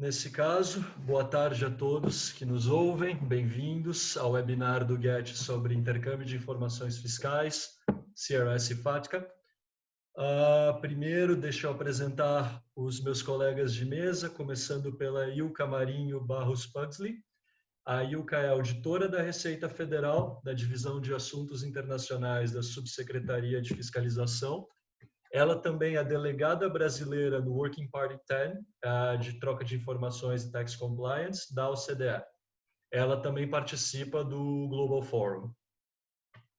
Nesse caso, boa tarde a todos que nos ouvem, bem-vindos ao webinar do GET sobre intercâmbio de informações fiscais, CRS e FATCA. Primeiro, deixa eu apresentar os meus colegas de mesa, começando pela Ilka Marinho Barros Pugsley. A Ilka é auditora da Receita Federal, da Divisão de Assuntos Internacionais da Subsecretaria de Fiscalização. Ela também é delegada brasileira no Working Party 10, de troca de informações e tax compliance, da OCDE. Ela também participa do Global Forum.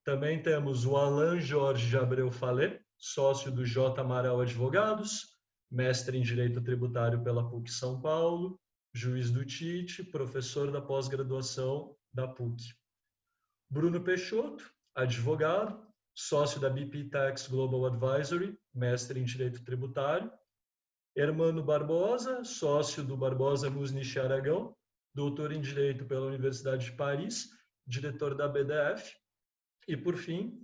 Também temos o Alain Jorge de Abreu Fallet, sócio do J. Amaral Advogados, mestre em Direito Tributário pela PUC São Paulo, juiz do TIT, professor da pós-graduação da PUC. Bruno Peixoto, advogado, sócio da BP Tax Global Advisory, mestre em Direito Tributário. Hermano Barbosa, sócio do Barbosa Musnich Aragão, doutor em Direito pela Universidade de Paris, diretor da BDF. E, por fim,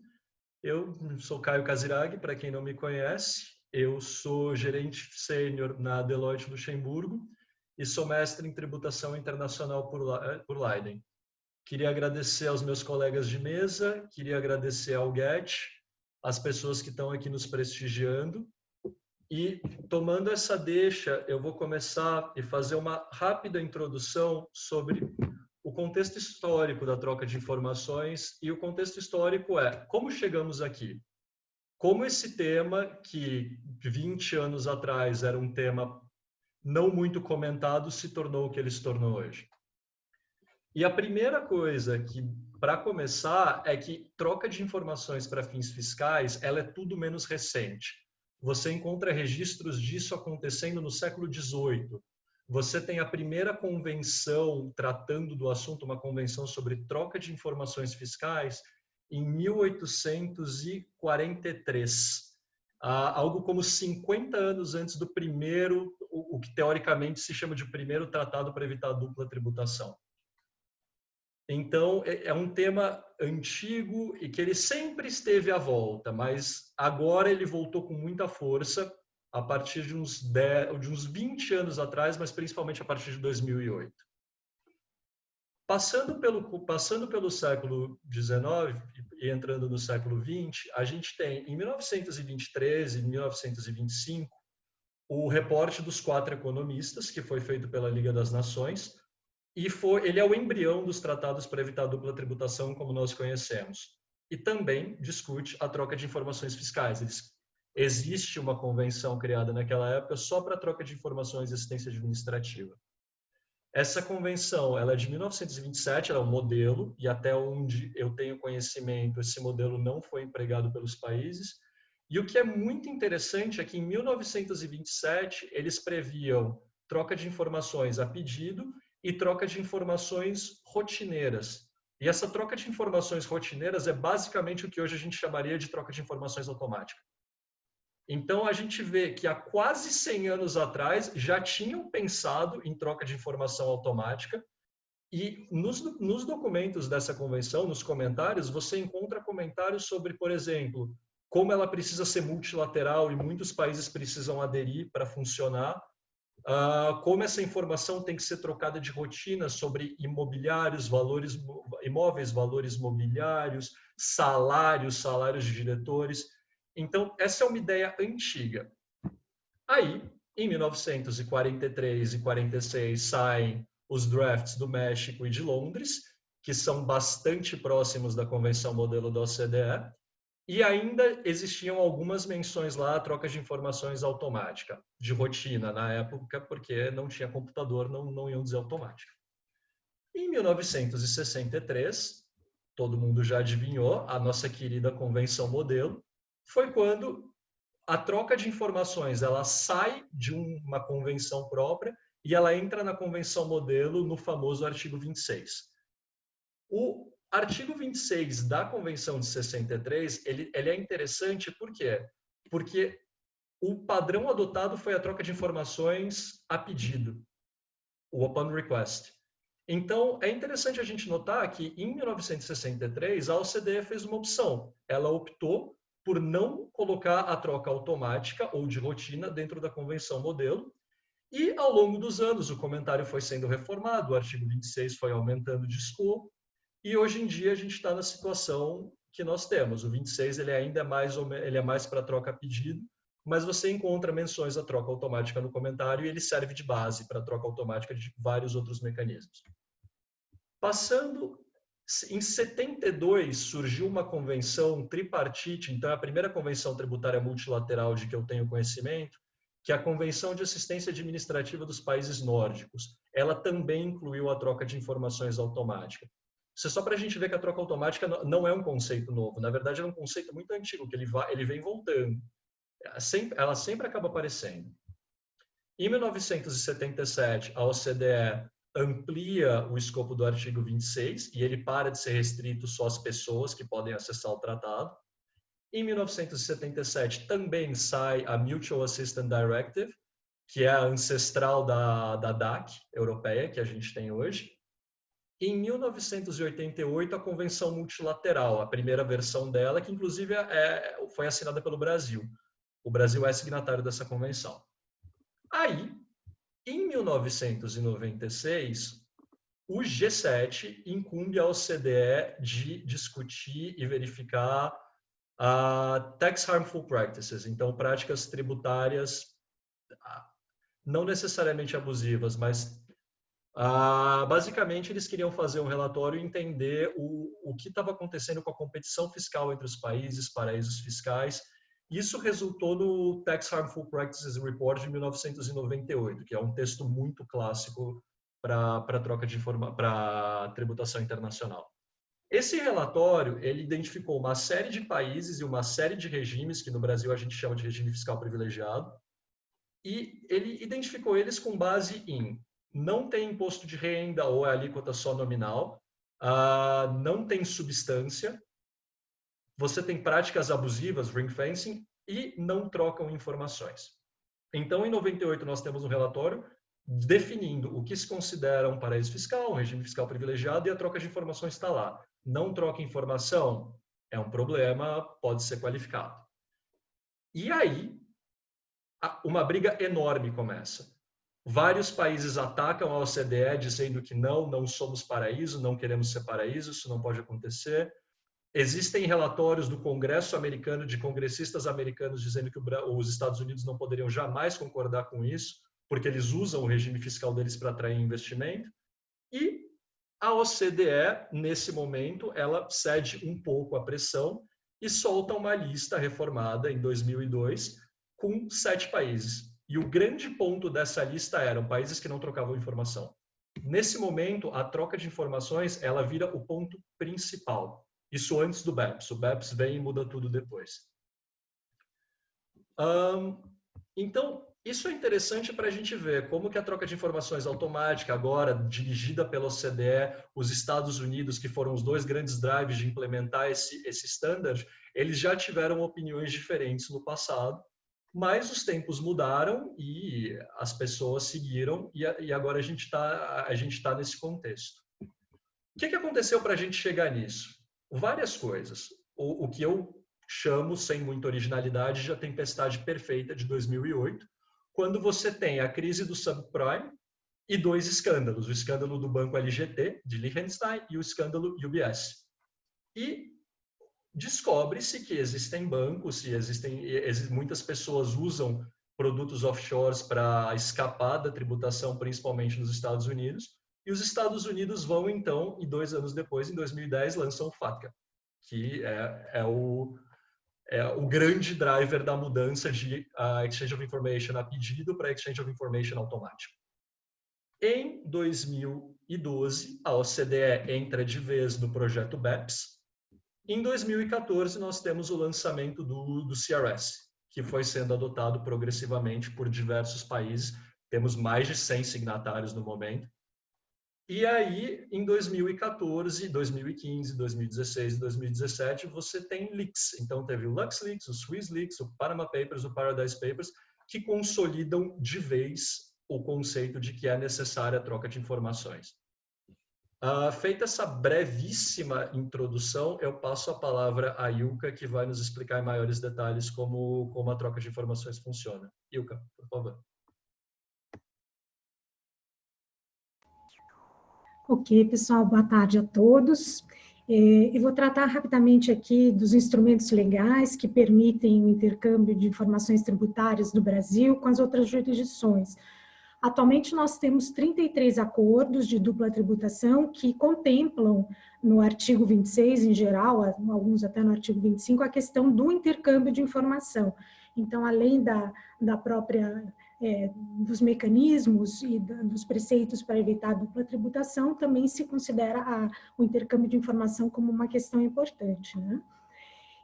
eu sou Caio Casiraghi, para quem não me conhece. Eu sou gerente sênior na Deloitte Luxemburgo e sou mestre em Tributação Internacional por Leiden. Queria agradecer aos meus colegas de mesa, queria agradecer ao GET, as pessoas que estão aqui nos prestigiando. E, tomando essa deixa, eu vou começar e fazer uma rápida introdução sobre o contexto histórico da troca de informações. E o contexto histórico é como chegamos aqui. Como esse tema, que 20 anos atrás era um tema não muito comentado, se tornou o que ele se tornou hoje. E a primeira coisa que, para começar, é que troca de informações para fins fiscais, ela é tudo menos recente. Você encontra registros disso acontecendo no século XVIII. Você tem a primeira convenção tratando do assunto, uma convenção sobre troca de informações fiscais, em 1843. Algo como 50 anos antes do primeiro, o que teoricamente se chama de primeiro tratado para evitar a dupla tributação. Então, é um tema antigo e que ele sempre esteve à volta, mas agora ele voltou com muita força a partir de uns 20 anos atrás, mas principalmente a partir de 2008. Passando pelo século XIX e entrando no século XX, a gente tem, em 1923 e 1925, o reporte dos 4 economistas, que foi feito pela Liga das Nações, e ele é o embrião dos tratados para evitar a dupla tributação, como nós conhecemos. E também discute a troca de informações fiscais. Existe uma convenção criada naquela época só para a troca de informações e assistência administrativa. Essa convenção, ela é de 1927, ela é um modelo, e até onde eu tenho conhecimento, esse modelo não foi empregado pelos países. E o que é muito interessante é que em 1927 eles previam troca de informações a pedido e troca de informações rotineiras. E essa troca de informações rotineiras é basicamente o que hoje a gente chamaria de troca de informações automática. Então, a gente vê que há quase 100 anos atrás já tinham pensado em troca de informação automática e nos documentos dessa convenção, nos comentários, você encontra comentários sobre, por exemplo, como ela precisa ser multilateral e muitos países precisam aderir para funcionar, como essa informação tem que ser trocada de rotina sobre imobiliários, imóveis, valores mobiliários, salários de diretores. Então, essa é uma ideia antiga. Aí, em 1943 e 46, saem os drafts do México e de Londres, que são bastante próximos da Convenção Modelo da OCDE, e ainda existiam algumas menções lá à troca de informações automática, de rotina na época, porque não tinha computador, não iam dizer automática. Em 1963, todo mundo já adivinhou, a nossa querida Convenção Modelo, foi quando a troca de informações ela sai de uma convenção própria e ela entra na Convenção Modelo no famoso artigo 26. O artigo 26 da Convenção de 63, ele é interessante por quê? Porque o padrão adotado foi a troca de informações a pedido, o upon request. Então, é interessante a gente notar que, em 1963, a OCDE fez uma opção. Ela optou por não colocar a troca automática ou de rotina dentro da Convenção Modelo, E, ao longo dos anos, o comentário foi sendo reformado, o artigo 26 foi aumentando de escopo, e hoje em dia a gente está na situação que nós temos. O 26 ele ainda é ele é mais para troca a pedido, mas você encontra menções à troca automática no comentário e ele serve de base para troca automática de vários outros mecanismos. Passando, em 72 surgiu uma convenção tripartite, então é a primeira convenção tributária multilateral de que eu tenho conhecimento, que é a Convenção de Assistência Administrativa dos Países Nórdicos. Ela também incluiu a troca de informações automática. Isso é só para a gente ver que a troca automática não é um conceito novo. Na verdade, é um conceito muito antigo, que ele vem voltando. Ela sempre acaba aparecendo. Em 1977, a OCDE amplia o escopo do artigo 26 e ele para de ser restrito só às pessoas que podem acessar o tratado. Em 1977, também sai a Mutual Assistance Directive, que é a ancestral da DAC europeia, que a gente tem hoje. Em 1988, a Convenção Multilateral, a primeira versão dela, que inclusive foi assinada pelo Brasil. O Brasil é signatário dessa convenção. Aí, em 1996, o G7 incumbe a OCDE de discutir e verificar tax harmful practices, então práticas tributárias não necessariamente abusivas, mas basicamente eles queriam fazer um relatório e entender o que estava acontecendo com a competição fiscal entre os países, paraísos fiscais. Isso resultou no Tax Harmful Practices Report de 1998, que é um texto muito clássico para troca de para tributação internacional. Esse relatório ele identificou uma série de países e uma série de regimes que no Brasil a gente chama de regime fiscal privilegiado, e ele identificou eles com base em não tem imposto de renda ou é alíquota só nominal, não tem substância, você tem práticas abusivas, ring fencing, e não trocam informações. Então, em 98, nós temos um relatório definindo o que se considera um paraíso fiscal, um regime fiscal privilegiado, e a troca de informações está lá. Não troca informação, é um problema, pode ser qualificado. E aí, uma briga enorme começa. Vários países atacam a OCDE dizendo que não somos paraíso, não queremos ser paraíso, isso não pode acontecer. Existem relatórios do Congresso americano, de congressistas americanos, dizendo que os Estados Unidos não poderiam jamais concordar com isso, porque eles usam o regime fiscal deles para atrair investimento. E a OCDE, nesse momento, ela cede um pouco à pressão e solta uma lista reformada em 2002 com 7 países. E o grande ponto dessa lista eram países que não trocavam informação. Nesse momento, a troca de informações ela vira o ponto principal. Isso antes do BEPS. O BEPS vem e muda tudo depois. Então, isso é interessante para a gente ver como que a troca de informações automática, agora dirigida pela OCDE, os Estados Unidos, que foram os dois grandes drives de implementar esse standard, eles já tiveram opiniões diferentes no passado, mas os tempos mudaram e as pessoas seguiram e agora a gente tá nesse contexto. O que aconteceu para a gente chegar nisso? Várias coisas. O que eu chamo, sem muita originalidade, de a tempestade perfeita de 2008, quando você tem a crise do subprime e 2 escândalos, o escândalo do banco LGT, de Liechtenstein, e o escândalo UBS. E descobre-se que existem bancos, muitas pessoas usam produtos offshores para escapar da tributação, principalmente nos Estados Unidos, e os Estados Unidos vão, então, e 2 anos depois, em 2010, lançam o FATCA, que é o grande driver da mudança de Exchange of Information a pedido para Exchange of Information automático. Em 2012, a OCDE entra de vez no projeto BEPS. Em 2014, nós temos o lançamento do CRS, que foi sendo adotado progressivamente por diversos países. Temos mais de 100 signatários no momento. E aí, em 2014, 2015, 2016 e 2017, você tem leaks. Então, teve o LuxLeaks, o SwissLeaks, o Panama Papers, o Paradise Papers, que consolidam de vez o conceito de que é necessária a troca de informações. Feita essa brevíssima introdução, eu passo a palavra à Ilka, que vai nos explicar em maiores detalhes como a troca de informações funciona. Ilka, por favor. Ok, pessoal, boa tarde a todos. Eu vou tratar rapidamente aqui dos instrumentos legais que permitem o intercâmbio de informações tributárias do Brasil com as outras jurisdições. Atualmente, nós temos 33 acordos de dupla tributação que contemplam, no artigo 26 em geral, alguns até no artigo 25, a questão do intercâmbio de informação. Então, além da própria... dos mecanismos e dos preceitos para evitar a dupla tributação, também se considera o intercâmbio de informação como uma questão importante, né?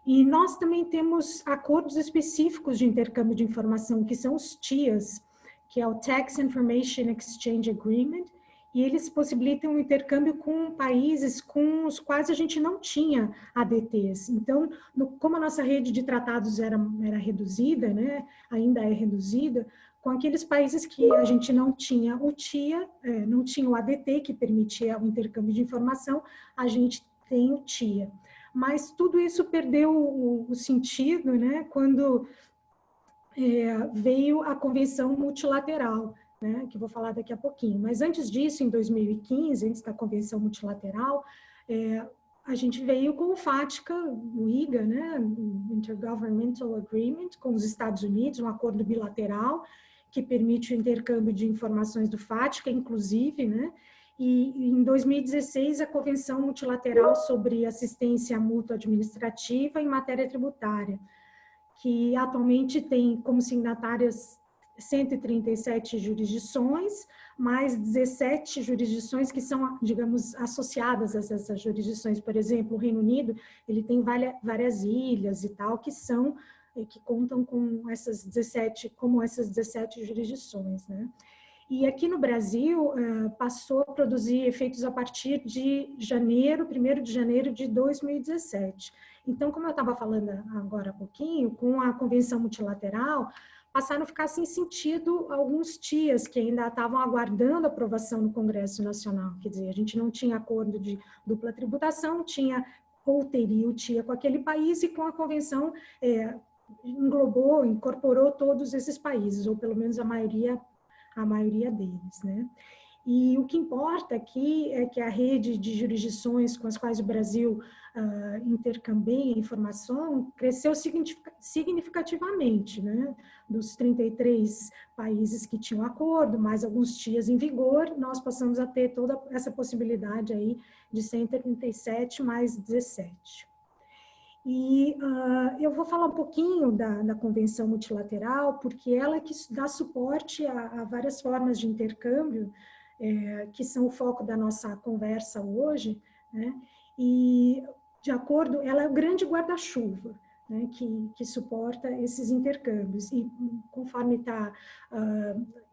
E nós também temos acordos específicos de intercâmbio de informação, que são os TIAs, que é o Tax Information Exchange Agreement, e eles possibilitam o intercâmbio com países com os quais a gente não tinha ADTs. Então, como a nossa rede de tratados era reduzida, né, ainda é reduzida, com aqueles países que a gente não tinha o TIA, não tinha o ADT, que permitia o intercâmbio de informação, a gente tem o TIA. Mas tudo isso perdeu o sentido, né, quando veio a Convenção Multilateral, né, que vou falar daqui a pouquinho. Mas antes disso, em 2015, antes da Convenção Multilateral, a gente veio com o FATCA, o IGA, né, Intergovernmental Agreement, com os Estados Unidos, um acordo bilateral que permite o intercâmbio de informações do FATCA, inclusive, né, e em 2016 a Convenção Multilateral sobre Assistência Mútua Administrativa em Matéria Tributária, que atualmente tem como signatárias 137 jurisdições, mais 17 jurisdições que são, digamos, associadas a essas jurisdições. Por exemplo, o Reino Unido, ele tem várias ilhas e tal, que contam com essas 17, como essas 17 jurisdições, né? E aqui no Brasil, passou a produzir efeitos a partir de 1º de janeiro de 2017. Então, como eu estava falando agora há pouquinho, com a Convenção Multilateral, passaram a ficar sem sentido alguns TIAs que ainda estavam aguardando aprovação no Congresso Nacional. Quer dizer, a gente não tinha acordo de dupla tributação, ou teria o TIA com aquele país, e com a Convenção incorporou todos esses países, ou pelo menos a maioria deles, né? E o que importa aqui é que a rede de jurisdições com as quais o Brasil intercambia informação cresceu significativamente, né? Dos 33 países que tinham acordo, mais alguns TIAs em vigor, nós passamos a ter toda essa possibilidade aí de 137 mais 17. E eu vou falar um pouquinho da Convenção Multilateral, porque ela é que dá suporte a várias formas de intercâmbio, que são o foco da nossa conversa hoje, né? E, de acordo, ela é o grande guarda-chuva, né, que suporta esses intercâmbios. E, conforme está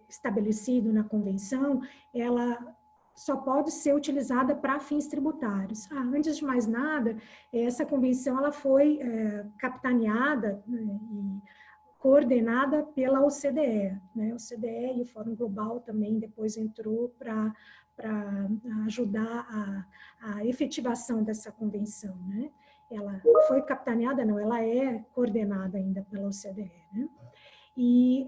estabelecido na Convenção, ela só pode ser utilizada para fins tributários. Antes de mais nada, essa convenção ela foi capitaneada, né, e coordenada pela OCDE, né? O OCDE e o Fórum Global também depois entrou para ajudar a efetivação dessa convenção, né? Ela foi capitaneada, não, ela é coordenada ainda pela OCDE, né? E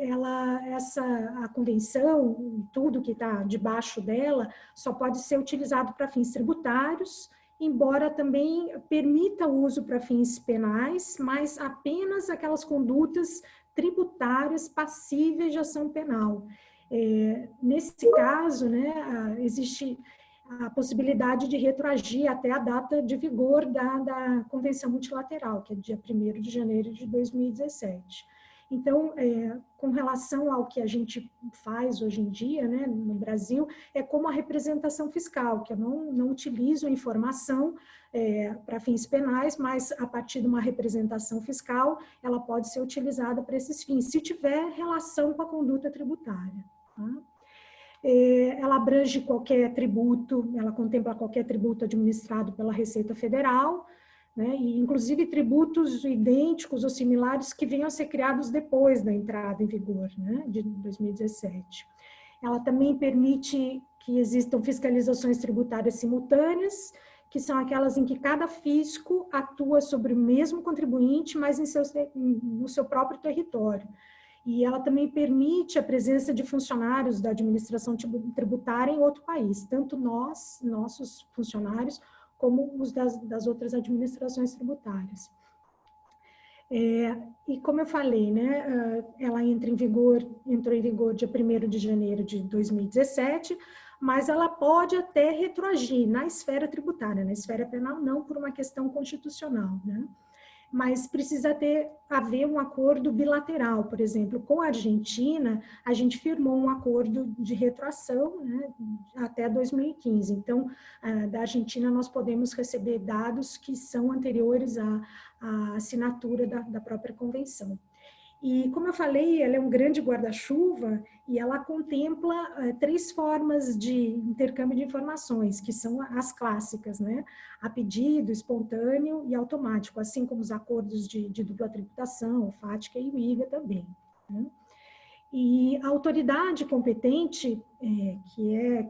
a convenção, tudo que está debaixo dela, só pode ser utilizado para fins tributários, embora também permita o uso para fins penais, mas apenas aquelas condutas tributárias passíveis de ação penal. Nesse caso, né, existe a possibilidade de retroagir até a data de vigor da Convenção Multilateral, que é dia 1º de janeiro de 2017. Então, com relação ao que a gente faz hoje em dia, né, no Brasil, é como a representação fiscal, que eu não utilizo a informação para fins penais, mas a partir de uma representação fiscal, ela pode ser utilizada para esses fins, se tiver relação com a conduta tributária. Tá? Ela abrange qualquer tributo, ela contempla qualquer tributo administrado pela Receita Federal, né, e inclusive tributos idênticos ou similares que venham a ser criados depois da entrada em vigor, né, de 2017. Ela também permite que existam fiscalizações tributárias simultâneas, que são aquelas em que cada fisco atua sobre o mesmo contribuinte, mas no seu próprio território. e ela também permite a presença de funcionários da administração tributária em outro país, tanto nossos funcionários, como os das outras administrações tributárias. E como eu falei, né, ela entrou em vigor dia 1º de janeiro de 2017, mas ela pode até retroagir na esfera tributária, na esfera penal não, por uma questão constitucional, né? Mas precisa haver um acordo bilateral, por exemplo, com a Argentina, a gente firmou um acordo de retroação, né, até 2015. Então, da Argentina nós podemos receber dados que são anteriores à assinatura da própria convenção. E, como eu falei, ela é um grande guarda-chuva e ela contempla 3 formas de intercâmbio de informações, que são as clássicas, né? A pedido, espontâneo e automático, assim como os acordos de dupla tributação, o FATCA e o IGA também, né? E a autoridade competente, que é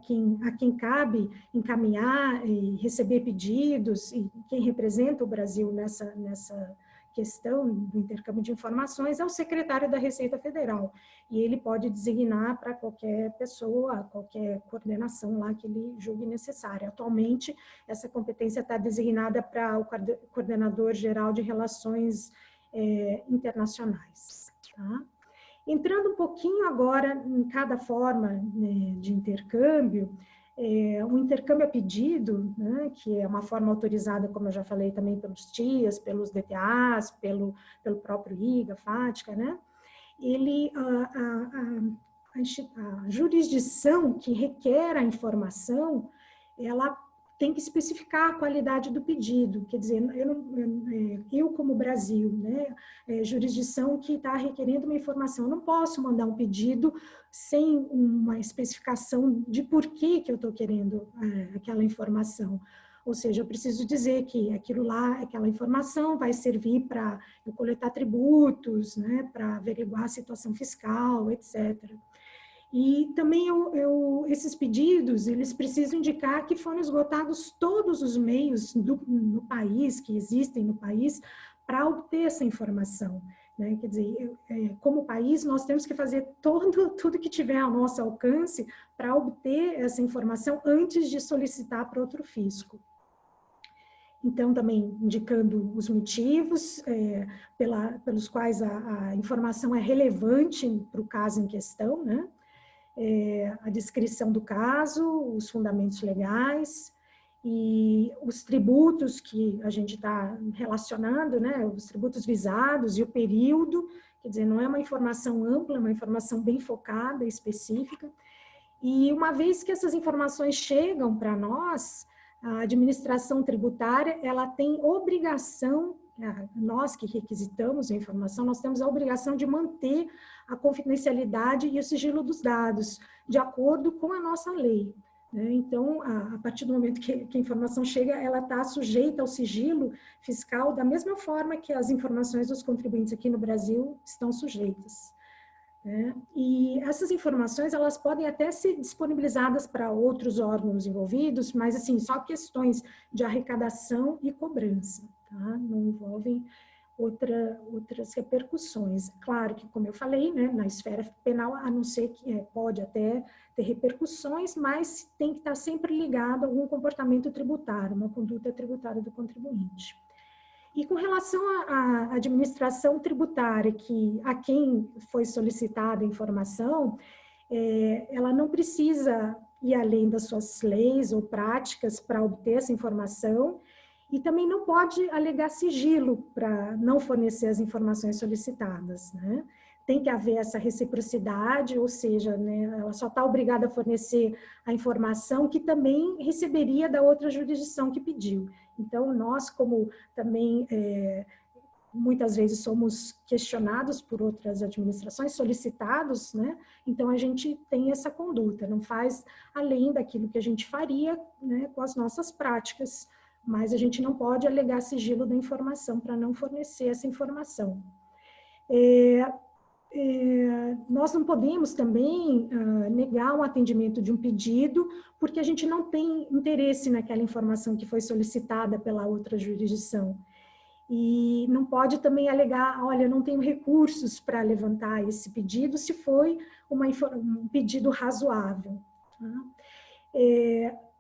a quem cabe encaminhar e receber pedidos, e quem representa o Brasil nessa questão do intercâmbio de informações, é o secretário da Receita Federal, e ele pode designar para qualquer pessoa, qualquer coordenação lá que ele julgue necessária. Atualmente, essa competência está designada para o coordenador geral de relações internacionais, tá? Entrando um pouquinho agora em cada forma, né, de intercâmbio, o intercâmbio a pedido, né, que é uma forma autorizada, como eu já falei, também pelos TIAs, pelos DTAs, pelo próprio IGA, FATCA, né? Ele, a jurisdição que requer a informação, ela tem que especificar a qualidade do pedido, quer dizer, eu como Brasil, né, jurisdição que está requerendo uma informação, eu não posso mandar um pedido sem uma especificação de por que eu estou querendo aquela informação. Ou seja, eu preciso dizer que aquilo lá, aquela informação vai servir para eu coletar tributos, né, para averiguar a situação fiscal, etc. E também esses pedidos, eles precisam indicar que foram esgotados todos os meios no país, que existem no país, para obter essa informação, né? Quer dizer, como país, nós temos que fazer tudo que tiver ao nosso alcance para obter essa informação antes de solicitar para outro fisco. Então, também indicando os motivos pelos quais a informação é relevante para o caso em questão, né? A descrição do caso, os fundamentos legais e os tributos que a gente está relacionando, né, os tributos visados e o período, quer dizer, não é uma informação ampla, é uma informação bem focada, específica. E uma vez que essas informações chegam para nós, a administração tributária, ela tem obrigação, nós que requisitamos a informação, nós temos a obrigação de manter a confidencialidade e o sigilo dos dados, de acordo com a nossa lei, né? Então, a partir do momento que a informação chega, ela está sujeita ao sigilo fiscal da mesma forma que as informações dos contribuintes aqui no Brasil estão sujeitas, né? E essas informações, elas podem até ser disponibilizadas para outros órgãos envolvidos, mas, assim, só questões de arrecadação e cobrança, tá? Não envolvem outras repercussões. Claro que, como eu falei, né, na esfera penal, a não ser que pode até ter repercussões, mas tem que estar sempre ligado a algum comportamento tributário, uma conduta tributária do contribuinte. E com relação à administração tributária, a quem foi solicitada a informação, ela não precisa ir além das suas leis ou práticas para obter essa informação, e também não pode alegar sigilo para não fornecer as informações solicitadas, né? Tem que haver essa reciprocidade, ou seja, né, ela só está obrigada a fornecer a informação que também receberia da outra jurisdição que pediu. Então, nós, como também muitas vezes somos questionados por outras administrações, solicitados, né? Então, a gente tem essa conduta, não faz além daquilo que a gente faria, né, com as nossas práticas, mas a gente não pode alegar sigilo da informação para não fornecer essa informação. Nós não podemos também negar o atendimento de um pedido, porque a gente não tem interesse naquela informação que foi solicitada pela outra jurisdição. E não pode também alegar, olha, não tenho recursos para levantar esse pedido, se foi um pedido razoável. Tá?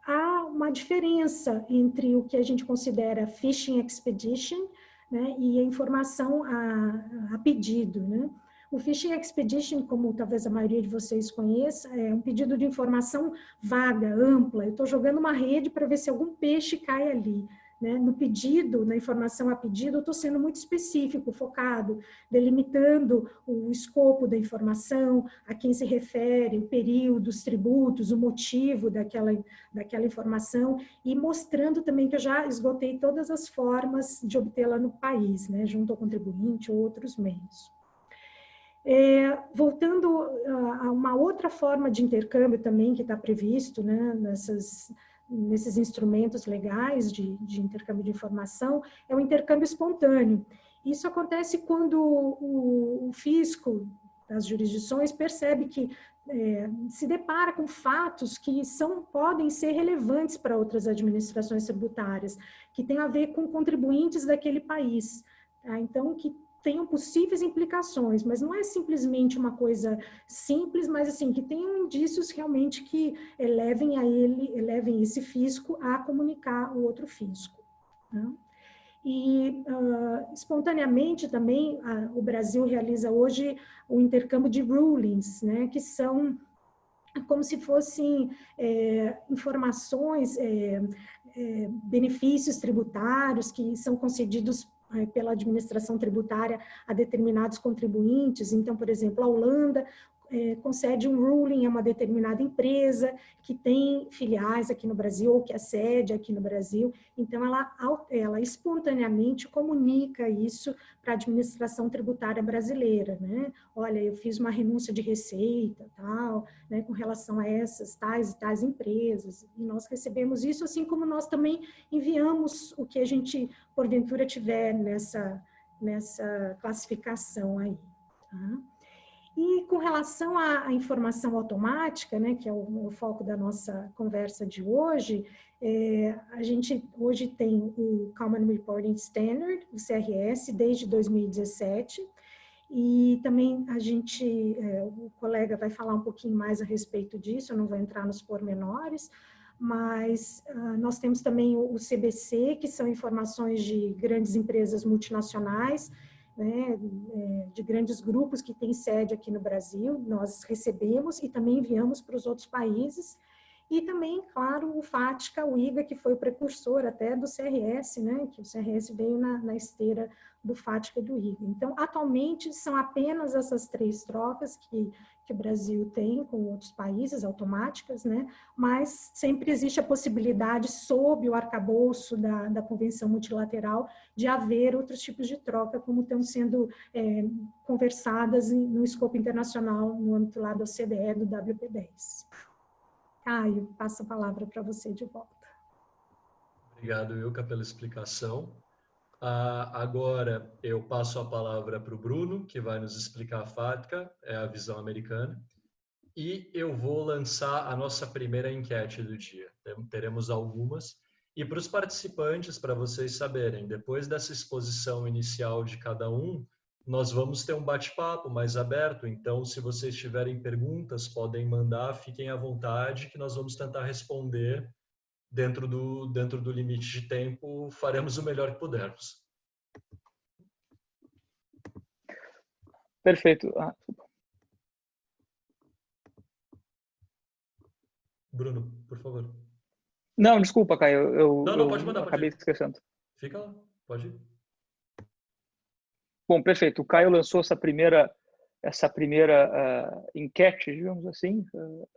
Há uma diferença entre o que a gente considera fishing expedition, né, e a informação a pedido, né? O Fishing Expedition, como talvez a maioria de vocês conheça, é um pedido de informação vaga, ampla. Eu estou jogando uma rede para ver se algum peixe cai ali. Né? No pedido, na informação a pedido, eu estou sendo muito específico, focado, delimitando o escopo da informação, a quem se refere, o período, os tributos, o motivo daquela informação, e mostrando também que eu já esgotei todas as formas de obtê-la no país, né? Junto ao contribuinte ou outros meios. Voltando a uma outra forma de intercâmbio também que está previsto, né, nesses instrumentos legais de intercâmbio de informação, é o intercâmbio espontâneo. Isso acontece quando o fisco das jurisdições percebe que se depara com fatos que podem ser relevantes para outras administrações tributárias, que tem a ver com contribuintes daquele país. Tá? Então, que tenham possíveis implicações, mas não é simplesmente uma coisa simples, mas assim, que tenham indícios realmente que elevem esse fisco a comunicar o outro fisco. Né? E, espontaneamente também, o Brasil realiza hoje o intercâmbio de rulings, né, que são como se fossem informações, benefícios tributários que são concedidos pela administração tributária a determinados contribuintes. Então, por exemplo, a Holanda concede um ruling a uma determinada empresa que tem filiais aqui no Brasil ou que é sede aqui no Brasil. Então, ela espontaneamente comunica isso para a administração tributária brasileira, né? Olha, eu fiz uma renúncia de receita, tal, né, com relação a essas tais e tais empresas. E nós recebemos isso, assim como nós também enviamos o que a gente, porventura, tiver nessa classificação aí. Tá? E com relação à informação automática, né, que é o foco da nossa conversa de hoje, a gente hoje tem o Common Reporting Standard, o CRS, desde 2017, e também o colega vai falar um pouquinho mais a respeito disso, eu não vou entrar nos pormenores, mas nós temos também o CBC, que são informações de grandes empresas multinacionais, né, de grandes grupos que têm sede aqui no Brasil, nós recebemos e também enviamos para os outros países, e também, claro, o FATCA, o IGA, que foi o precursor até do CRS, né, que o CRS veio na esteira do FATCA e do IGA. Então, atualmente, são apenas essas 3 trocas que o Brasil tem com outros países, automáticas, né, mas sempre existe a possibilidade, sob o arcabouço da Convenção Multilateral, de haver outros tipos de troca, como estão sendo conversadas no escopo internacional, no âmbito lá da OCDE, do WP10. Caio, passo a palavra para você de volta. Obrigado, Ilka, pela explicação. Agora eu passo a palavra para o Bruno, que vai nos explicar a FATCA, a visão americana, e eu vou lançar a nossa primeira enquete do dia. Teremos algumas. E para os participantes, para vocês saberem, depois dessa exposição inicial de cada um, nós vamos ter um bate-papo mais aberto. Então, se vocês tiverem perguntas, podem mandar, fiquem à vontade, que nós vamos tentar responder dentro do limite de tempo, faremos o melhor que pudermos. Perfeito. Bruno, por favor. Não, desculpa, Caio. Não, pode mandar. Acabei esquecendo. Fica lá, pode ir. Bom, perfeito. O Caio lançou essa primeira enquete, digamos assim.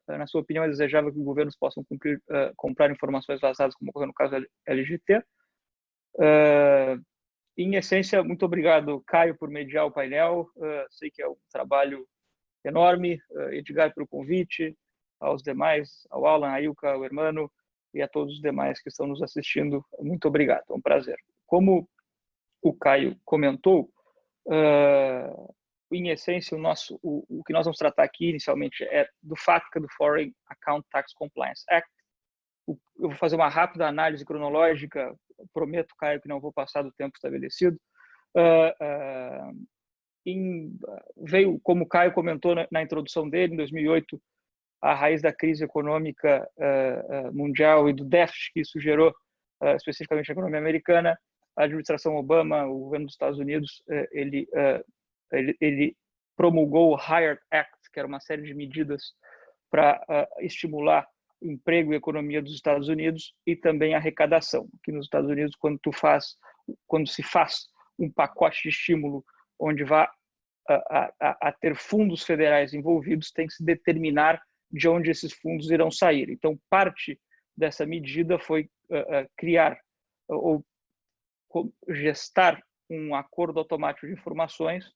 Na sua opinião, é desejável que governos possam comprar informações vazadas, como ocorreu no caso da LGT. Em essência, muito obrigado, Caio, por mediar o painel. Sei que é um trabalho enorme. Edgar, pelo convite, aos demais, ao Alan, a Ilka, ao Hermano e a todos os demais que estão nos assistindo. Muito obrigado, é um prazer. Como o Caio comentou, em essência, o que nós vamos tratar aqui inicialmente é do FATCA, do Foreign Account Tax Compliance Act, Eu vou fazer uma rápida análise cronológica, prometo, Caio, que não vou passar do tempo estabelecido. Veio, como o Caio comentou na introdução dele, em 2008, a raiz da crise econômica mundial e do déficit que isso gerou, especificamente na economia americana. A administração Obama, o governo dos Estados Unidos, ele promulgou o HIRE Act, que era uma série de medidas para estimular emprego e economia dos Estados Unidos e também arrecadação. Aqui nos Estados Unidos, quando se faz um pacote de estímulo onde vai a ter fundos federais envolvidos, tem que se determinar de onde esses fundos irão sair. Então, parte dessa medida foi criar ou gestar um acordo automático de informações,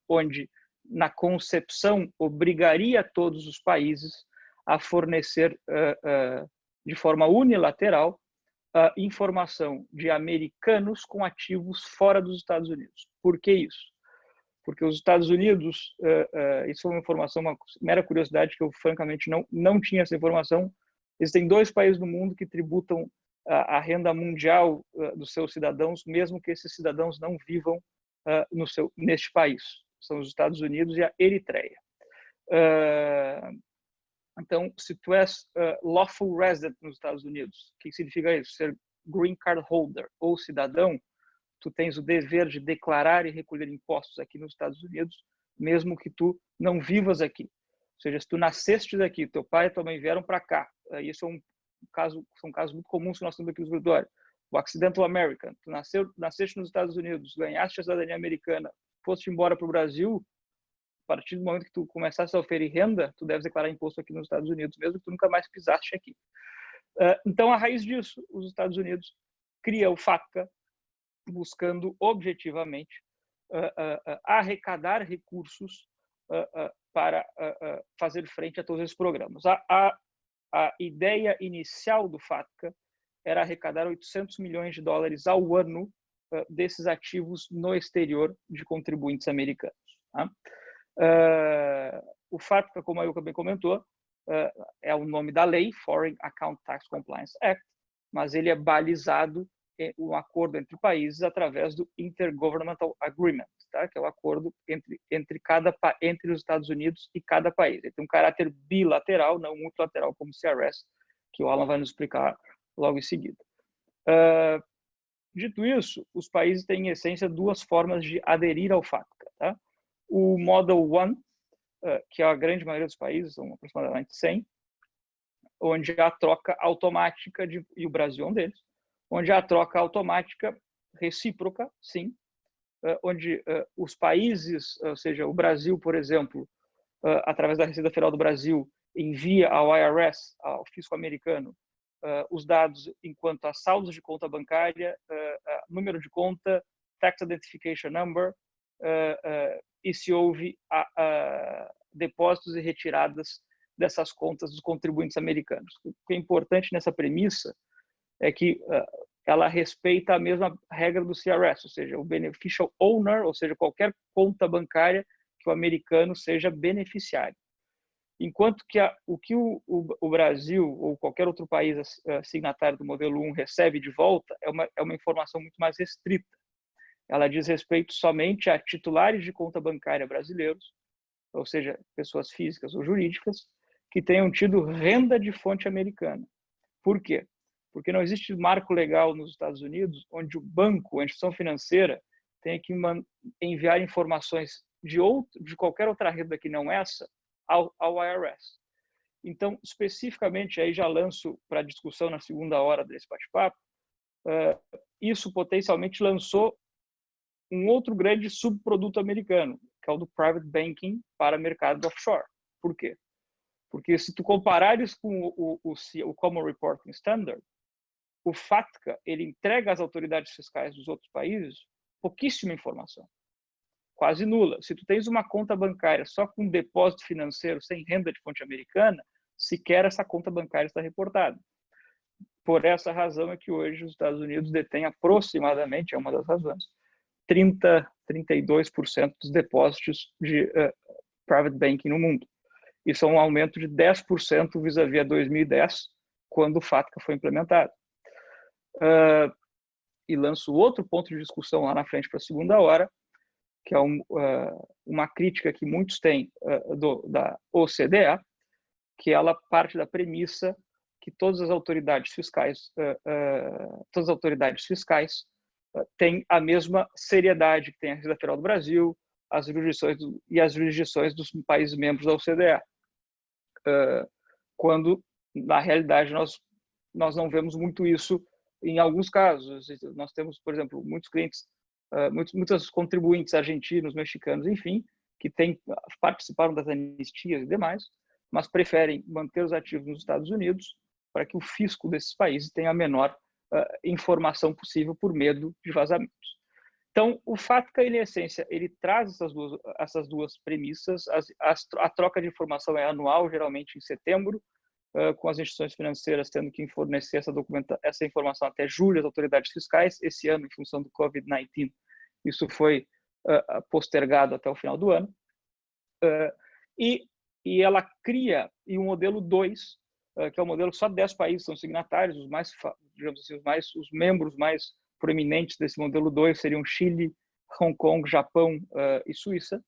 onde, na concepção, obrigaria todos os países a fornecer, de forma unilateral, informação de americanos com ativos fora dos Estados Unidos. Por que isso? Porque os Estados Unidos, isso foi uma informação, uma mera curiosidade que eu francamente não tinha essa informação, existem 2 países no mundo que tributam a renda mundial dos seus cidadãos, mesmo que esses cidadãos não vivam neste país. São os Estados Unidos e a Eritreia. Então, se tu és lawful resident nos Estados Unidos, o que significa isso? Ser green card holder ou cidadão, tu tens o dever de declarar e recolher impostos aqui nos Estados Unidos, mesmo que tu não vivas aqui. Ou seja, se tu nasceste daqui, teu pai e tua mãe vieram para cá, isso é são casos muito comuns que nós temos aqui no escritório. O Accidental American, tu nasceste nos Estados Unidos, ganhaste a cidadania americana, foste embora para o Brasil, a partir do momento que tu começaste a oferir renda, tu deves declarar imposto aqui nos Estados Unidos, mesmo que tu nunca mais pisaste aqui. Então, a raiz disso, os Estados Unidos cria o FATCA, buscando objetivamente arrecadar recursos para fazer frente a todos esses programas. A ideia inicial do FATCA era arrecadar $800 milhões ao ano desses ativos no exterior de contribuintes americanos. Tá? O FATCA, como a Ilka bem comentou, é o nome da lei, Foreign Account Tax Compliance Act, mas ele é balizado em um acordo entre países através do Intergovernmental Agreement, tá? Que é o acordo entre os Estados Unidos e cada país. Ele tem um caráter bilateral, não multilateral como o CRS, que o Alan vai nos explicar logo em seguida. Dito isso, os países têm, em essência, 2 formas de aderir ao FATCA. Tá? O Model 1, que é a grande maioria dos países, são aproximadamente 100, onde há troca automática, e o Brasil é um deles, onde há troca automática recíproca, sim, onde os países, ou seja, o Brasil, por exemplo, através da Receita Federal do Brasil, envia ao IRS, ao fisco americano, os dados enquanto a saldos de conta bancária, número de conta, Tax Identification Number, e se houve depósitos e retiradas dessas contas dos contribuintes americanos. O que é importante nessa premissa é que ela respeita a mesma regra do CRS, ou seja, o beneficial owner, ou seja, qualquer conta bancária que o americano seja beneficiário. Enquanto que o Brasil ou qualquer outro país signatário do modelo 1 recebe de volta, é uma informação muito mais restrita. Ela diz respeito somente a titulares de conta bancária brasileiros, ou seja, pessoas físicas ou jurídicas, que tenham tido renda de fonte americana. Por quê? Porque não existe marco legal nos Estados Unidos onde o banco, a instituição financeira, tenha que enviar informações de qualquer outra renda que não essa ao IRS. Então, especificamente, aí já lanço para discussão na segunda hora desse bate-papo, isso potencialmente lançou um outro grande subproduto americano, que é o do private banking para mercado offshore. Por quê? Porque se tu comparares com o Common Reporting Standard, o FATCA, ele entrega às autoridades fiscais dos outros países pouquíssima informação, quase nula. Se tu tens uma conta bancária só com depósito financeiro sem renda de fonte americana, sequer essa conta bancária está reportada. Por essa razão é que hoje os Estados Unidos detêm aproximadamente, é uma das razões, 32% dos depósitos de private banking no mundo. Isso é um aumento de 10% vis-à-vis a 2010, quando o FATCA foi implementado. E lanço outro ponto de discussão lá na frente para a segunda hora, que é uma crítica que muitos têm da OCDE, que ela parte da premissa que todas as autoridades fiscais têm a mesma seriedade que tem a Receita Federal do Brasil, as jurisdições dos países membros da OCDE, quando na realidade nós não vemos muito isso em alguns casos. Nós temos, por exemplo, muitos clientes, muitos contribuintes argentinos, mexicanos, enfim, que participaram das anistias e demais, mas preferem manter os ativos nos Estados Unidos para que o fisco desses países tenha a menor informação possível por medo de vazamentos. Então, o FATCA, em essência, ele traz essas duas premissas. A troca de informação é anual, geralmente em setembro, com as instituições financeiras tendo que fornecer essa informação até julho às autoridades fiscais. Esse ano, em função do COVID-19, isso foi postergado até o final do ano. E ela cria um modelo 2, que é um modelo que só 10 países são signatários, digamos assim, os membros mais proeminentes desse modelo 2 seriam Chile, Hong Kong, Japão e Suíça,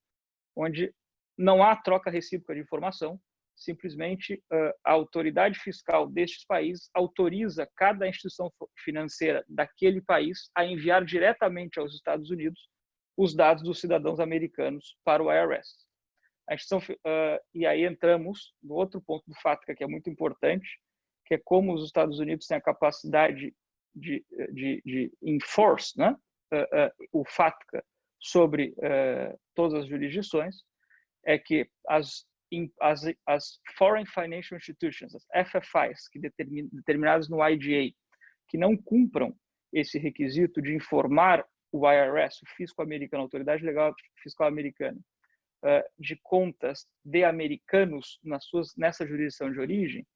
onde não há troca recíproca de informação. Simplesmente a autoridade fiscal destes países autoriza cada instituição financeira daquele país a enviar diretamente aos Estados Unidos os dados dos cidadãos americanos para o IRS. E aí entramos no outro ponto do FATCA, que é muito importante, que é como os Estados Unidos têm a capacidade de enforce, né, o FATCA sobre todas as jurisdições, é que as Foreign Financial Institutions, as FFIs, que determinadas no IGA, que não cumpram esse requisito de informar o IRS, o fisco americano, a Autoridade Legal Fiscal Americana, de contas de americanos nessa jurisdição de origem,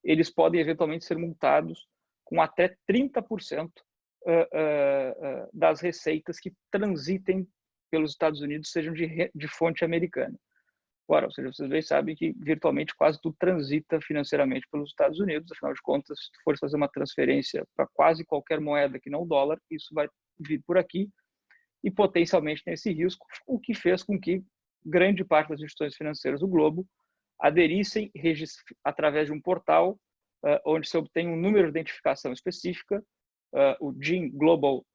eles podem eventualmente ser multados com até 30% das receitas que transitem pelos Estados Unidos sejam de fonte americana. Ora, ou seja, vocês bem sabem que virtualmente quase tudo transita financeiramente pelos Estados Unidos. Afinal de contas, se for fazer uma transferência para quase qualquer moeda que não o dólar, isso vai vir por aqui e potencialmente tem esse risco, o que fez com que grande parte das instituições financeiras do globo aderissem através de um portal onde se obtém um número de identificação específica, o GIN Global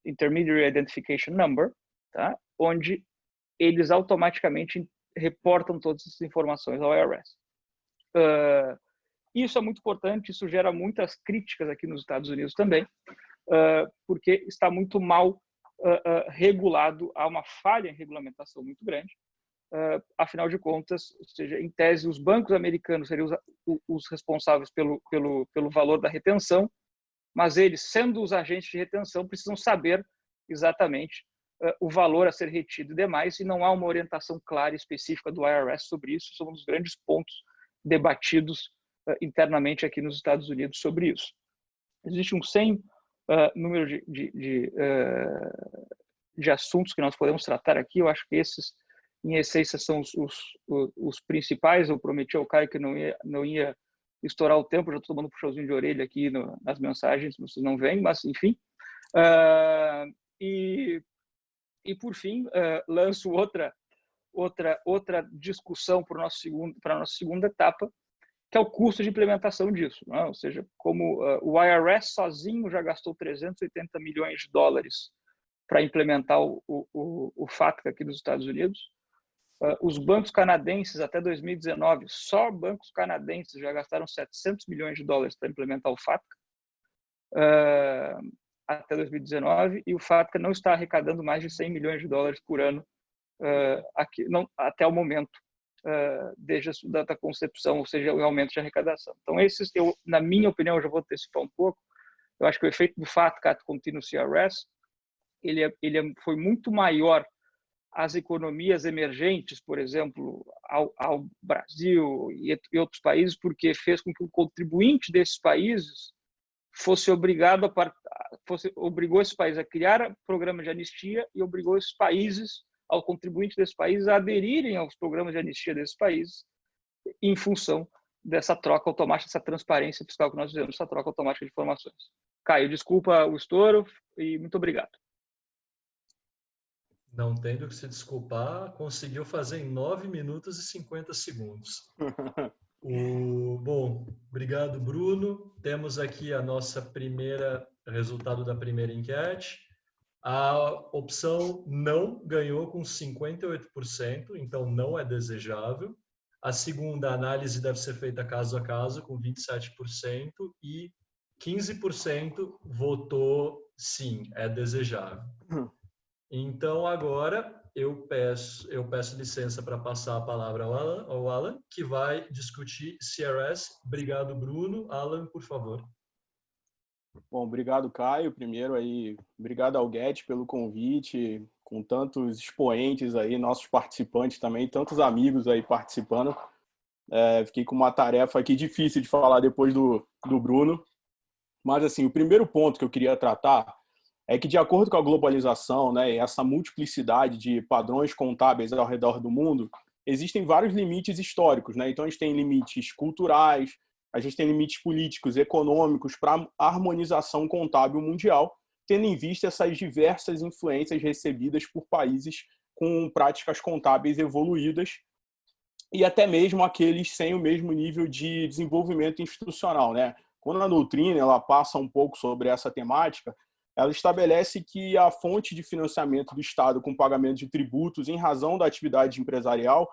Intermediary Identification Number, tá? Onde eles automaticamente reportam todas essas informações ao IRS. Isso é muito importante, isso gera muitas críticas aqui nos Estados Unidos também, porque está muito mal regulado, há uma falha em regulamentação muito grande. Afinal de contas, ou seja, em tese, os bancos americanos seriam os responsáveis pelo valor da retenção, mas eles, sendo os agentes de retenção, precisam saber exatamente o valor a ser retido e demais, e não há uma orientação clara e específica do IRS sobre isso. São um dos grandes pontos debatidos internamente aqui nos Estados Unidos sobre isso. Existe um sem número de assuntos que nós podemos tratar aqui. Eu acho que esses, em essência, são os principais. Eu prometi ao Caio que não ia estourar o tempo, já estou tomando um puxãozinho de orelha aqui nas mensagens, vocês não veem, mas enfim. E por fim, lanço outra discussão para a nossa segunda etapa, que é o custo de implementação disso, né? Ou seja, como o IRS sozinho já gastou 380 milhões de dólares para implementar o FATCA aqui nos Estados Unidos. Os bancos canadenses, até 2019, só bancos canadenses já gastaram 700 milhões de dólares para implementar o FATCA até 2019, e o FATCA não está arrecadando mais de 100 milhões de dólares por ano aqui, não, até o momento, desde a data concepção, ou seja, o aumento de arrecadação. Então, na minha opinião, eu já vou antecipar um pouco, eu acho que o efeito do FATCA Continuous CRS, foi muito maior às economias emergentes, por exemplo, ao Brasil e outros países, porque fez com que o contribuinte desses países obrigou esses países a criar programas de anistia e obrigou esses países, ao contribuinte desses países, a aderirem aos programas de anistia desses países em função dessa troca automática, essa transparência fiscal que nós fizemos, essa troca automática de informações. Caio, desculpa o estouro e muito obrigado. Não tendo que se desculpar, conseguiu fazer em 9 minutos e 50 segundos. Bom, obrigado, Bruno. Temos aqui a nossa resultado da primeira enquete. A opção não ganhou com 58%, então não é desejável. A segunda, a análise deve ser feita caso a caso, com 27%, e 15% votou sim, é desejável. Então, agora, eu peço licença para passar a palavra ao Alan, que vai discutir CRS. Obrigado, Bruno. Alan, por favor. Bom, obrigado, Caio. Primeiro aí, obrigado ao Guedes pelo convite, com tantos expoentes aí, nossos participantes também, tantos amigos aí participando. Fiquei com uma tarefa aqui difícil de falar depois do Bruno. Mas, assim, o primeiro ponto que eu queria tratar é que, de acordo com a globalização, né, e essa multiplicidade de padrões contábeis ao redor do mundo, existem vários limites históricos, né? Então, a gente tem limites culturais, a gente tem limites políticos, econômicos para a harmonização contábil mundial, tendo em vista essas diversas influências recebidas por países com práticas contábeis evoluídas e até mesmo aqueles sem o mesmo nível de desenvolvimento institucional, né? Quando a doutrina ela passa um pouco sobre essa temática, ela estabelece que a fonte de financiamento do Estado com pagamento de tributos em razão da atividade empresarial,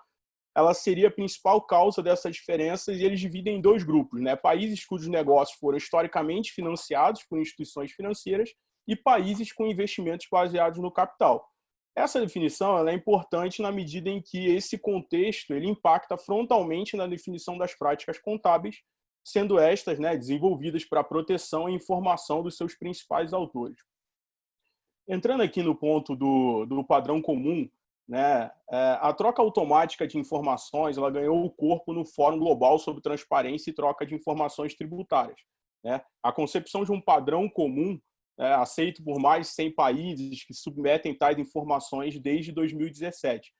ela seria a principal causa dessas diferenças, e eles dividem em dois grupos, né? Países cujos negócios foram historicamente financiados por instituições financeiras e países com investimentos baseados no capital. Essa definição ela é importante na medida em que esse contexto ele impacta frontalmente na definição das práticas contábeis, sendo estas, né, desenvolvidas para a proteção e informação dos seus principais autores. Entrando aqui no ponto do padrão comum, né, a troca automática de informações ela ganhou o corpo no Fórum Global sobre Transparência e Troca de Informações Tributárias, né? A concepção de um padrão comum aceito por mais de 100 países que submetem tais informações desde 2017.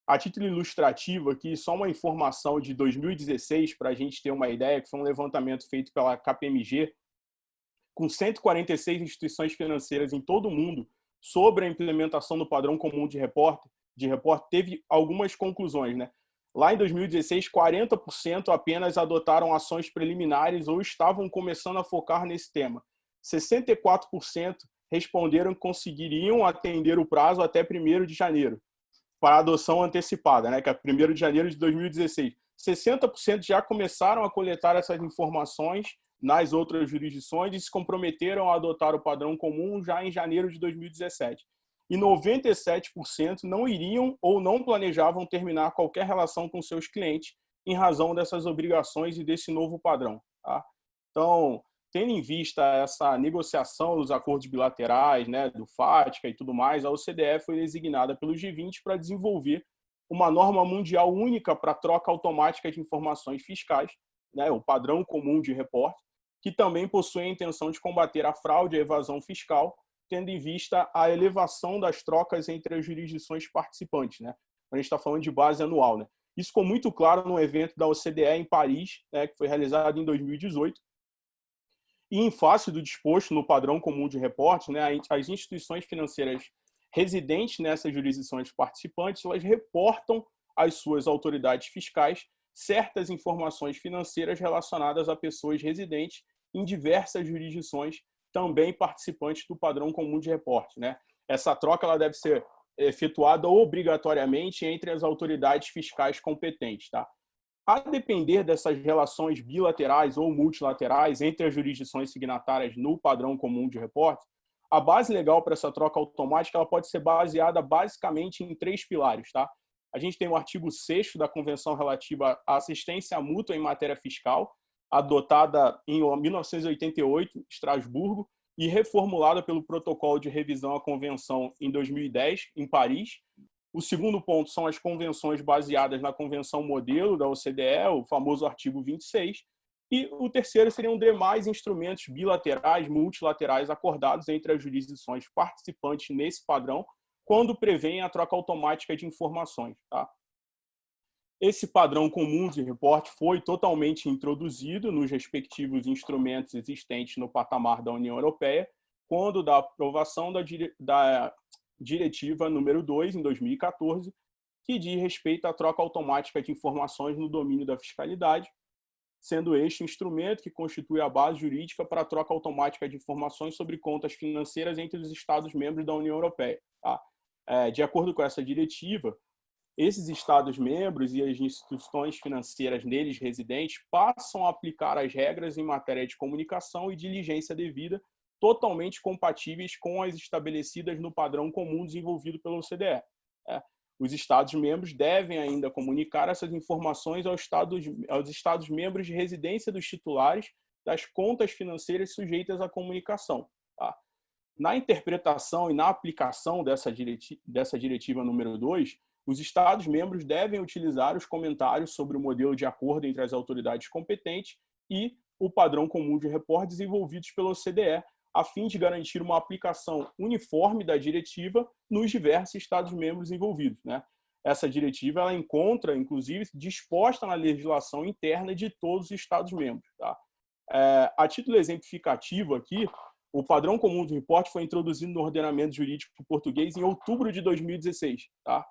A título ilustrativo aqui, só uma informação de 2016, para a gente ter uma ideia, que foi um levantamento feito pela KPMG, com 146 instituições financeiras em todo o mundo, sobre a implementação do padrão comum de repórter, teve algumas conclusões, né? Lá em 2016, 40% apenas adotaram ações preliminares ou estavam começando a focar nesse tema. 64% responderam que conseguiriam atender o prazo até 1º de janeiro. Para a adoção antecipada, né, que é 1º de janeiro de 2016. 60% já começaram a coletar essas informações nas outras jurisdições e se comprometeram a adotar o padrão comum já em janeiro de 2017. E 97% não iriam ou não planejavam terminar qualquer relação com seus clientes em razão dessas obrigações e desse novo padrão. Tá? Então, tendo em vista essa negociação dos acordos bilaterais, né, do FATCA e tudo mais, a OCDE foi designada pelo G20 para desenvolver uma norma mundial única para troca automática de informações fiscais, né, o padrão comum de reporte, que também possui a intenção de combater a fraude e a evasão fiscal, tendo em vista a elevação das trocas entre as jurisdições participantes, né? A gente está falando de base anual, né? Isso ficou muito claro no evento da OCDE em Paris, né, que foi realizado em 2018. E em face do disposto no padrão comum de reporte, né, as instituições financeiras residentes nessas jurisdições participantes, elas reportam às suas autoridades fiscais certas informações financeiras relacionadas a pessoas residentes em diversas jurisdições também participantes do padrão comum de reporte, né? Essa troca ela deve ser efetuada obrigatoriamente entre as autoridades fiscais competentes, tá? A depender dessas relações bilaterais ou multilaterais entre as jurisdições signatárias no padrão comum de reporte, a base legal para essa troca automática ela pode ser baseada basicamente em 3 pilares, tá? A gente tem o artigo 6º da Convenção relativa à assistência mútua em matéria fiscal, adotada em 1988, Estrasburgo, e reformulada pelo Protocolo de Revisão à Convenção em 2010, em Paris. O segundo ponto são as convenções baseadas na Convenção Modelo da OCDE, o famoso artigo 26. E o terceiro seriam demais instrumentos bilaterais, multilaterais acordados entre as jurisdições participantes nesse padrão, quando prevêem a troca automática de informações. Tá? Esse padrão comum de reporte foi totalmente introduzido nos respectivos instrumentos existentes no patamar da União Europeia, quando da aprovação da Diretiva número 2, em 2014, que diz respeito à troca automática de informações no domínio da fiscalidade, sendo este o instrumento que constitui a base jurídica para a troca automática de informações sobre contas financeiras entre os Estados-membros da União Europeia. Tá? De acordo com essa diretiva, esses Estados-membros e as instituições financeiras neles residentes passam a aplicar as regras em matéria de comunicação e diligência devida, totalmente compatíveis com as estabelecidas no padrão comum desenvolvido pela OCDE. Os Estados-membros devem ainda comunicar essas informações aos Estados-membros de residência dos titulares das contas financeiras sujeitas à comunicação. Tá? Na interpretação e na aplicação dessa diretiva número 2, os Estados-membros devem utilizar os comentários sobre o modelo de acordo entre as autoridades competentes e o padrão comum de reporte desenvolvidos pela OCDE, a fim de garantir uma aplicação uniforme da diretiva nos diversos Estados-membros envolvidos. Né? Essa diretiva ela encontra, inclusive, disposta na legislação interna de todos os Estados-membros. Tá? A título exemplificativo aqui, o padrão comum de reporte foi introduzido no ordenamento jurídico português em outubro de 2016. Tá?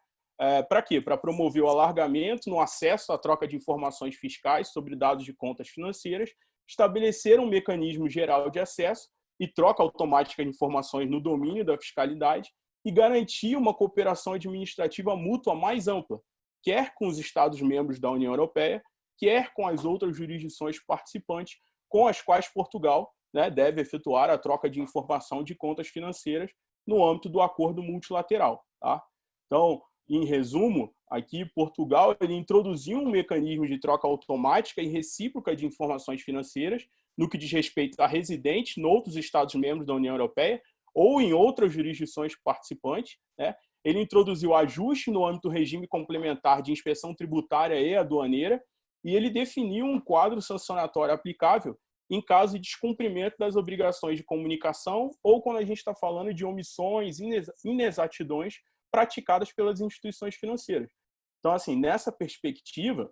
Para quê? Para promover o alargamento no acesso à troca de informações fiscais sobre dados de contas financeiras, estabelecer um mecanismo geral de acesso e troca automática de informações no domínio da fiscalidade e garantir uma cooperação administrativa mútua mais ampla, quer com os Estados-membros da União Europeia, quer com as outras jurisdições participantes com as quais Portugal, né, deve efetuar a troca de informação de contas financeiras no âmbito do acordo multilateral. Tá? Então, em resumo, aqui Portugal ele introduziu um mecanismo de troca automática e recíproca de informações financeiras no que diz respeito a residentes em outros Estados-membros da União Europeia ou em outras jurisdições participantes. Né? Ele introduziu ajuste no âmbito do regime complementar de inspeção tributária e aduaneira e ele definiu um quadro sancionatório aplicável em caso de descumprimento das obrigações de comunicação ou quando a gente está falando de omissões, inexatidões praticadas pelas instituições financeiras. Então, assim, nessa perspectiva,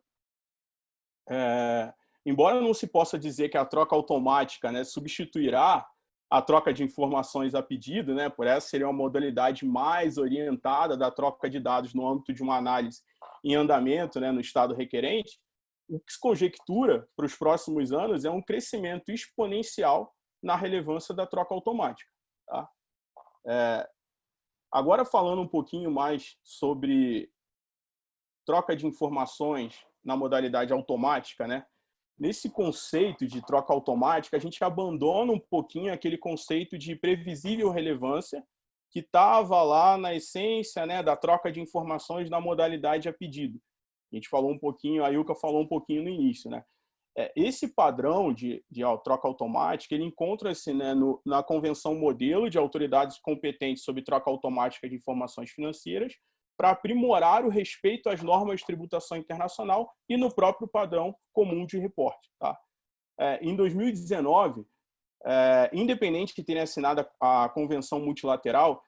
embora não se possa dizer que a troca automática, né, substituirá a troca de informações a pedido, né, por essa seria uma modalidade mais orientada da troca de dados no âmbito de uma análise em andamento, né, no estado requerente, o que se conjectura para os próximos anos é um crescimento exponencial na relevância da troca automática. Tá? Agora, falando um pouquinho mais sobre troca de informações na modalidade automática, né? Nesse conceito de troca automática, a gente abandona um pouquinho aquele conceito de previsível relevância que estava lá na essência, né, da troca de informações na modalidade a pedido. A gente falou um pouquinho, a Ilka falou um pouquinho no início, né? Esse padrão de troca automática, ele encontra-se, né, na Convenção Modelo de Autoridades Competentes sobre Troca Automática de Informações Financeiras, para aprimorar o respeito às normas de tributação internacional e no próprio padrão comum de reporte. Tá? Em 2019, independente de terem assinado a Convenção Multilateral,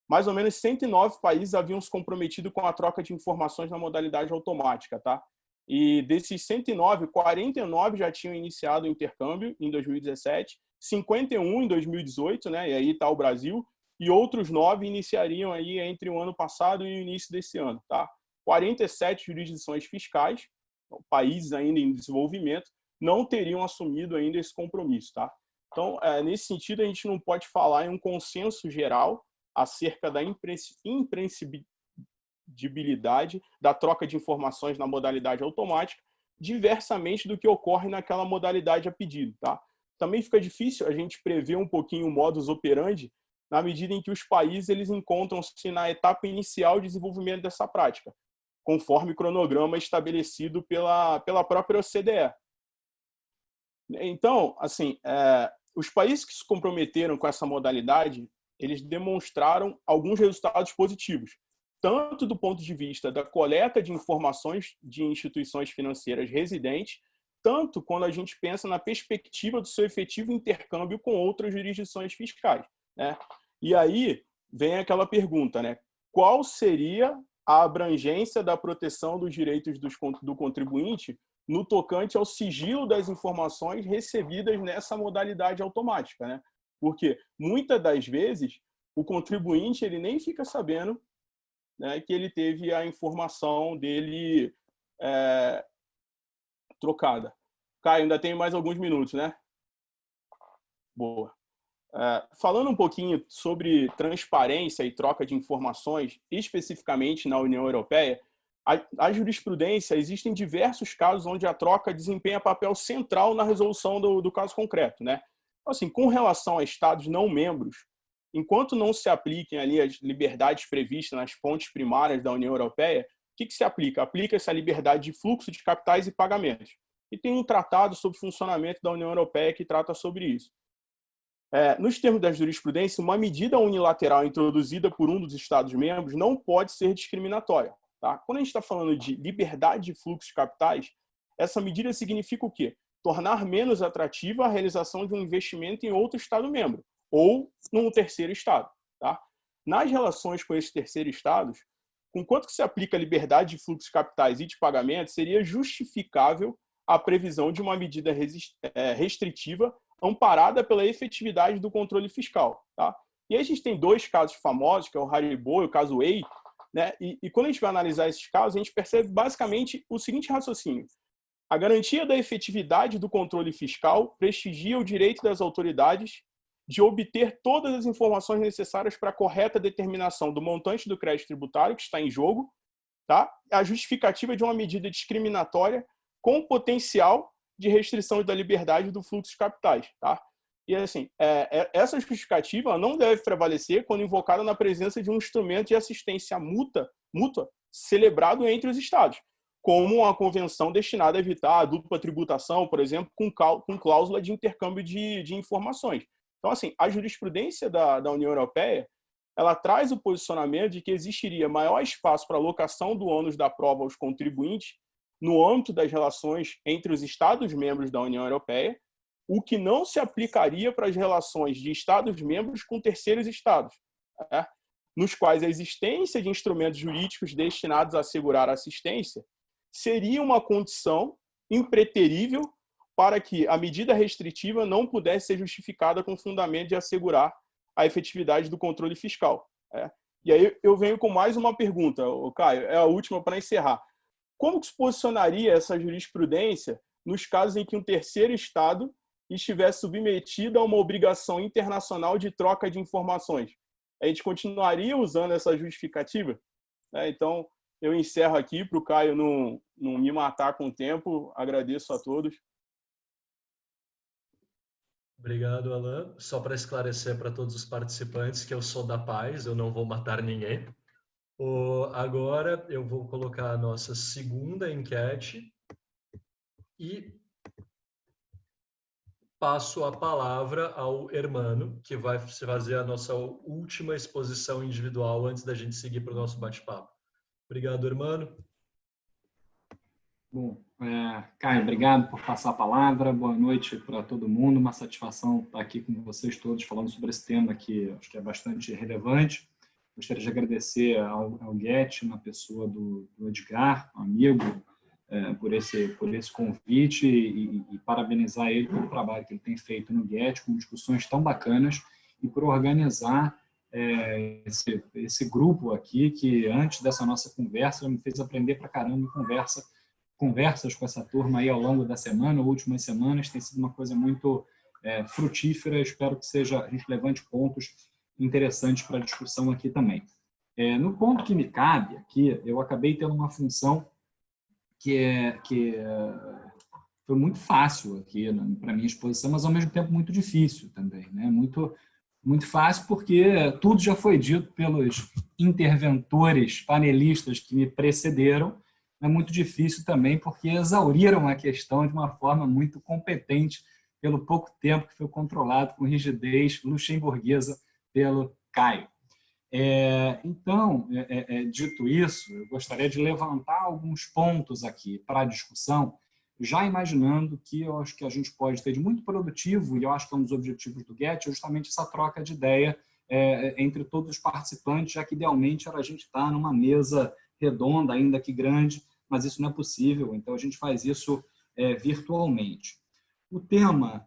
mais ou menos 109 países haviam se comprometido com a troca de informações na modalidade automática. Tá? E desses 109, 49 já tinham iniciado o intercâmbio em 2017, 51 em 2018, né? E aí está o Brasil, e outros 9 iniciariam aí entre o ano passado e o início desse ano. Tá? 47 jurisdições fiscais, países ainda em desenvolvimento, não teriam assumido ainda esse compromisso. Tá? Então, nesse sentido, a gente não pode falar em um consenso geral acerca da imprescindibilidade da troca de informações na modalidade automática, diversamente do que ocorre naquela modalidade a pedido. Tá? Também fica difícil a gente prever um pouquinho o modus operandi na medida em que os países eles encontram-se na etapa inicial de desenvolvimento dessa prática, conforme o cronograma estabelecido pela própria OCDE. Então, assim, os países que se comprometeram com essa modalidade, eles demonstraram alguns resultados positivos, tanto do ponto de vista da coleta de informações de instituições financeiras residentes, tanto quando a gente pensa na perspectiva do seu efetivo intercâmbio com outras jurisdições fiscais. Né? E aí vem aquela pergunta, né? Qual seria a abrangência da proteção dos direitos do contribuinte no tocante ao sigilo das informações recebidas nessa modalidade automática, né? Porque muitas das vezes o contribuinte ele nem fica sabendo, né, que ele teve a informação dele trocada. Caio, ainda tem mais alguns minutos, né? Boa. Falando um pouquinho sobre transparência e troca de informações, especificamente na União Europeia, a jurisprudência, existem diversos casos onde a troca desempenha papel central na resolução do caso concreto, né? Assim, com relação a Estados não membros, enquanto não se apliquem ali as liberdades previstas nas fontes primárias da União Europeia, o que se aplica? Aplica-se a liberdade de fluxo de capitais e pagamentos. E tem um tratado sobre funcionamento da União Europeia que trata sobre isso. Nos termos da jurisprudência, uma medida unilateral introduzida por um dos Estados-membros não pode ser discriminatória. Tá? Quando a gente está falando de liberdade de fluxo de capitais, essa medida significa o quê? Tornar menos atrativa a realização de um investimento em outro Estado-membro ou num terceiro Estado. Tá? Nas relações com esses terceiros Estados, conquanto que se aplica a liberdade de fluxo de capitais e de pagamento, seria justificável a previsão de uma medida restritiva amparada pela efetividade do controle fiscal. Tá? E aí a gente tem dois casos famosos, que é o Haribo e o caso Way, né? E quando a gente vai analisar esses casos, a gente percebe basicamente o seguinte raciocínio. A garantia da efetividade do controle fiscal prestigia o direito das autoridades de obter todas as informações necessárias para a correta determinação do montante do crédito tributário que está em jogo, tá? A justificativa de uma medida discriminatória com potencial de restrição da liberdade do fluxo de capitais. Tá? E assim, essa justificativa não deve prevalecer quando invocada na presença de um instrumento de assistência mútua celebrado entre os Estados, como uma convenção destinada a evitar a dupla tributação, por exemplo, com cláusula de intercâmbio de informações. Então, assim, a jurisprudência da União Europeia, ela traz o posicionamento de que existiria maior espaço para alocação do ônus da prova aos contribuintes no âmbito das relações entre os Estados-membros da União Europeia, o que não se aplicaria para as relações de Estados-membros com terceiros Estados, né? Nos quais a existência de instrumentos jurídicos destinados a assegurar assistência seria uma condição impreterível para que a medida restritiva não pudesse ser justificada com fundamento de assegurar a efetividade do controle fiscal. E aí eu venho com mais uma pergunta, Caio, é a última para encerrar. Como que se posicionaria essa jurisprudência nos casos em que um terceiro Estado estivesse submetido a uma obrigação internacional de troca de informações? A gente continuaria usando essa justificativa? Então, eu encerro aqui para o Caio não me matar com o tempo. Agradeço a todos. Obrigado, Alan. Só para esclarecer para todos os participantes que eu sou da paz, eu não vou matar ninguém. Agora eu vou colocar a nossa segunda enquete e passo a palavra ao Hermano, que vai fazer a nossa última exposição individual antes da gente seguir para o nosso bate-papo. Obrigado, Hermano. Bom, Caio, obrigado por passar a palavra. Boa noite para todo mundo. Uma satisfação estar aqui com vocês todos falando sobre esse tema que acho que é bastante relevante. Gostaria de agradecer ao Getty, na pessoa do Edgar, um amigo, por esse convite e parabenizar ele pelo trabalho que ele tem feito no Getty, com discussões tão bacanas, e por organizar esse grupo aqui, que antes dessa nossa conversa me fez aprender pra caramba em conversas com essa turma aí ao longo da semana, últimas semanas, tem sido uma coisa muito frutífera. Espero que a gente levante pontos interessantes para a discussão aqui também. No ponto que me cabe aqui, eu acabei tendo uma função que foi muito fácil aqui para a minha exposição, mas ao mesmo tempo muito difícil também, né? Muito fácil porque tudo já foi dito pelos interventores, panelistas que me precederam. É muito difícil também porque exauriram a questão de uma forma muito competente pelo pouco tempo que foi controlado com rigidez luxemburguesa pelo Caio. Então, dito isso, eu gostaria de levantar alguns pontos aqui para a discussão, já imaginando que eu acho que a gente pode ter de muito produtivo, e eu acho que é um dos objetivos do Getty, justamente essa troca de ideia entre todos os participantes, já que idealmente era a gente estar numa mesa redonda, ainda que grande, mas isso não é possível, então a gente faz isso virtualmente. O tema,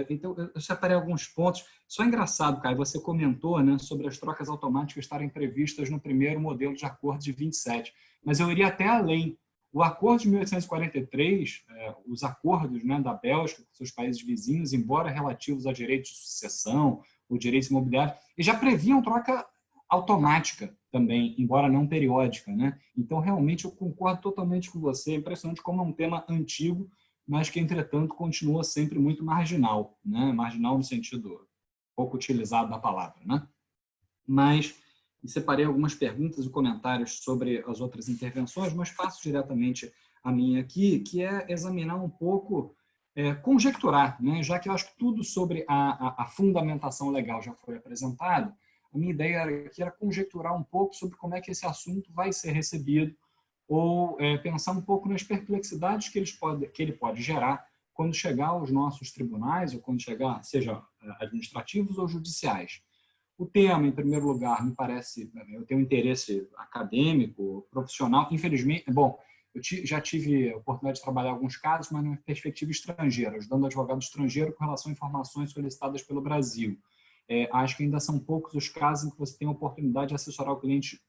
então eu separei alguns pontos. Só é engraçado, Caio, você comentou, né, sobre as trocas automáticas estarem previstas no primeiro modelo de acordo de 27, mas eu iria até além. O acordo de 1843, os acordos, né, da Bélgica com seus países vizinhos, embora relativos a direitos de sucessão, ou direitos imobiliários, eles já previam troca automática também, embora não periódica, né? Então, realmente, eu concordo totalmente com você. É impressionante como é um tema antigo, mas que, entretanto, continua sempre muito marginal, né? Marginal no sentido pouco utilizado da palavra, né? Mas separei algumas perguntas e comentários sobre as outras intervenções, mas faço diretamente a minha aqui, que é examinar um pouco, conjecturar, né? Já que eu acho que tudo sobre a fundamentação legal já foi apresentado, a minha ideia aqui era conjecturar um pouco sobre como é que esse assunto vai ser recebido ou pensar um pouco nas perplexidades que ele pode gerar quando chegar aos nossos tribunais ou quando chegar, seja administrativos ou judiciais. O tema, em primeiro lugar, me parece, eu tenho um interesse acadêmico, profissional, infelizmente, bom, eu já tive a oportunidade de trabalhar alguns casos, mas numa perspectiva estrangeira, ajudando advogado estrangeiro com relação a informações solicitadas pelo Brasil. Acho que ainda são poucos os casos em que você tem a oportunidade de assessorar o cliente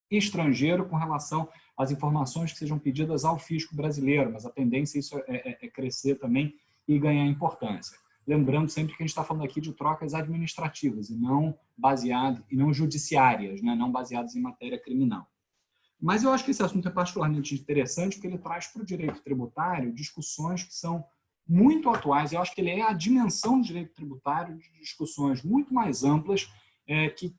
estrangeiro com relação às informações que sejam pedidas ao fisco brasileiro, mas a tendência isso é crescer também e ganhar importância. Lembrando sempre que a gente está falando aqui de trocas administrativas e não judiciárias, né? Não baseadas em matéria criminal. Mas eu acho que esse assunto é particularmente interessante porque ele traz para o direito tributário discussões que são muito atuais. Eu acho que ele é a dimensão do direito tributário de discussões muito mais amplas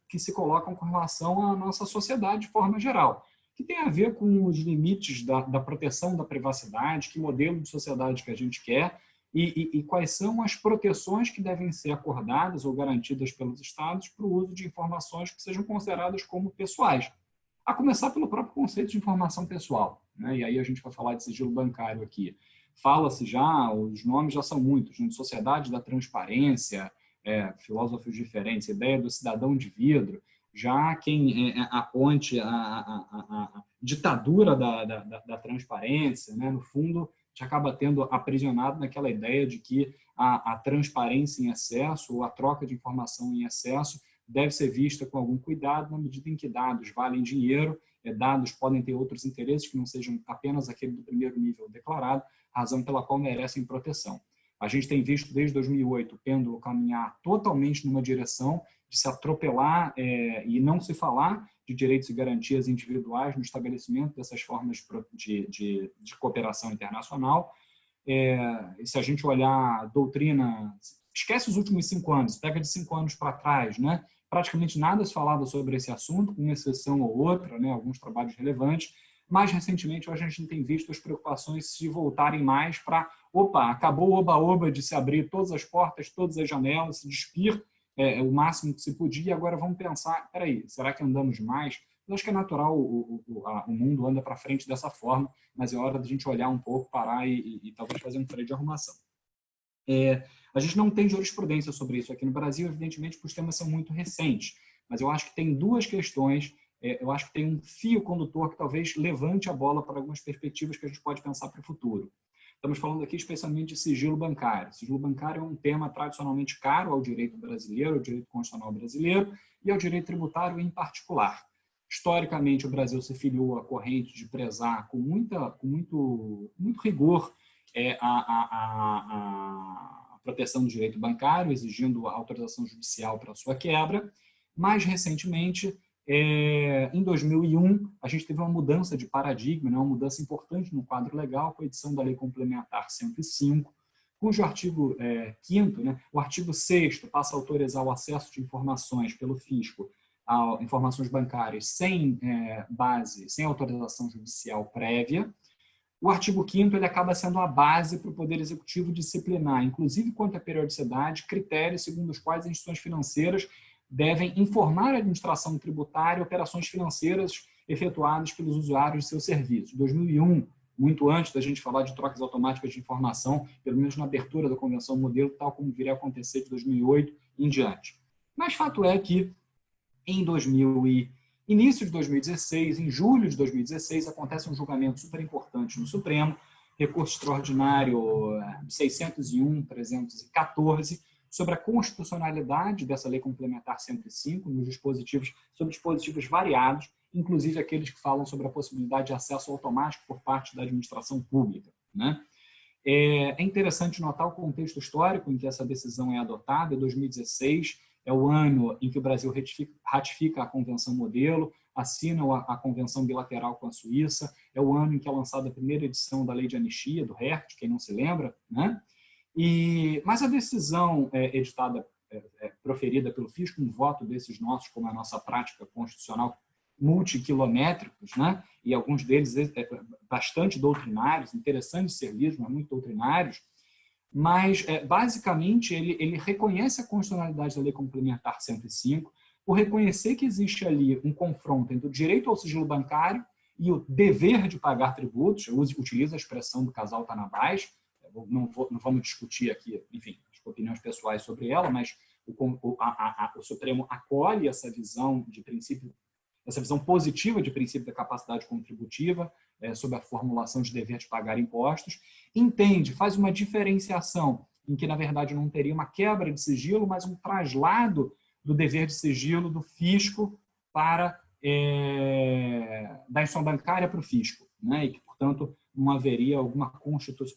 que se colocam com relação à nossa sociedade de forma geral, que tem a ver com os limites da proteção da privacidade, que modelo de sociedade que a gente quer e quais são as proteções que devem ser acordadas ou garantidas pelos Estados para o uso de informações que sejam consideradas como pessoais. A começar pelo próprio conceito de informação pessoal, né? E aí a gente vai falar de sigilo bancário aqui. Fala-se já, os nomes já são muitos, né? Sociedade da transparência, filósofos diferentes, ideia do cidadão de vidro, já quem aponte a ditadura da transparência, né? No fundo, a gente acaba tendo aprisionado naquela ideia de que a transparência em excesso ou a troca de informação em excesso deve ser vista com algum cuidado na medida em que dados valem dinheiro, dados podem ter outros interesses que não sejam apenas aquele do primeiro nível declarado, razão pela qual merecem proteção. A gente tem visto desde 2008 o pêndulo caminhar totalmente numa direção de se atropelar e não se falar de direitos e garantias individuais no estabelecimento dessas formas de cooperação internacional. E se a gente olhar a doutrina, esquece os últimos 5 anos, pega de 5 anos para trás, né? Praticamente nada se falava sobre esse assunto, com exceção ou outra, né? Alguns trabalhos relevantes. Mais recentemente, hoje a gente tem visto as preocupações se voltarem mais para, acabou o oba-oba de se abrir todas as portas, todas as janelas, se despir o máximo que se podia, agora vamos pensar, espera aí, será que andamos demais? Eu acho que é natural, o mundo anda para frente dessa forma, mas é hora da gente olhar um pouco, parar e talvez fazer um freio de arrumação. A gente não tem jurisprudência sobre isso aqui no Brasil, evidentemente, porque os temas são muito recentes, mas eu acho que tem duas questões, eu acho que tem um fio condutor que talvez levante a bola para algumas perspectivas que a gente pode pensar para o futuro. Estamos falando aqui especialmente de sigilo bancário. Sigilo bancário é um tema tradicionalmente caro ao direito brasileiro, ao direito constitucional brasileiro e ao direito tributário em particular. Historicamente, o Brasil se filiou à corrente de prezar com muito rigor a proteção do direito bancário, exigindo a autorização judicial para a sua quebra. Mais recentemente, em 2001, a gente teve uma mudança de paradigma, uma mudança importante no quadro legal, com a edição da Lei Complementar 105, cujo artigo 5º, o artigo 6º, passa a autorizar o acesso de informações pelo fisco a informações bancárias sem base, sem autorização judicial prévia. O artigo 5º ele acaba sendo a base para o Poder Executivo disciplinar, inclusive quanto à periodicidade, critérios segundo os quais as instituições financeiras devem informar a administração tributária operações financeiras efetuadas pelos usuários de seus serviços. 2001, muito antes da gente falar de trocas automáticas de informação, pelo menos na abertura da Convenção Modelo, tal como viria a acontecer de 2008 em diante. Mas fato é que, em 2001, Início de 2016, em julho de 2016, acontece um julgamento super importante no Supremo, recurso extraordinário 601/314, sobre a constitucionalidade dessa Lei Complementar 105, sobre dispositivos variados, inclusive aqueles que falam sobre a possibilidade de acesso automático por parte da administração pública, né? É interessante notar o contexto histórico em que essa decisão é adotada. 2016 é o ano em que o Brasil ratifica a Convenção Modelo, assina a Convenção Bilateral com a Suíça, é o ano em que é lançada a primeira edição da Lei de Anistia, do RERT, quem não se lembra, né? Mas a decisão proferida pelo fisco, um voto desses nossos, como a nossa prática constitucional, multiquilométricos, né? E alguns deles bastante doutrinários, interessantes de ser lidos, mas muito doutrinários, mas basicamente ele reconhece a constitucionalidade da Lei Complementar 105 por reconhecer que existe ali um confronto entre o direito ao sigilo bancário e o dever de pagar tributos. Eu utilizo a expressão do casal Tanabás, não vamos discutir aqui, enfim, as opiniões pessoais sobre ela, mas o Supremo acolhe essa visão de princípio, essa visão positiva de princípio da capacidade contributiva, sobre a formulação de dever de pagar impostos, entende, faz uma diferenciação em que, na verdade, não teria uma quebra de sigilo, mas um traslado do dever de sigilo do fisco para da instituição bancária para o fisco, né? E que, portanto, não haveria alguma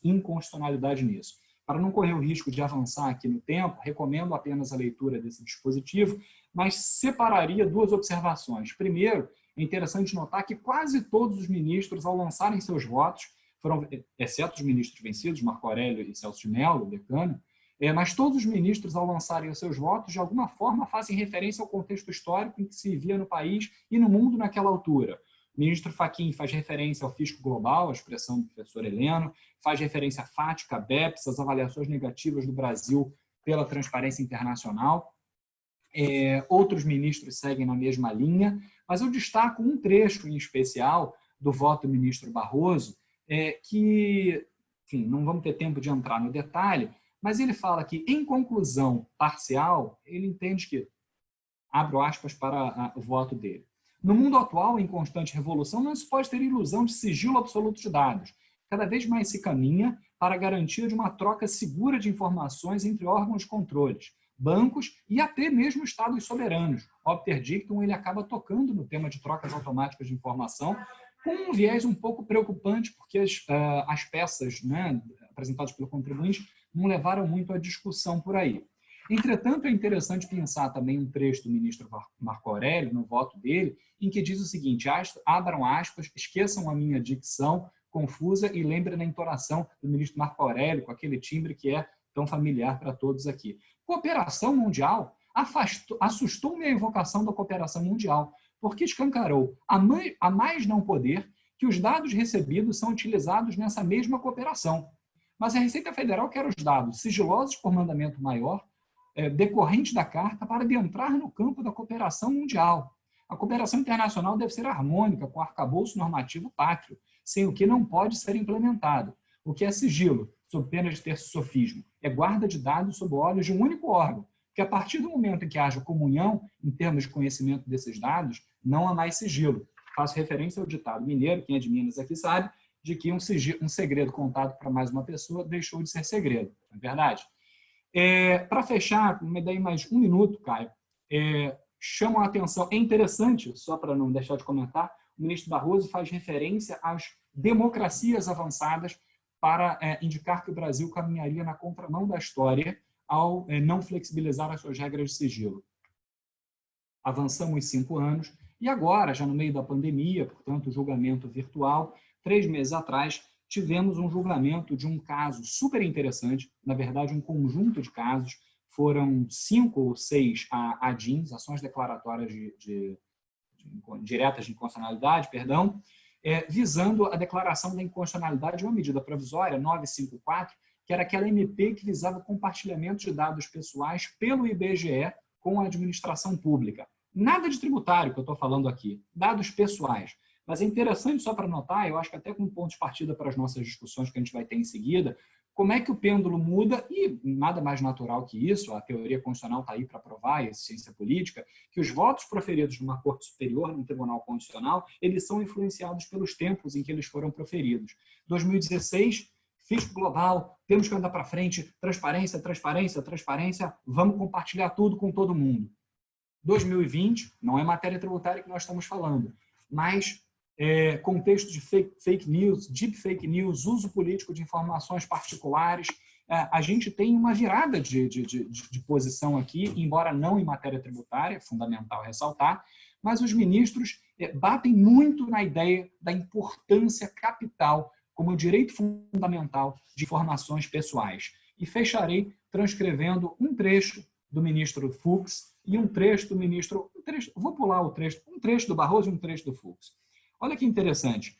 inconstitucionalidade nisso. Para não correr o risco de avançar aqui no tempo, recomendo apenas a leitura desse dispositivo, mas separaria duas observações. Primeiro, é interessante notar que quase todos os ministros, ao lançarem seus votos, exceto os ministros vencidos, Marco Aurélio e Celso de Mello, decano, mas todos os ministros, ao lançarem os seus votos, de alguma forma fazem referência ao contexto histórico em que se vivia no país e no mundo naquela altura. O ministro Fachin faz referência ao fisco global, a expressão do professor Heleno, faz referência à FATCA, BEPS, as avaliações negativas do Brasil pela transparência internacional. Outros ministros seguem na mesma linha, mas eu destaco um trecho em especial do voto do ministro Barroso, que, enfim, não vamos ter tempo de entrar no detalhe, mas ele fala que, em conclusão parcial, ele entende que, abro aspas para o voto dele, no mundo atual, em constante revolução, não se pode ter ilusão de sigilo absoluto de dados. Cada vez mais se caminha para a garantia de uma troca segura de informações entre órgãos de controles, bancos e até mesmo estados soberanos. Obter dictum, ele acaba tocando no tema de trocas automáticas de informação, com um viés um pouco preocupante, porque as peças, né, apresentadas pelo contribuinte não levaram muito à discussão por aí. Entretanto, é interessante pensar também um trecho do ministro Marco Aurélio, no voto dele, em que diz o seguinte, abram aspas, esqueçam a minha dicção confusa e lembrem da entonação do ministro Marco Aurélio, com aquele timbre que é tão familiar para todos aqui. Cooperação mundial assustou-me a invocação da cooperação mundial, porque escancarou, a mais não poder, que os dados recebidos são utilizados nessa mesma cooperação. Mas a Receita Federal quer os dados sigilosos por mandamento maior, decorrente da Carta, para adentrar no campo da cooperação mundial. A cooperação internacional deve ser harmônica com o arcabouço normativo pátrio, sem o que não pode ser implementado. O que é sigilo, sob pena de ter sofismo, é guarda de dados sob olhos de um único órgão, que a partir do momento em que haja comunhão em termos de conhecimento desses dados, não há mais sigilo. Faço referência ao ditado mineiro, quem é de Minas aqui sabe, de que um segredo contado para mais uma pessoa deixou de ser segredo. Não é verdade? Para fechar, me dê mais um minuto, Caio, chamo a atenção, é interessante, só para não deixar de comentar, o ministro Barroso faz referência às democracias avançadas para indicar que o Brasil caminharia na contramão da história ao não flexibilizar as suas regras de sigilo. Avançamos 5 anos e agora, já no meio da pandemia, portanto, julgamento virtual, 3 meses atrás, tivemos um julgamento de um caso super interessante, na verdade, um conjunto de casos, foram 5 ou 6 ADINs, ações declaratórias diretas de inconstitucionalidade, perdão, visando a declaração da inconstitucionalidade de uma medida provisória, 954, que era aquela MP que visava o compartilhamento de dados pessoais pelo IBGE com a administração pública. Nada de tributário que eu estou falando aqui, dados pessoais. Mas é interessante só para notar, eu acho que até com ponto de partida para as nossas discussões que a gente vai ter em seguida, como é que o pêndulo muda, e nada mais natural que isso, a teoria constitucional está aí para provar, e a ciência política, que os votos proferidos numa corte superior, num tribunal constitucional, eles são influenciados pelos tempos em que eles foram proferidos. 2016, fisco global, temos que andar para frente, transparência, transparência, transparência, vamos compartilhar tudo com todo mundo. 2020, não é matéria tributária que nós estamos falando, mas contexto de fake news, deep fake news, uso político de informações particulares, a gente tem uma virada de posição aqui, embora não em matéria tributária, é fundamental ressaltar, mas os ministros batem muito na ideia da importância capital como direito fundamental de informações pessoais. E fecharei transcrevendo um trecho do ministro Fux e um trecho do ministro... vou pular o trecho, um trecho do Barroso e um trecho do Fux. Olha que interessante.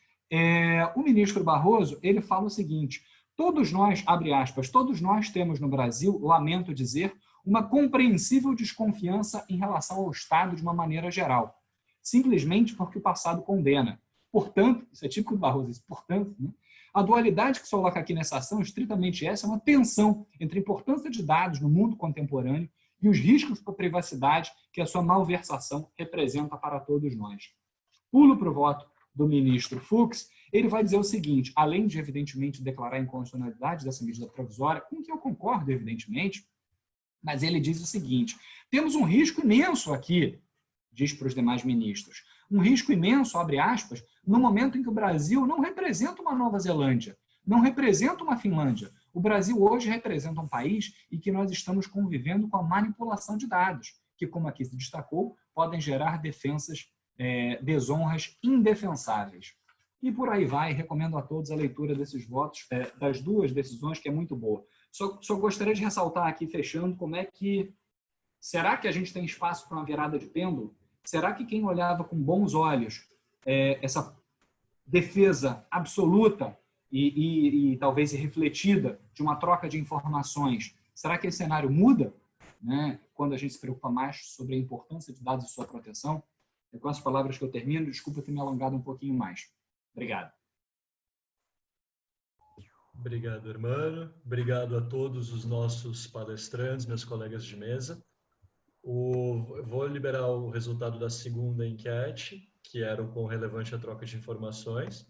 O ministro Barroso, ele fala o seguinte: todos nós, abre aspas, todos nós temos no Brasil, lamento dizer, uma compreensível desconfiança em relação ao Estado de uma maneira geral, simplesmente porque o passado condena. Portanto, isso é típico do Barroso, isso, portanto, né? A dualidade que se coloca aqui nessa ação, estritamente essa, é uma tensão entre a importância de dados no mundo contemporâneo e os riscos para a privacidade que a sua malversação representa para todos nós. Pulo para o voto do ministro Fux, ele vai dizer o seguinte, além de, evidentemente, declarar a inconstitucionalidade dessa medida provisória, com que eu concordo, evidentemente, mas ele diz o seguinte: temos um risco imenso aqui, diz para os demais ministros, um risco imenso, abre aspas, no momento em que o Brasil não representa uma Nova Zelândia, não representa uma Finlândia. O Brasil hoje representa um país em que nós estamos convivendo com a manipulação de dados, que, como aqui se destacou, podem gerar desonras indefensáveis. E por aí vai, recomendo a todos a leitura desses votos, das duas decisões, que é muito boa. Só gostaria de ressaltar aqui, fechando, como é que... Será que a gente tem espaço para uma virada de pêndulo? Será que quem olhava com bons olhos essa defesa absoluta e talvez irrefletida de uma troca de informações, será que esse cenário muda, né, quando a gente se preocupa mais sobre a importância de dados e sua proteção? É com as palavras que eu termino. Desculpa ter me alongado um pouquinho mais. Obrigado. Obrigado, Hermano. Obrigado a todos os nossos palestrantes, meus colegas de mesa. Eu vou liberar o resultado da segunda enquete, que era o quão relevante a troca de informações.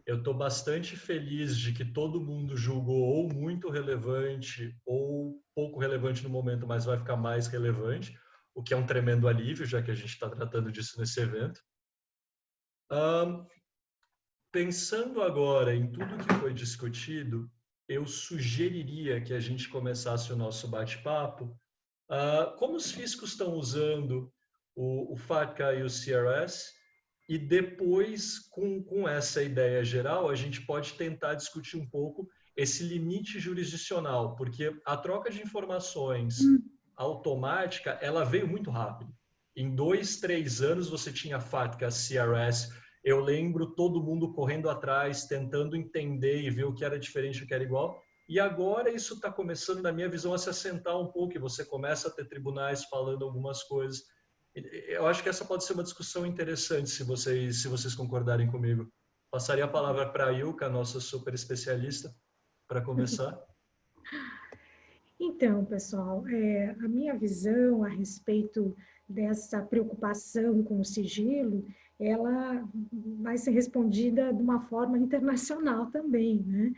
Eu estou bastante feliz de que todo mundo julgou ou muito relevante ou pouco relevante no momento, mas vai ficar mais relevante, o que é um tremendo alívio, já que a gente está tratando disso nesse evento. Pensando agora em tudo que foi discutido, eu sugeriria que a gente começasse o nosso bate-papo. Como os fiscos estão usando o FATCA e o CRS, e depois, com essa ideia geral, a gente pode tentar discutir um pouco esse limite jurisdicional, porque a troca de informações automática, ela veio muito rápido. Em 2, 3 anos você tinha FATCA, CRS, eu lembro todo mundo correndo atrás, tentando entender e ver o que era diferente e o que era igual, e agora isso está começando, na minha visão, a se assentar um pouco, e você começa a ter tribunais falando algumas coisas. Eu acho que essa pode ser uma discussão interessante, se vocês concordarem comigo. Passaria a palavra para a Ilka, nossa super especialista, para começar. Então, pessoal, a minha visão a respeito dessa preocupação com o sigilo, ela vai ser respondida de uma forma internacional também, né?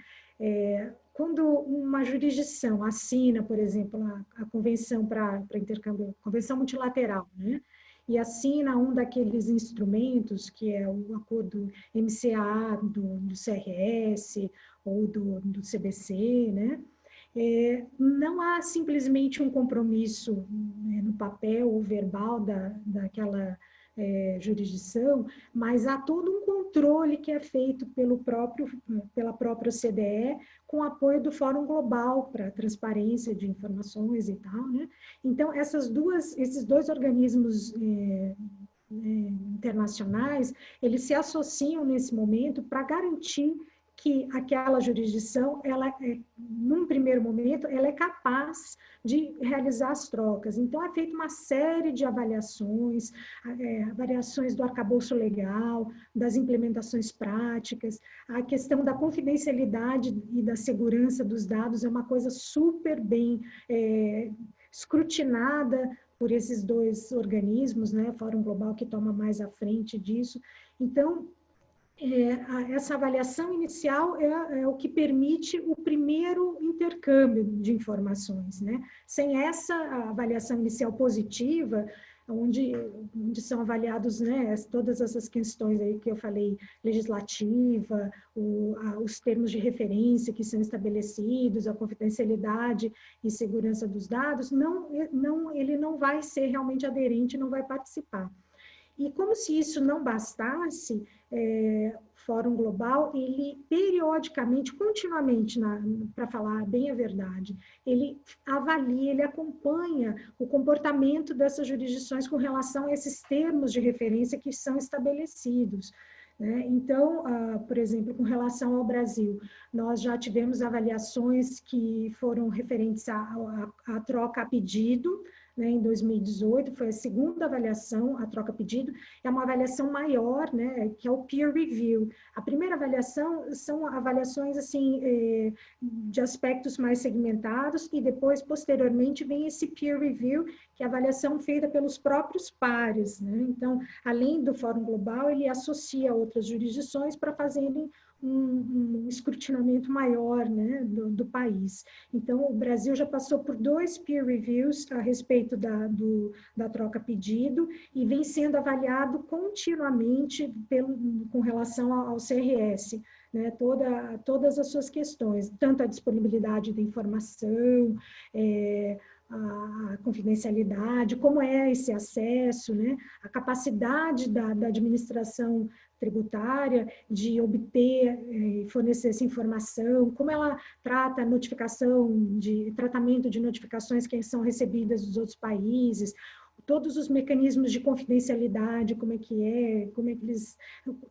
Quando uma jurisdição assina, por exemplo, a convenção para intercâmbio, convenção multilateral, né? E assina um daqueles instrumentos, que é o acordo MCA do CRS ou do CBC, né? Não há simplesmente um compromisso no papel ou verbal daquela jurisdição, mas há todo um controle que é feito pela própria OCDE, com apoio do Fórum Global para transparência de informações e tal, né? Então, esses dois organismos internacionais, eles se associam nesse momento para garantir que aquela jurisdição, num primeiro momento, ela é capaz de realizar as trocas. Então, é feita uma série de avaliações, avaliações do arcabouço legal, das implementações práticas, a questão da confidencialidade e da segurança dos dados é uma coisa super bem escrutinada por esses dois organismos, né? Fórum Global que toma mais à frente disso. Então, essa avaliação inicial é o que permite o primeiro intercâmbio de informações, né? Sem essa avaliação inicial positiva, onde são avaliados, né, todas essas questões aí que eu falei, legislativa, os termos de referência que são estabelecidos, a confidencialidade e segurança dos dados, ele não vai ser realmente aderente, não vai participar. E como se isso não bastasse, o Fórum Global, ele periodicamente, continuamente, para falar bem a verdade, ele avalia, ele acompanha o comportamento dessas jurisdições com relação a esses termos de referência que são estabelecidos. Então, por exemplo, com relação ao Brasil, nós já tivemos avaliações que foram referentes à troca a pedido, em 2018, foi a segunda avaliação, a troca a pedido, é uma avaliação maior, né, que é o peer review. A primeira avaliação são avaliações assim, de aspectos mais segmentados, e depois, posteriormente, vem esse peer review, que é a avaliação feita pelos próprios pares, né? Então, além do Fórum Global, ele associa outras jurisdições para fazerem um escrutinamento maior, né, do país. Então, o Brasil já passou por 2 peer reviews a respeito da troca pedido e vem sendo avaliado continuamente com relação ao CRS, né, todas as suas questões, tanto a disponibilidade da informação, a confidencialidade, como é esse acesso, né, a capacidade da administração tributária de obter e fornecer essa informação, como ela trata a tratamento de notificações que são recebidas dos outros países, todos os mecanismos de confidencialidade, como é que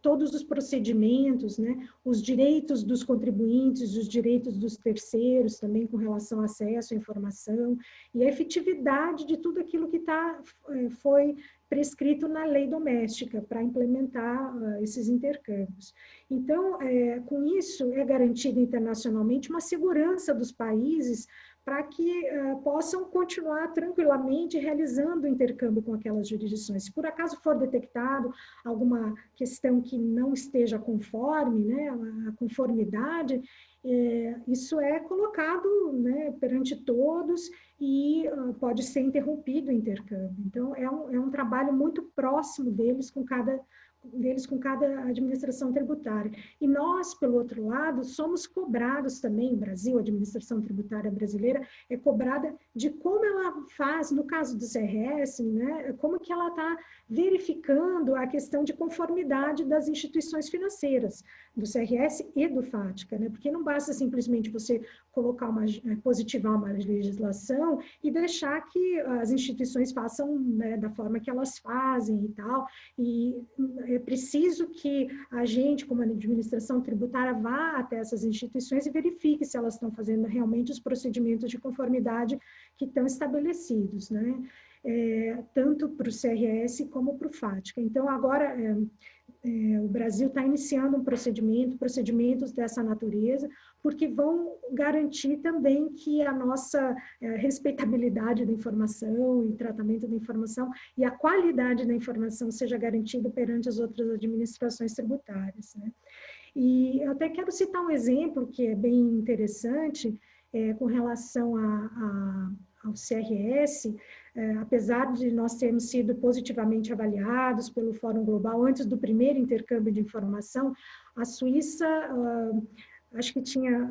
todos os procedimentos, né, os direitos dos contribuintes, os direitos dos terceiros, também com relação ao acesso à informação, e a efetividade de tudo aquilo que foi prescrito na lei doméstica para implementar esses intercâmbios. Então, com isso, é garantida internacionalmente uma segurança dos países para que possam continuar tranquilamente realizando o intercâmbio com aquelas jurisdições. Se por acaso for detectado alguma questão que não esteja conforme, né, a conformidade, isso é colocado, né, perante todos e pode ser interrompido o intercâmbio. Então, é um trabalho muito próximo deles com cada administração tributária. E nós, pelo outro lado, somos cobrados também, o Brasil, a administração tributária brasileira, é cobrada de como ela faz, no caso do CRS, né, como que ela está verificando a questão de conformidade das instituições financeiras, do CRS e do FATCA, né, porque não basta simplesmente você positivar uma legislação e deixar que as instituições façam, né, da forma que elas fazem e tal, e é preciso que a gente, como administração tributária, vá até essas instituições e verifique se elas estão fazendo realmente os procedimentos de conformidade que estão estabelecidos, né? Tanto para o CRS como para o FATCA. Então, agora, o Brasil está iniciando procedimentos dessa natureza, porque vão garantir também que a nossa respeitabilidade da informação e tratamento da informação e a qualidade da informação seja garantida perante as outras administrações tributárias, né? E eu até quero citar um exemplo que é bem interessante com relação ao CRS, apesar de nós termos sido positivamente avaliados pelo Fórum Global antes do primeiro intercâmbio de informação, a Suíça, acho que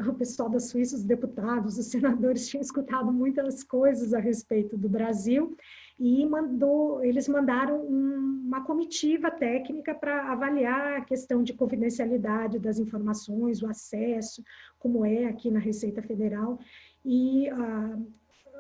o pessoal da Suíça, os deputados, os senadores tinham escutado muitas coisas a respeito do Brasil e eles mandaram uma comitiva técnica para avaliar a questão de confidencialidade das informações, o acesso, como é aqui na Receita Federal, e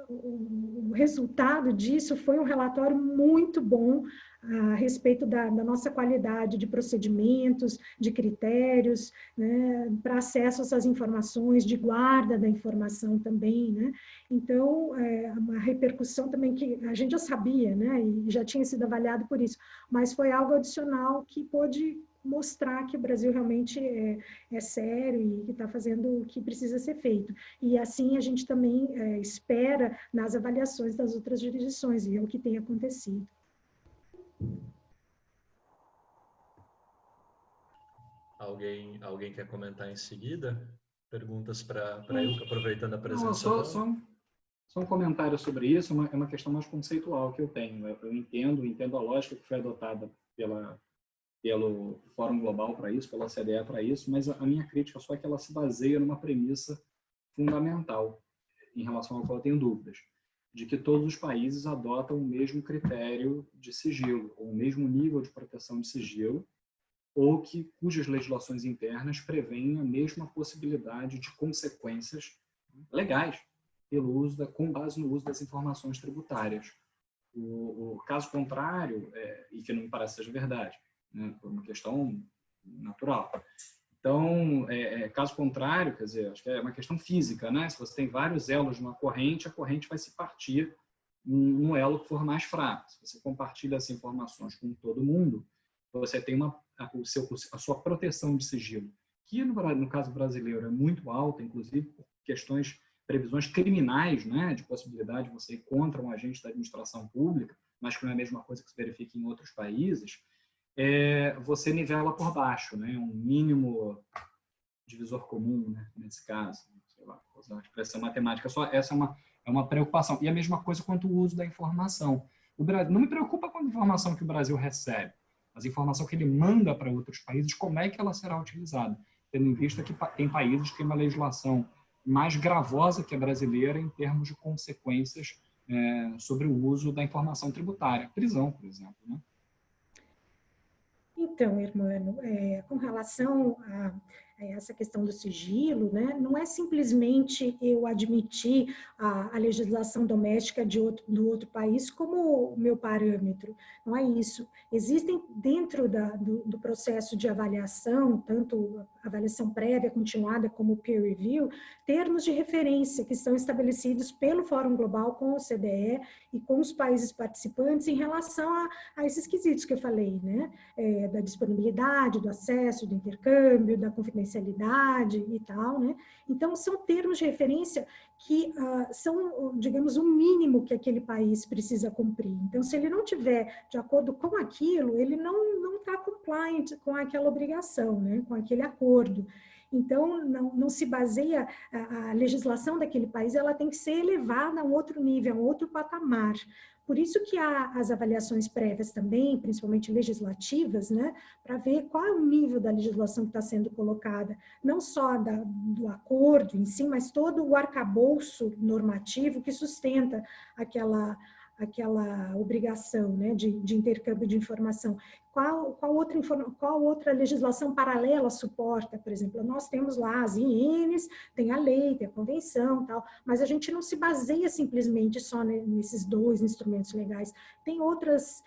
o resultado disso foi um relatório muito bom a respeito da nossa qualidade de procedimentos, de critérios, né, para acesso a essas informações, de guarda da informação também, né? Então, uma repercussão também que a gente já sabia, né, e já tinha sido avaliado por isso, mas foi algo adicional que pôde mostrar que o Brasil realmente é sério e que está fazendo o que precisa ser feito. E assim a gente também espera nas avaliações das outras jurisdições, e é o que tem acontecido. Alguém quer comentar em seguida? Perguntas para Ilka, aproveitando a presença Não, dela? só um comentário sobre isso, é uma questão mais conceitual que eu tenho. Eu entendo a lógica que foi adotada pelo Fórum Global para isso, pela OCDE para isso, mas a minha crítica só é que ela se baseia numa premissa fundamental, em relação ao qual eu tenho dúvidas, de que todos os países adotam o mesmo critério de sigilo, ou o mesmo nível de proteção de sigilo, ou cujas legislações internas prevêem a mesma possibilidade de consequências legais com base no uso das informações tributárias. O caso contrário, e que não me parece seja verdade, né, por uma questão natural. Então, caso contrário, quer dizer, acho que é uma questão física, né? Se você tem vários elos numa corrente, a corrente vai se partir no elo que for mais fraco. Se você compartilha essas informações com todo mundo, você tem a sua proteção de sigilo, que no caso brasileiro é muito alta, inclusive por previsões criminais, né, de possibilidade de você ir contra um agente da administração pública, mas que não é a mesma coisa que se verifica em outros países, você nivela por baixo, né, um mínimo divisor comum, né, nesse caso, sei lá, usar uma expressão matemática. Essa é uma preocupação. E a mesma coisa quanto o uso da informação. Não me preocupa com a informação que o Brasil recebe, mas a informação que ele manda para outros países, como é que ela será utilizada, tendo em vista que tem países que têm uma legislação mais gravosa que a brasileira em termos de consequências sobre o uso da informação tributária. Prisão, por exemplo, né? Então, Hermano, com relação a essa questão do sigilo, né, não é simplesmente eu admitir a legislação doméstica do outro país como o meu parâmetro, não é isso. Existem dentro do processo de avaliação, tanto avaliação prévia, continuada, como peer review, termos de referência que são estabelecidos pelo Fórum Global com o OCDE e com os países participantes em relação a esses quesitos que eu falei, né? Da disponibilidade, do acesso, do intercâmbio, da confidencialidade e tal, né? Então, são termos de referência que são, digamos, o mínimo que aquele país precisa cumprir. Então, se ele não tiver de acordo com aquilo, ele não está compliant com aquela obrigação, né? Com aquele acordo. Então, não se baseia, a legislação daquele país, ela tem que ser elevada a um outro nível, a um outro patamar. Por isso que há as avaliações prévias também, principalmente legislativas, né, para ver qual é o nível da legislação que está sendo colocada, não só do acordo em si, mas todo o arcabouço normativo que sustenta aquela obrigação, né, de intercâmbio de informação. Qual outra legislação paralela suporta? Por exemplo, nós temos lá as INs, tem a lei, tem a convenção, tal, mas a gente não se baseia simplesmente só nesses dois instrumentos legais. Tem outras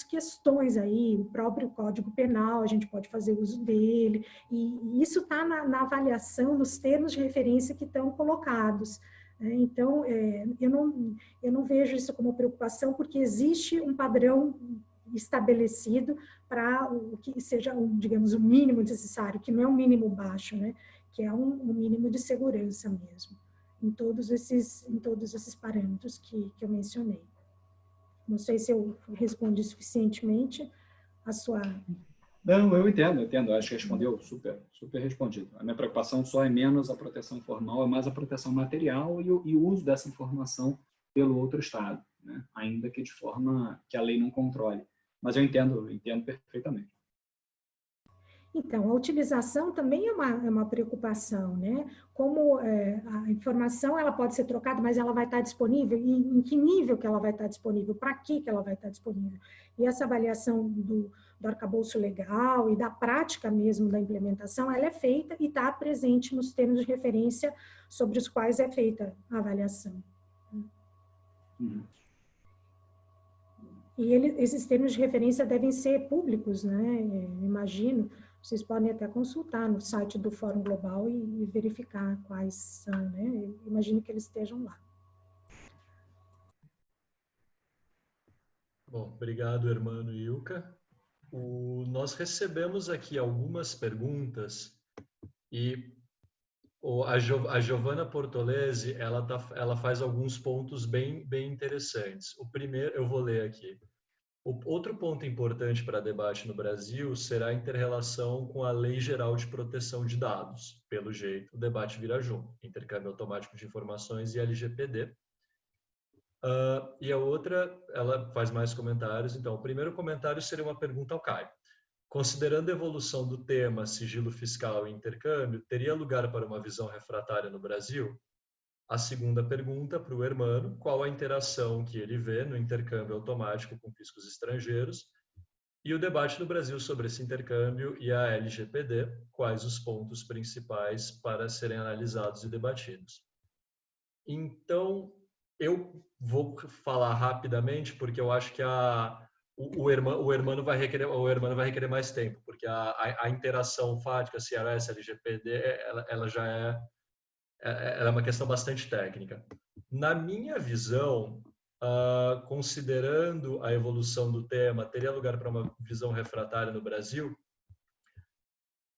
questões aí, o próprio Código Penal, a gente pode fazer uso dele, e isso está na avaliação dos termos de referência que estão colocados. Então, eu não vejo isso como preocupação, porque existe um padrão estabelecido para o que seja, digamos, o mínimo necessário, que não é um mínimo baixo, né? Que é um mínimo de segurança mesmo, em todos esses parâmetros que eu mencionei. Não sei se eu respondi suficientemente a sua... Não, eu entendo. Acho que respondeu super respondido. A minha preocupação só é menos a proteção formal, é mais a proteção material e o uso dessa informação pelo outro Estado, né? Ainda que de forma que a lei não controle. Mas eu entendo perfeitamente. Então, a utilização também é uma preocupação, né? Como a informação ela pode ser trocada, mas ela vai estar disponível? E em que nível que ela vai estar disponível? Para que ela vai estar disponível? E essa avaliação do arcabouço legal e da prática mesmo da implementação, ela é feita e está presente nos termos de referência sobre os quais é feita a avaliação. E esses termos de referência devem ser públicos, né? Imagino. Vocês podem até consultar no site do Fórum Global e verificar quais são, né? Imagino que eles estejam lá. Bom, obrigado, Hermano e Ilka. Nós recebemos aqui algumas perguntas e a Giovana Portolese, ela faz alguns pontos bem interessantes. O primeiro, eu vou ler aqui. Outro ponto importante para debate no Brasil será a inter-relação com a Lei Geral de Proteção de Dados. Pelo jeito, o debate vira junto. Intercâmbio automático de informações e LGPD. E a outra, ela faz mais comentários. Então, o primeiro comentário seria uma pergunta ao Caio. Considerando a evolução do tema sigilo fiscal e intercâmbio, teria lugar para uma visão refratária no Brasil? A segunda pergunta para o Hermano, qual a interação que ele vê no intercâmbio automático com fiscos estrangeiros? E o debate no Brasil sobre esse intercâmbio e a LGPD, quais os pontos principais para serem analisados e debatidos? Então, eu vou falar rapidamente, porque eu acho que o Hermano vai requerer mais tempo, porque a interação fática, CRS, LGPD, ela já ela é uma questão bastante técnica. Na minha visão, considerando a evolução do tema, teria lugar para uma visão refratária no Brasil?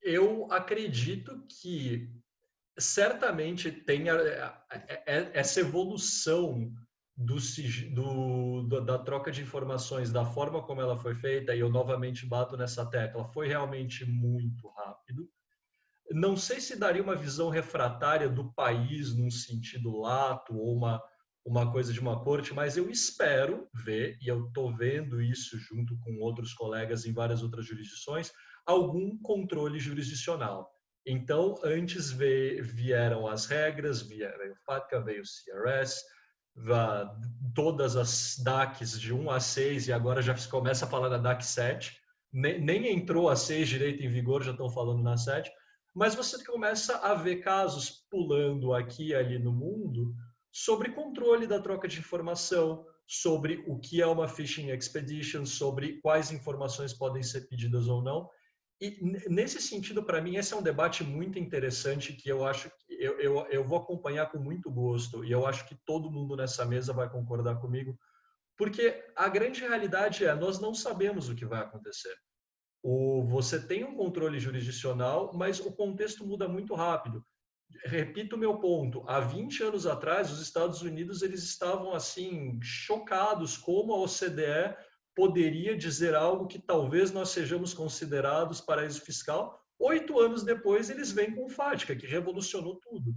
Eu acredito que certamente tem essa evolução da troca de informações, da forma como ela foi feita, e eu novamente bato nessa tecla, foi realmente muito rápido. Não sei se daria uma visão refratária do país num sentido lato ou uma coisa de uma corte, mas eu espero ver, e eu estou vendo isso junto com outros colegas em várias outras jurisdições, algum controle jurisdicional. Então, antes vieram as regras, veio o FATCA, veio o CRS, todas as DACs de 1 a 6, e agora já começa a falar da DAC 7, nem entrou a 6 direito em vigor, já estão falando na 7, mas você começa a ver casos pulando aqui e ali no mundo sobre controle da troca de informação, sobre o que é uma phishing expedition, sobre quais informações podem ser pedidas ou não. E nesse sentido, para mim, esse é um debate muito interessante que eu acho que eu vou acompanhar com muito gosto, e eu acho que todo mundo nessa mesa vai concordar comigo, porque a grande realidade é, nós não sabemos o que vai acontecer. Você tem um controle jurisdicional, mas o contexto muda muito rápido. Repito o meu ponto, há 20 anos atrás, os Estados Unidos eles estavam assim chocados como a OCDE poderia dizer algo que talvez nós sejamos considerados paraíso fiscal. 8 anos depois, eles vêm com o FATCA, que revolucionou tudo.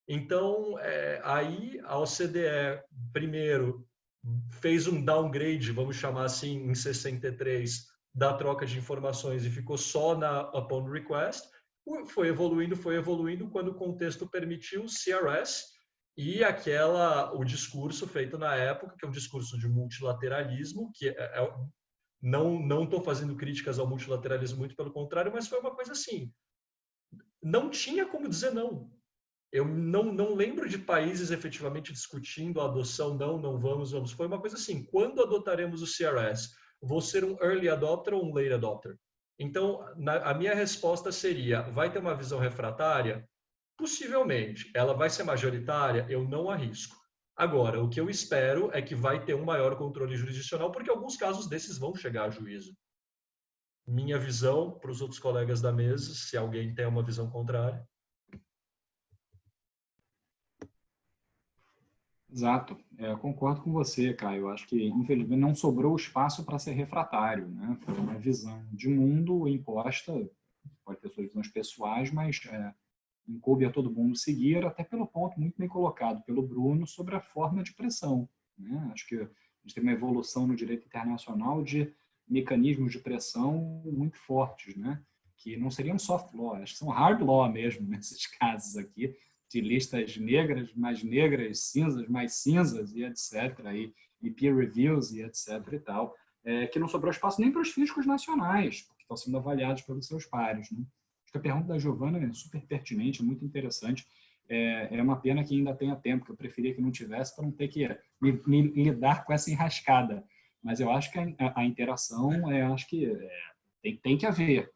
Então, aí a OCDE, primeiro, fez um downgrade, vamos chamar assim, em 63, da troca de informações e ficou só na upon request. Foi evoluindo quando o contexto permitiu o CRS e o discurso feito na época, que é um discurso de multilateralismo, que não estou fazendo críticas ao multilateralismo, muito pelo contrário, mas foi uma coisa assim, não tinha como dizer não. Eu não lembro de países efetivamente discutindo a adoção, não vamos. Foi uma coisa assim, quando adotaremos o CRS? Vou ser um early adopter ou um late adopter? Então, a minha resposta seria, vai ter uma visão refratária? Possivelmente. Ela vai ser majoritária? Eu não arrisco. Agora, o que eu espero é que vai ter um maior controle jurisdicional, porque alguns casos desses vão chegar a juízo. Minha visão, para os outros colegas da mesa, se alguém tem uma visão contrária. Exato, eu concordo com você, Caio. Eu acho que, infelizmente, não sobrou espaço para ser refratário, né? Foi uma visão de mundo imposta, pode ter suas visões pessoais, mas coube a todo mundo seguir, até pelo ponto muito bem colocado pelo Bruno sobre a forma de pressão, né? Acho que a gente tem uma evolução no direito internacional de mecanismos de pressão muito fortes, né? Que não seriam soft law, acho que são hard law mesmo, nesses casos aqui, de listas negras, mais negras, cinzas, mais cinzas e etc. E peer reviews e etc. e tal, que não sobrou espaço nem para os fiscos nacionais, porque estão sendo avaliados pelos seus pares, né? Acho que a pergunta da Giovana é super pertinente, muito interessante. é uma pena que ainda tenha tempo, que eu preferia que não tivesse para não ter que lidar com essa enrascada. Mas eu acho que a interação, acho que tem que haver,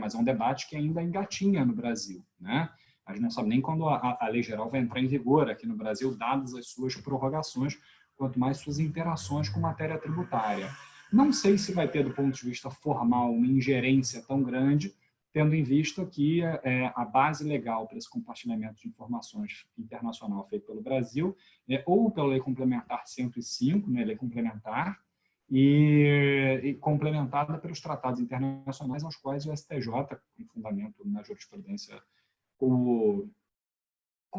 mas é um debate que ainda engatinha no Brasil, né? A gente não sabe nem quando a lei geral vai entrar em vigor aqui no Brasil, dadas as suas prorrogações, quanto mais suas interações com matéria tributária. Não sei se vai ter, do ponto de vista formal, uma ingerência tão grande, tendo em vista que a base legal para esse compartilhamento de informações internacional feito pelo Brasil é ou pela Lei Complementar 105, né, Lei Complementar, e complementada pelos tratados internacionais aos quais o STJ, com fundamento na jurisprudência, com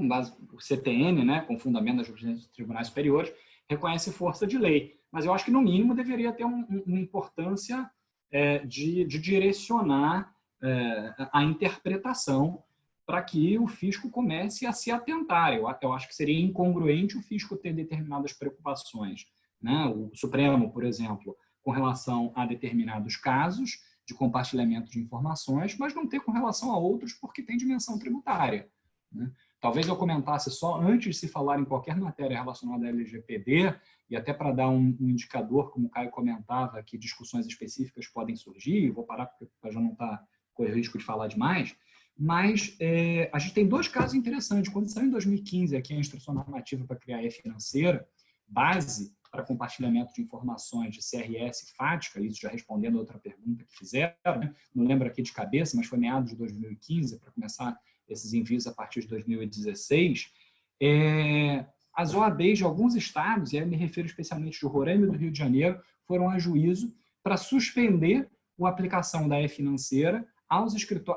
base o CTN, né, com fundamento na jurisprudência dos tribunais superiores, reconhece força de lei. Mas eu acho que, no mínimo, deveria ter uma importância de direcionar a interpretação para que o fisco comece a se atentar. Eu acho que seria incongruente o fisco ter determinadas preocupações, né? O Supremo, por exemplo, com relação a determinados casos de compartilhamento de informações, mas não ter com relação a outros porque tem dimensão tributária, né? Talvez eu comentasse só antes de se falar em qualquer matéria relacionada à LGPD, e até para dar um indicador, como o Caio comentava, que discussões específicas podem surgir, vou parar porque já não está com o risco de falar demais, mas a gente tem dois casos interessantes. Quando saiu em 2015 aqui a Instrução Normativa para criar a E-Financeira, base para compartilhamento de informações de CRS e FATCA, isso já respondendo a outra pergunta que fizeram, né? Não lembro aqui de cabeça, mas foi meados de 2015, para começar esses envios a partir de 2016, as OABs de alguns estados, e aí me refiro especialmente de Roraima e do Rio de Janeiro, foram a juízo para suspender a aplicação da E-Financeira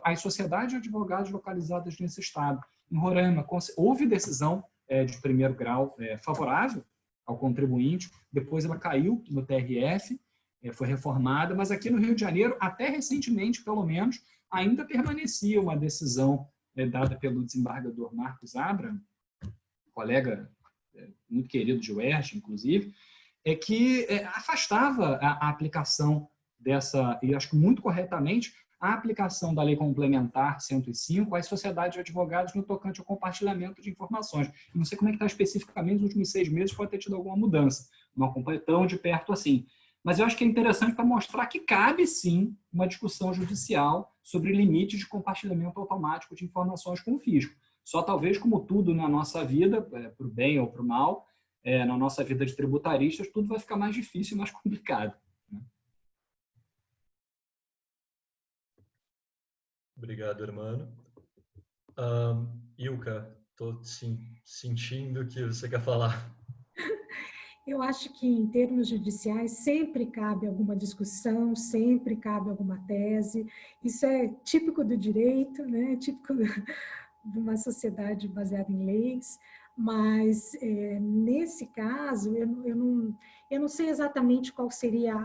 às sociedades de advogados localizadas nesse estado. Em Roraima, houve decisão de primeiro grau favorável ao contribuinte, depois ela caiu no TRF, foi reformada, mas aqui no Rio de Janeiro, até recentemente, pelo menos, ainda permanecia uma decisão dada pelo desembargador Marcos Abram, colega muito querido de UERJ, inclusive, que afastava a aplicação dessa, e acho que muito corretamente, a aplicação da Lei Complementar 105 às sociedades de advogados no tocante ao compartilhamento de informações. Não sei como é que está especificamente, nos últimos 6 meses pode ter tido alguma mudança, não acompanho tão de perto assim. Mas eu acho que é interessante para mostrar que cabe, sim, uma discussão judicial sobre limites de compartilhamento automático de informações com o fisco. Só talvez, como tudo na nossa vida, para o bem ou para o mal, na nossa vida de tributaristas, tudo vai ficar mais difícil e mais complicado. Obrigado, Hermano. Ilka, estou sentindo que você quer falar. Eu acho que, em termos judiciais, sempre cabe alguma discussão, sempre cabe alguma tese. Isso é típico do direito, né? Típico de uma sociedade baseada em leis. Mas, nesse caso, eu não sei exatamente qual seria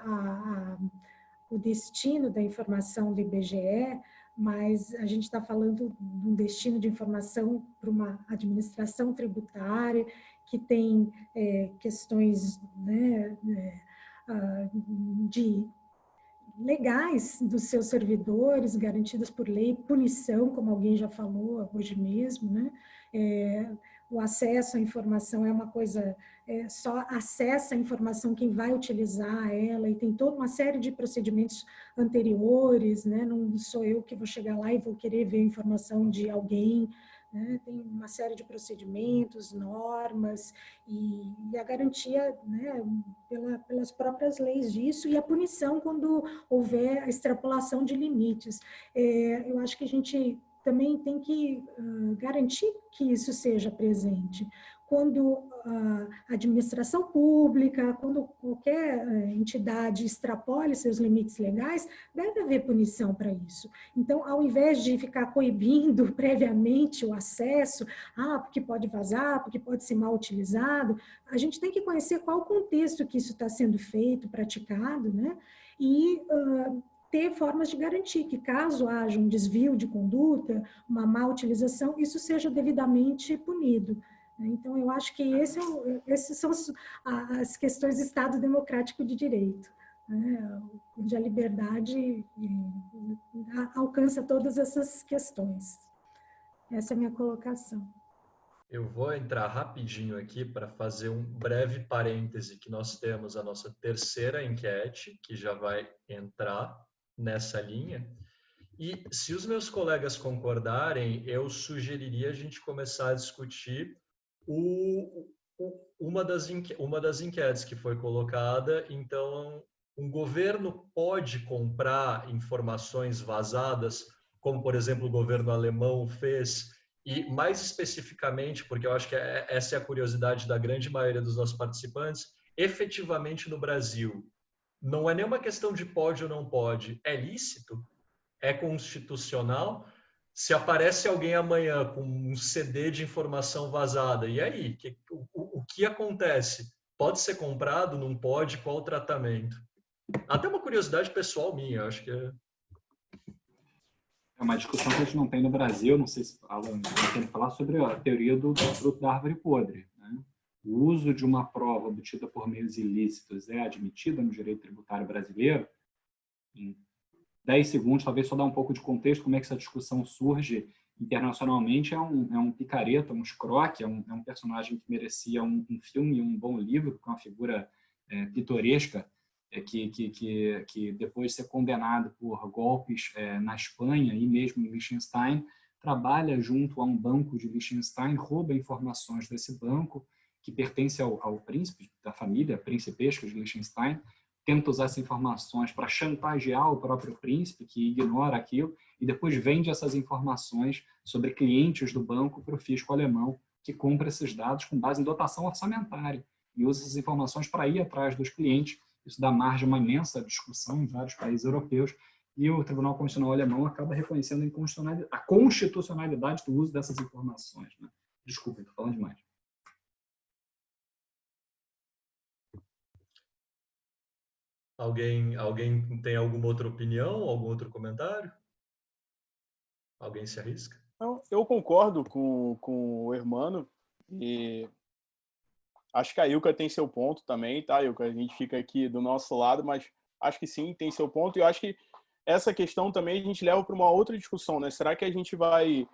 o destino da informação do IBGE, mas a gente está falando de um destino de informação para uma administração tributária que tem questões, né, de legais dos seus servidores, garantidas por lei, punição, como alguém já falou hoje mesmo, né? O acesso à informação é uma coisa, só acessa a informação quem vai utilizar ela, e tem toda uma série de procedimentos anteriores, né? Não sou eu que vou chegar lá e vou querer ver a informação de alguém, né? Tem uma série de procedimentos, normas, e a garantia, né, pelas próprias leis disso, e a punição quando houver a extrapolação de limites. Eu acho que a gente também tem que garantir que isso seja presente. Quando a administração pública, quando qualquer entidade extrapole seus limites legais, deve haver punição para isso. Então, ao invés de ficar coibindo previamente o acesso, porque pode vazar, porque pode ser mal utilizado, a gente tem que conhecer qual o contexto que isso está sendo feito, praticado, né? E ter formas de garantir que, caso haja um desvio de conduta, uma má utilização, isso seja devidamente punido. Então, eu acho que essas são as questões do Estado Democrático de Direito, né? Onde a liberdade alcança todas essas questões. Essa é a minha colocação. Eu vou entrar rapidinho aqui para fazer um breve parêntese que nós temos a nossa terceira enquete, que já vai entrar nessa linha. E se os meus colegas concordarem, eu sugeriria a gente começar a discutir uma das enquetes que foi colocada. Então, um governo pode comprar informações vazadas, como, por exemplo, o governo alemão fez, e mais especificamente, porque eu acho que essa é a curiosidade da grande maioria dos nossos participantes, efetivamente no Brasil, não é nenhuma questão de pode ou não pode, é lícito? É constitucional? Se aparece alguém amanhã com um CD de informação vazada, e aí? O que acontece? Pode ser comprado? Não pode? Qual o tratamento? Até uma curiosidade pessoal minha, acho que é. É uma discussão que a gente não tem no Brasil, não sei se Alan tem que falar sobre a teoria do fruto da árvore podre, né? O uso de uma prova obtida por meios ilícitos é admitida no direito tributário brasileiro? Em 10 segundos, talvez só dar um pouco de contexto, como é que essa discussão surge internacionalmente. É um picareta, um escroque, é um personagem que merecia um filme e um bom livro, com uma figura pitoresca, que depois de ser condenado por golpes na Espanha e mesmo em Liechtenstein, trabalha junto a um banco de Liechtenstein, rouba informações desse banco, que pertence ao príncipe da família principesca de Liechtenstein, tenta usar essas informações para chantagear o próprio príncipe, que ignora aquilo, e depois vende essas informações sobre clientes do banco para o fisco alemão, que compra esses dados com base em dotação orçamentária e usa essas informações para ir atrás dos clientes. Isso dá margem a uma imensa discussão em vários países europeus, e o Tribunal Constitucional alemão acaba reconhecendo a constitucionalidade do uso dessas informações, né? Desculpa, estou falando demais. Alguém tem alguma outra opinião, algum outro comentário? Alguém se arrisca? Não, eu concordo com o Hermano, e acho que a Ilka tem seu ponto também, tá, Ilka? A gente fica aqui do nosso lado, mas acho que sim, tem seu ponto, e eu acho que essa questão também a gente leva para uma outra discussão, né? Será que a gente vai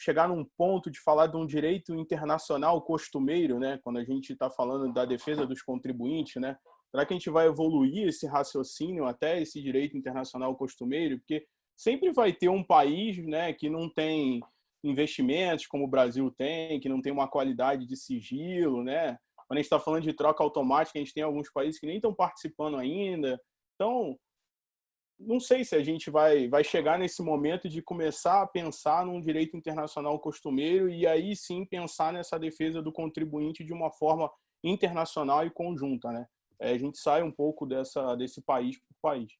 chegar num ponto de falar de um direito internacional costumeiro, né? Quando a gente está falando da defesa dos contribuintes, né? Será que a gente vai evoluir esse raciocínio até esse direito internacional costumeiro? Porque sempre vai ter um país, né, que não tem investimentos como o Brasil tem, que não tem uma qualidade de sigilo, né? Quando a gente está falando de troca automática, a gente tem alguns países que nem estão participando ainda. Então, não sei se a gente vai chegar nesse momento de começar a pensar num direito internacional costumeiro e aí sim pensar nessa defesa do contribuinte de uma forma internacional e conjunta, né? A gente sai um pouco desse país por país.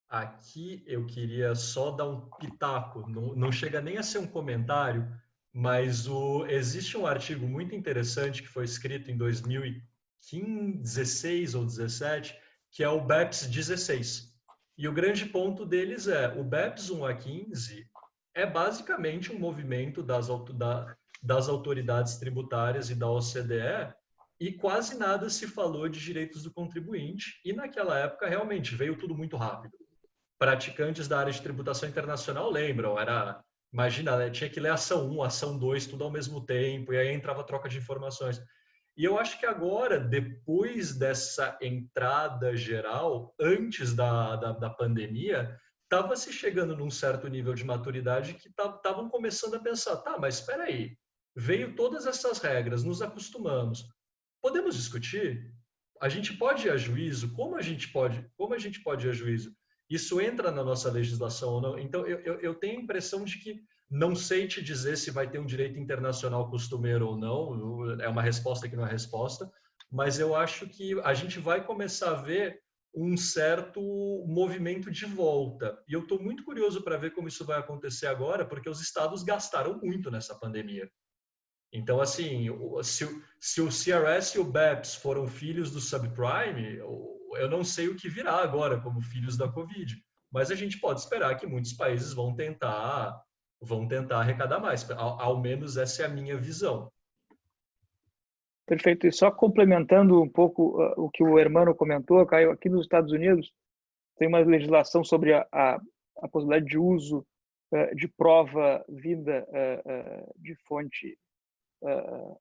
Aqui eu queria só dar um pitaco, não chega nem a ser um comentário, mas existe um artigo muito interessante que foi escrito em 2016 ou 17, que é o BEPS 16. E o grande ponto deles é, o BEPS 1 a 15 é basicamente um movimento das autoridades tributárias e da OCDE, e quase nada se falou de direitos do contribuinte, e naquela época realmente veio tudo muito rápido. Praticantes da área de tributação internacional lembram, imagina, né, tinha que ler ação 1, ação 2, tudo ao mesmo tempo, e aí entrava a troca de informações. E eu acho que agora, depois dessa entrada geral, antes da pandemia, estava se chegando num certo nível de maturidade que estavam começando a pensar, tá, mas espera aí, veio todas essas regras, nos acostumamos. Podemos discutir? A gente pode ir a juízo? Como a gente pode ir a juízo? Isso entra na nossa legislação ou não? Então, eu tenho a impressão de que não sei te dizer se vai ter um direito internacional costumeiro ou não, é uma resposta que não é resposta, mas eu acho que a gente vai começar a ver um certo movimento de volta. E eu estou muito curioso para ver como isso vai acontecer agora, porque os estados gastaram muito nessa pandemia. Então, assim, se o CRS e o BEPS foram filhos do subprime, eu não sei o que virá agora como filhos da Covid. Mas a gente pode esperar que muitos países vão tentar arrecadar mais. Ao menos essa é a minha visão. Perfeito. E só complementando um pouco o que o Hermano comentou, Caio, aqui nos Estados Unidos tem uma legislação sobre a possibilidade de uso de prova vinda de fonte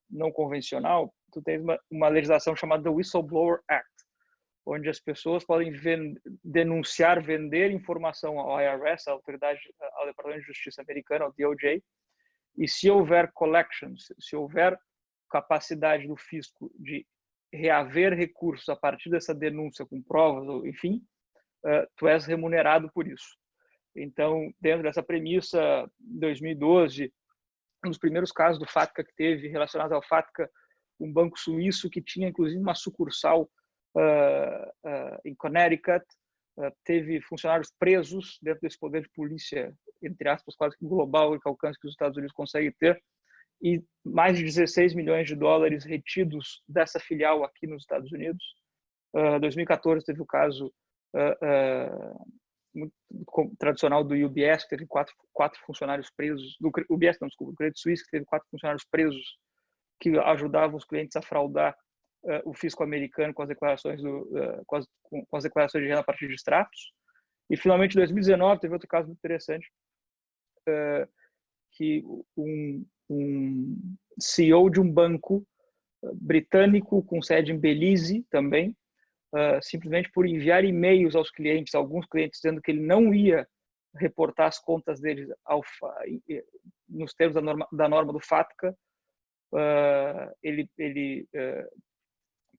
não convencional, tu tens uma legislação chamada Whistleblower Act, onde as pessoas podem denunciar, vender informação ao IRS, ao Departamento de Justiça americano, ao DOJ, e se houver collections, se houver capacidade do fisco de reaver recursos a partir dessa denúncia com provas, enfim, tu és remunerado por isso. Então, dentro dessa premissa, em 2012, um dos primeiros casos do FATCA que teve relacionados ao FATCA, um banco suíço que tinha, inclusive, uma sucursal em Connecticut, teve funcionários presos dentro desse poder de polícia, entre aspas, quase que global, que alcance que os Estados Unidos conseguem ter, e mais de 16 milhões de dólares retidos dessa filial aqui nos Estados Unidos. Em 2014 teve o caso muito tradicional do UBS, que teve quatro funcionários presos, do UBS não, desculpa, do Credit Suisse, que teve 4 funcionários presos que ajudavam os clientes a fraudar o fisco americano com as declarações com as declarações de renda a partir de extratos. E finalmente em 2019 teve outro caso muito interessante, que um CEO de um banco britânico com sede em Belize também, simplesmente por enviar e-mails aos clientes, alguns clientes dizendo que ele não ia reportar as contas deles nos termos da norma do FATCA, ele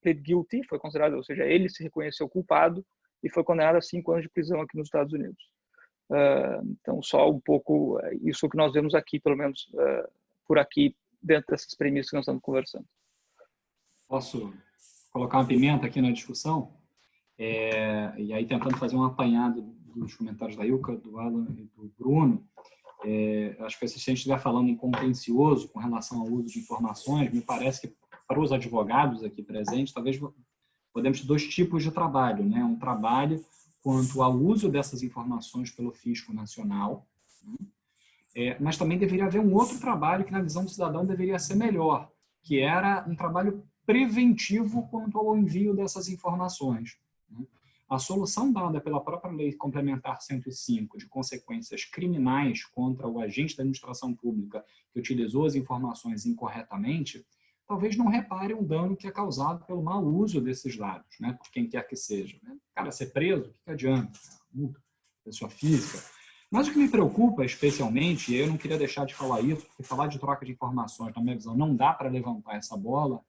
plead guilty, foi considerado, ou seja, ele se reconheceu culpado e foi condenado a 5 anos de prisão aqui nos Estados Unidos. Então, só um pouco isso que nós vemos aqui, pelo menos por aqui, dentro dessas premissas que nós estamos conversando. Posso colocar uma pimenta aqui na discussão? E aí, tentando fazer um apanhado dos comentários da Ilka, do Alan e do Bruno, acho que se a gente estiver falando em contencioso com relação ao uso de informações, me parece que para os advogados aqui presentes, talvez podemos ter 2 tipos de trabalho, né? Um trabalho quanto ao uso dessas informações pelo fisco nacional, mas também deveria haver um outro trabalho que, na visão do cidadão, deveria ser melhor, que era um trabalho preventivo quanto ao envio dessas informações. A solução dada pela própria Lei Complementar 105 de consequências criminais contra o agente da administração pública que utilizou as informações incorretamente, talvez não repare um dano que é causado pelo mau uso desses dados, né, por quem quer que seja. O cara ser preso, o que adianta? Multa, pessoa física. Mas o que me preocupa especialmente, e eu não queria deixar de falar isso, porque falar de troca de informações, na minha visão, não dá para levantar essa bola,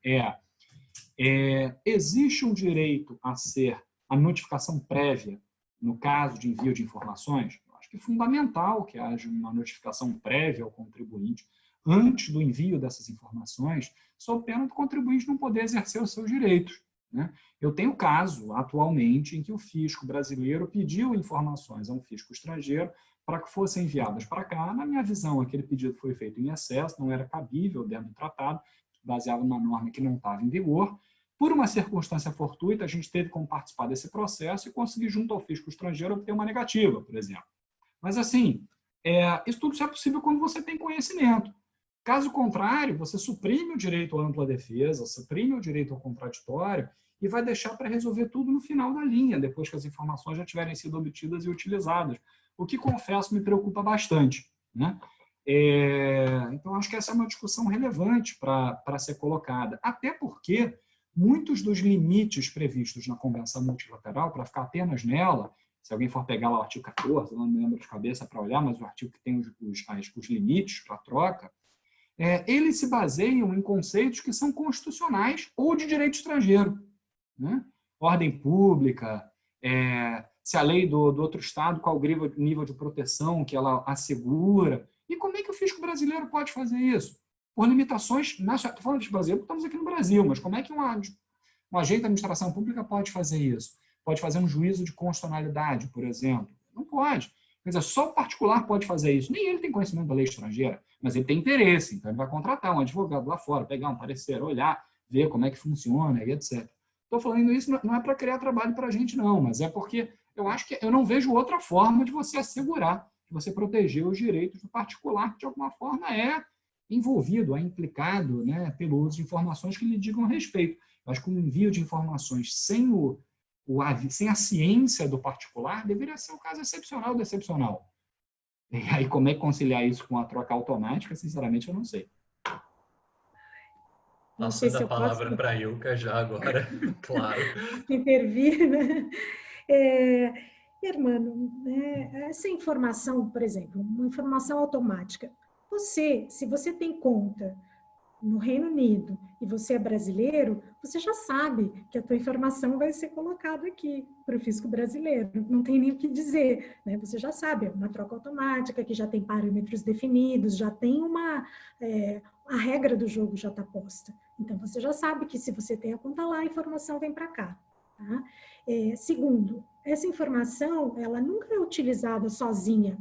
existe um direito a notificação prévia no caso de envio de informações? Eu acho que é fundamental que haja uma notificação prévia ao contribuinte antes do envio dessas informações, sob pena do contribuinte não poder exercer os seus direitos, né? Eu tenho caso, atualmente, em que o fisco brasileiro pediu informações a um fisco estrangeiro para que fossem enviadas para cá. Na minha visão, aquele pedido foi feito em excesso, não era cabível dentro do tratado, baseado numa norma que não estava em vigor. Por uma circunstância fortuita, a gente teve como participar desse processo e conseguir, junto ao fisco estrangeiro, obter uma negativa, por exemplo. Mas, assim, isso tudo só é possível quando você tem conhecimento. Caso contrário, você suprime o direito à ampla defesa, suprime o direito ao contraditório e vai deixar para resolver tudo no final da linha, depois que as informações já tiverem sido obtidas e utilizadas. O que, confesso, me preocupa bastante, né? Então, acho que essa é uma discussão relevante para ser colocada. Até porque muitos dos limites previstos na Convenção Multilateral, para ficar apenas nela, se alguém for pegar lá o artigo 14, não me lembro de cabeça para olhar, mas o artigo que tem os limites para troca, eles se baseiam em conceitos que são constitucionais ou de direito estrangeiro, né? Ordem pública, se a lei do outro estado, qual o nível de proteção que ela assegura. E como é que o fisco brasileiro pode fazer isso? Por limitações, estou falando de brasileiro porque estamos aqui no Brasil, mas como é que um agente da administração pública pode fazer isso? Pode fazer um juízo de constitucionalidade, por exemplo? Não pode. Quer dizer, só o particular pode fazer isso. Nem ele tem conhecimento da lei estrangeira, mas ele tem interesse, então ele vai contratar um advogado lá fora, pegar um parecer, olhar, ver como é que funciona e etc. Estou falando isso não é para criar trabalho para a gente, não, mas é porque eu acho que eu não vejo outra forma de você assegurar, de você proteger os direitos do particular, que de alguma forma é envolvido, é implicado, né, pelo uso de informações que lhe digam respeito. Eu acho que o envio de informações sem a ciência do particular deveria ser um caso excepcional do excepcional. E aí, como é que conciliar isso com a troca automática, sinceramente, eu não sei. Não sei Passando se a eu palavra posso para a Ilka já agora, claro. intervir, né? Hermano, né, essa informação, por exemplo, uma informação automática. Se você tem conta no Reino Unido e você é brasileiro, você já sabe que a tua informação vai ser colocada aqui para o fisco brasileiro. Não tem nem o que dizer, né? Você já sabe, é uma troca automática, que já tem parâmetros definidos, já tem a regra do jogo já está posta. Então, você já sabe que se você tem a conta lá, a informação vem para cá. Tá? Segundo, essa informação, ela nunca é utilizada sozinha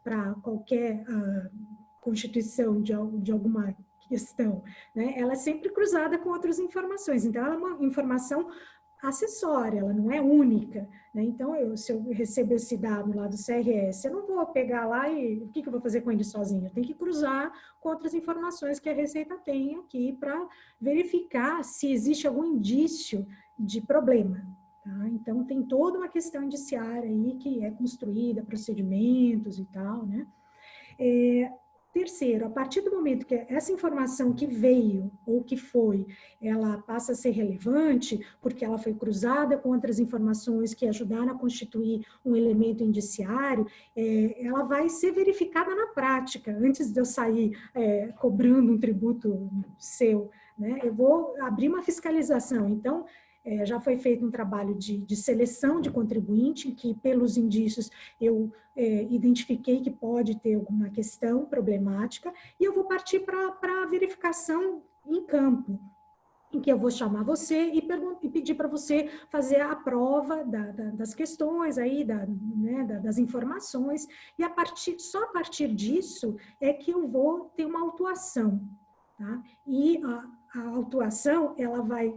para qualquer constituição de alguma questão, né? Ela é sempre cruzada com outras informações, então ela é uma informação acessória, ela não é única, né? Então, se eu recebo esse dado lá do CRS, eu não vou pegar lá e o que eu vou fazer com ele sozinho? Eu tenho que cruzar com outras informações que a Receita tem aqui para verificar se existe algum indício de problema. Tá? Então, tem toda uma questão indiciária aí que é construída, procedimentos e tal, né? Terceiro, a partir do momento que essa informação que veio ou que foi, ela passa a ser relevante, porque ela foi cruzada com outras informações que ajudaram a constituir um elemento indiciário, ela vai ser verificada na prática. Antes de eu sair cobrando um tributo seu, né, eu vou abrir uma fiscalização. Então, já foi feito um trabalho de seleção de contribuinte, que pelos indícios eu identifiquei que pode ter alguma questão problemática, e eu vou partir para a verificação em campo, em que eu vou chamar você e pedir para você fazer a prova das questões, aí, das informações, e só a partir disso é que eu vou ter uma autuação. Tá? E a autuação, ela vai,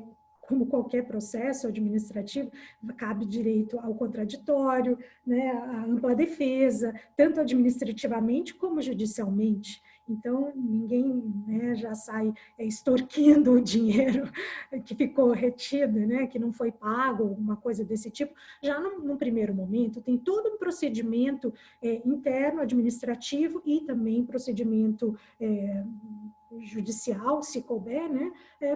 como qualquer processo administrativo, cabe direito ao contraditório, né, à ampla defesa, tanto administrativamente como judicialmente. Então, ninguém, né, já sai extorquindo o dinheiro que ficou retido, né, que não foi pago, uma coisa desse tipo. Já num primeiro momento, tem todo um procedimento interno, administrativo, e também procedimento judicial, se couber, né,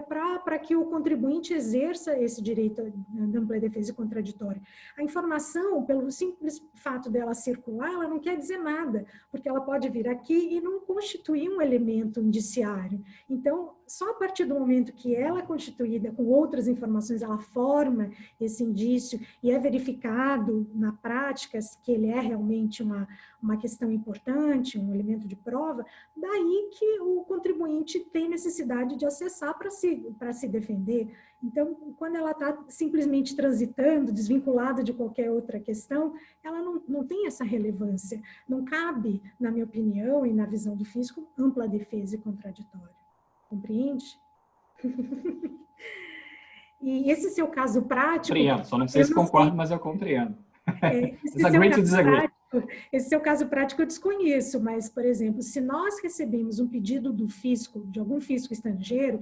para que o contribuinte exerça esse direito de ampla defesa e contraditório. A informação, pelo simples fato dela circular, ela não quer dizer nada, porque ela pode vir aqui e não constituir um elemento indiciário. Então, só a partir do momento que ela é constituída com outras informações, ela forma esse indício e é verificado na prática que ele é realmente uma questão importante, um elemento de prova, daí que o contribuinte tem necessidade de acessar para se defender. Então, quando ela está simplesmente transitando, desvinculada de qualquer outra questão, ela não tem essa relevância. Não cabe, na minha opinião e na visão do fisco, ampla defesa e contraditório. Compreende? E esse seu caso prático... Compreendo, só não sei se concordo, mas eu compreendo. Esse seu caso prático eu desconheço, mas, por exemplo, se nós recebemos um pedido do fisco, de algum fisco estrangeiro,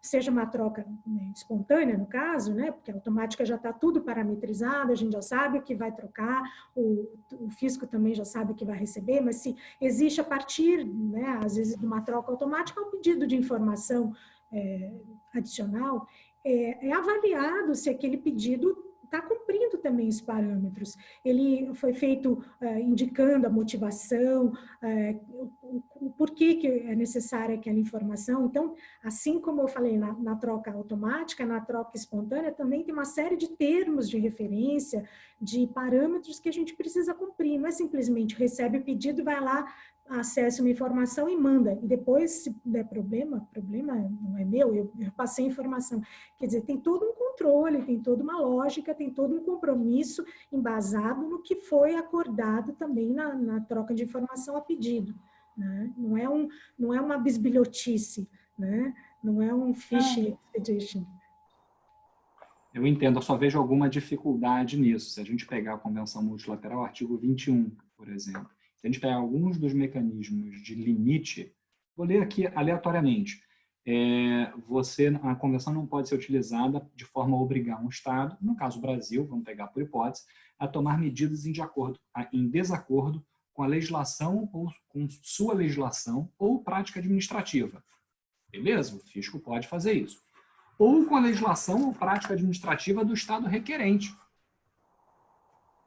seja uma troca, né, espontânea, no caso, né, porque a automática já está tudo parametrizado, a gente já sabe o que vai trocar, o fisco também já sabe o que vai receber, mas se existe a partir, né, às vezes, de uma troca automática, um pedido de informação adicional, é avaliado se aquele pedido está cumprindo também os parâmetros. Ele foi feito indicando a motivação, o porquê que é necessária aquela informação. Então, assim como eu falei na troca automática, na troca espontânea, também tem uma série de termos de referência, de parâmetros que a gente precisa cumprir. Não é simplesmente recebe o pedido, vai lá, acessa uma informação e manda. E depois, se der problema não é meu, eu passei a informação. Quer dizer, tem todo um controle, tem toda uma lógica, tem todo um compromisso embasado no que foi acordado também na troca de informação a pedido. Né? Não é uma bisbilhotice, né? Não é um fishing expedition. Eu entendo, eu só vejo alguma dificuldade nisso. Se a gente pegar a Convenção Multilateral, artigo 21, por exemplo, se a gente pegar alguns dos mecanismos de limite, vou ler aqui aleatoriamente, a convenção não pode ser utilizada de forma a obrigar um Estado, no caso o Brasil, vamos pegar por hipótese, a tomar medidas em desacordo com a legislação ou com sua legislação ou prática administrativa. Beleza, o fisco pode fazer isso. Ou com a legislação ou prática administrativa do Estado requerente.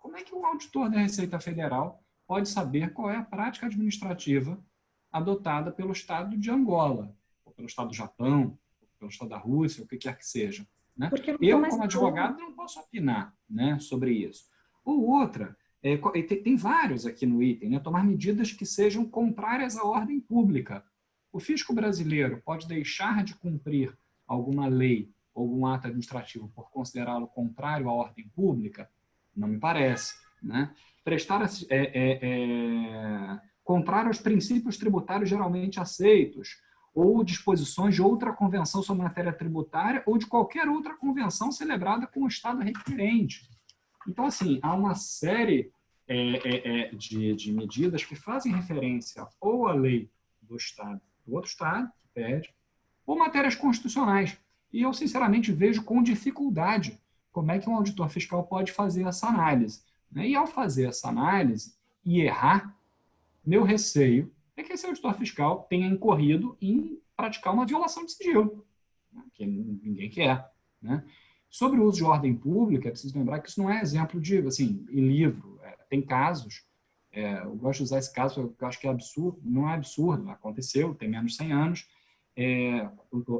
Como é que o auditor da Receita Federal pode saber qual é a prática administrativa adotada pelo Estado de Angola, ou pelo Estado do Japão, ou pelo Estado da Rússia, ou o que quer que seja? Né? Eu, como advogado, não posso opinar, né, sobre isso. Ou outra, tem vários aqui no item, né, tomar medidas que sejam contrárias à ordem pública. O fisco brasileiro pode deixar de cumprir alguma lei, algum ato administrativo por considerá-lo contrário à ordem pública? Não me parece. Né? Contrário aos princípios tributários geralmente aceitos, ou disposições de outra convenção sobre matéria tributária, ou de qualquer outra convenção celebrada com o Estado requerente. Então, assim, há uma série de medidas que fazem referência ou à lei do Estado, do outro Estado, que pede, ou matérias constitucionais. E eu, sinceramente, vejo com dificuldade como é que um auditor fiscal pode fazer essa análise. Né? E, ao fazer essa análise e errar, meu receio é que esse auditor fiscal tenha incorrido em praticar uma violação de sigilo, né? Que ninguém quer. Né? Sobre o uso de ordem pública, é preciso lembrar que isso não é exemplo de, assim, em livro. Tem casos, eu gosto de usar esse caso, eu acho que é absurdo, não é absurdo, aconteceu, tem menos de 100 anos,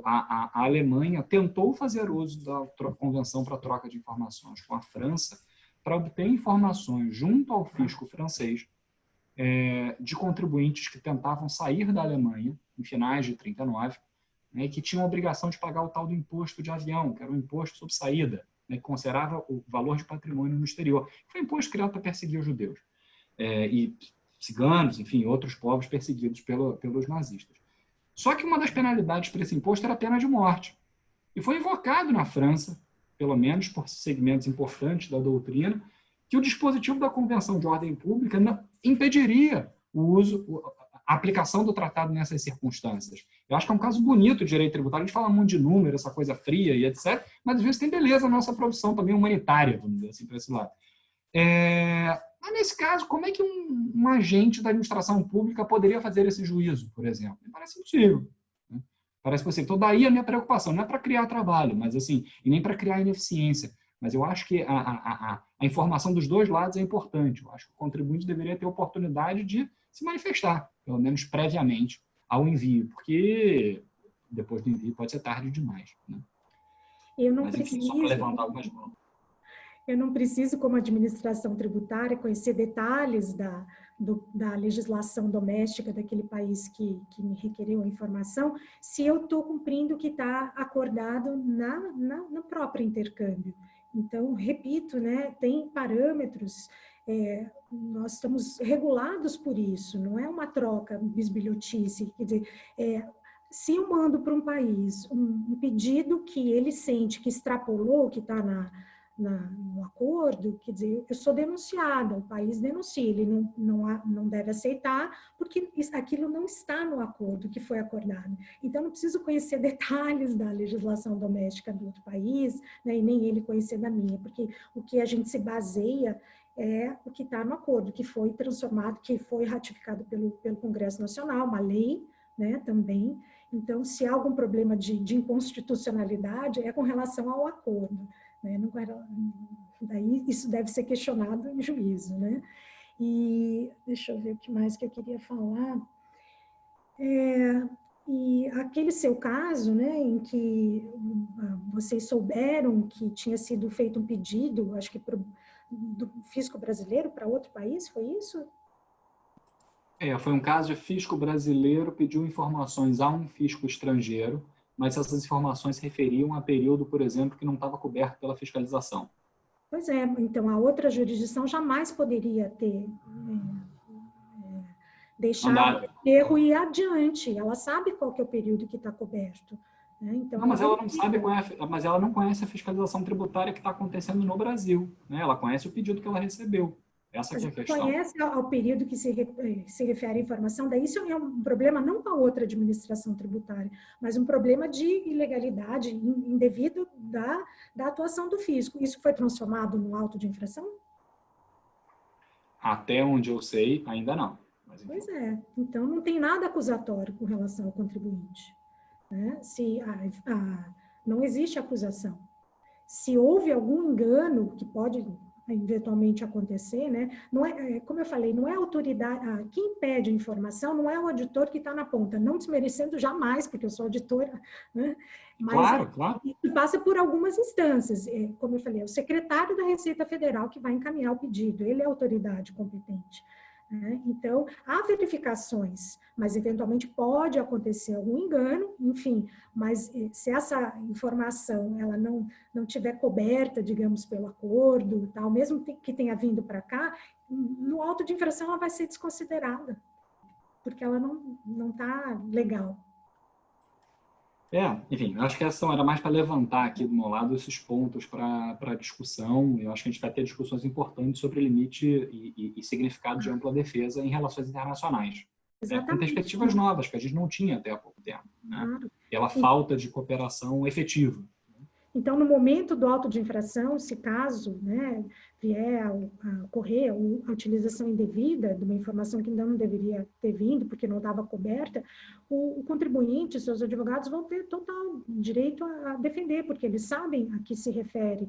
a Alemanha tentou fazer uso da Convenção para a Troca de Informações com a França para obter informações junto ao fisco francês de contribuintes que tentavam sair da Alemanha em finais de 39, né, que tinham a obrigação de pagar o tal do imposto de avião, que era um imposto sobre saída, né, que considerava o valor de patrimônio no exterior. Foi um imposto criado para perseguir os judeus. E ciganos, enfim, outros povos perseguidos pelos nazistas. Só que uma das penalidades para esse imposto era a pena de morte. E foi invocado na França, pelo menos por segmentos importantes da doutrina, que o dispositivo da Convenção de Ordem Pública impediria a aplicação do tratado nessas circunstâncias. Eu acho que é um caso bonito de direito tributário. A gente fala muito de número, essa coisa fria e etc., mas às vezes tem beleza na nossa profissão também humanitária, vamos dizer assim, para esse lado. Mas, nesse caso, como é que um agente da administração pública poderia fazer esse juízo, por exemplo? Me parece impossível. Né? Parece possível. Então, daí a minha preocupação. Não é para criar trabalho, mas assim, e nem para criar ineficiência. Mas eu acho que a informação dos dois lados é importante. Eu acho que o contribuinte deveria ter oportunidade de se manifestar, pelo menos previamente, ao envio, porque depois do envio pode ser tarde demais. Né? Mas, enfim, só para levantar algumas mãos. Eu não preciso, como administração tributária, conhecer detalhes da legislação doméstica daquele país que me requeriu a informação, se eu estou cumprindo o que está acordado no próprio intercâmbio. Então, repito, né, tem parâmetros, nós estamos regulados por isso, não é uma troca bisbilhotice, quer dizer, se eu mando para um país um pedido que ele sente que extrapolou, que está no acordo, quer dizer, eu sou denunciada, o país denuncia, ele não deve aceitar, porque aquilo não está no acordo que foi acordado. Então, não preciso conhecer detalhes da legislação doméstica do outro país, né, e nem ele conhecer da minha, porque o que a gente se baseia é o que está no acordo, que foi transformado, que foi ratificado pelo Congresso Nacional, uma lei, né, também. Então, se há algum problema de inconstitucionalidade, é com relação ao acordo. Né? Daí isso deve ser questionado em juízo. Né? E deixa eu ver o que mais que eu queria falar. E aquele seu caso, né, em que vocês souberam que tinha sido feito um pedido, acho que do fisco brasileiro para outro país, foi isso? Foi um caso de fisco brasileiro pediu informações a um fisco estrangeiro, mas essas informações se referiam a período, por exemplo, que não estava coberto pela fiscalização. Pois é, então a outra jurisdição jamais poderia ter deixado o erro ir adiante. Ela sabe qual que é o período que está coberto. Né? Então, não, mas ela não sabe mas ela não conhece a fiscalização tributária que está acontecendo no Brasil. Né? Ela conhece o pedido que ela recebeu. Essa que é a questão. Conhece ao período que se refere à informação, daí isso é um problema não com a outra administração tributária, mas um problema de ilegalidade indevido da atuação do fisco. Isso foi transformado no auto de infração? Até onde eu sei, ainda não. Pois é, então não tem nada acusatório com relação ao contribuinte. né? Se não existe acusação. Se houve algum engano, que pode eventualmente acontecer, né? Não é, como eu falei, não é a autoridade, quem pede informação não é o auditor que está na ponta, não desmerecendo jamais, porque eu sou auditora, né? Mas Claro. isso passa por algumas instâncias. Como eu falei, é o secretário da Receita Federal que vai encaminhar o pedido, ele é a autoridade competente. Então, há verificações, mas eventualmente pode acontecer algum engano, enfim, mas se essa informação ela não tiver coberta, digamos, pelo acordo, tal, mesmo que tenha vindo para cá, no auto de infração ela vai ser desconsiderada, porque ela não está legal. Enfim, acho que essa era mais para levantar aqui do meu lado esses pontos para discussão. Eu acho que a gente vai ter discussões importantes sobre limite e significado de ampla defesa em relações internacionais. Com perspectivas novas, que a gente não tinha até há pouco tempo, né? Claro. Pela falta de cooperação efetiva. Então, no momento do auto de infração, se caso, né, vier a ocorrer a utilização indevida de uma informação que ainda não deveria ter vindo, porque não estava coberta, o contribuinte, seus advogados vão ter total direito a defender, porque eles sabem a que se refere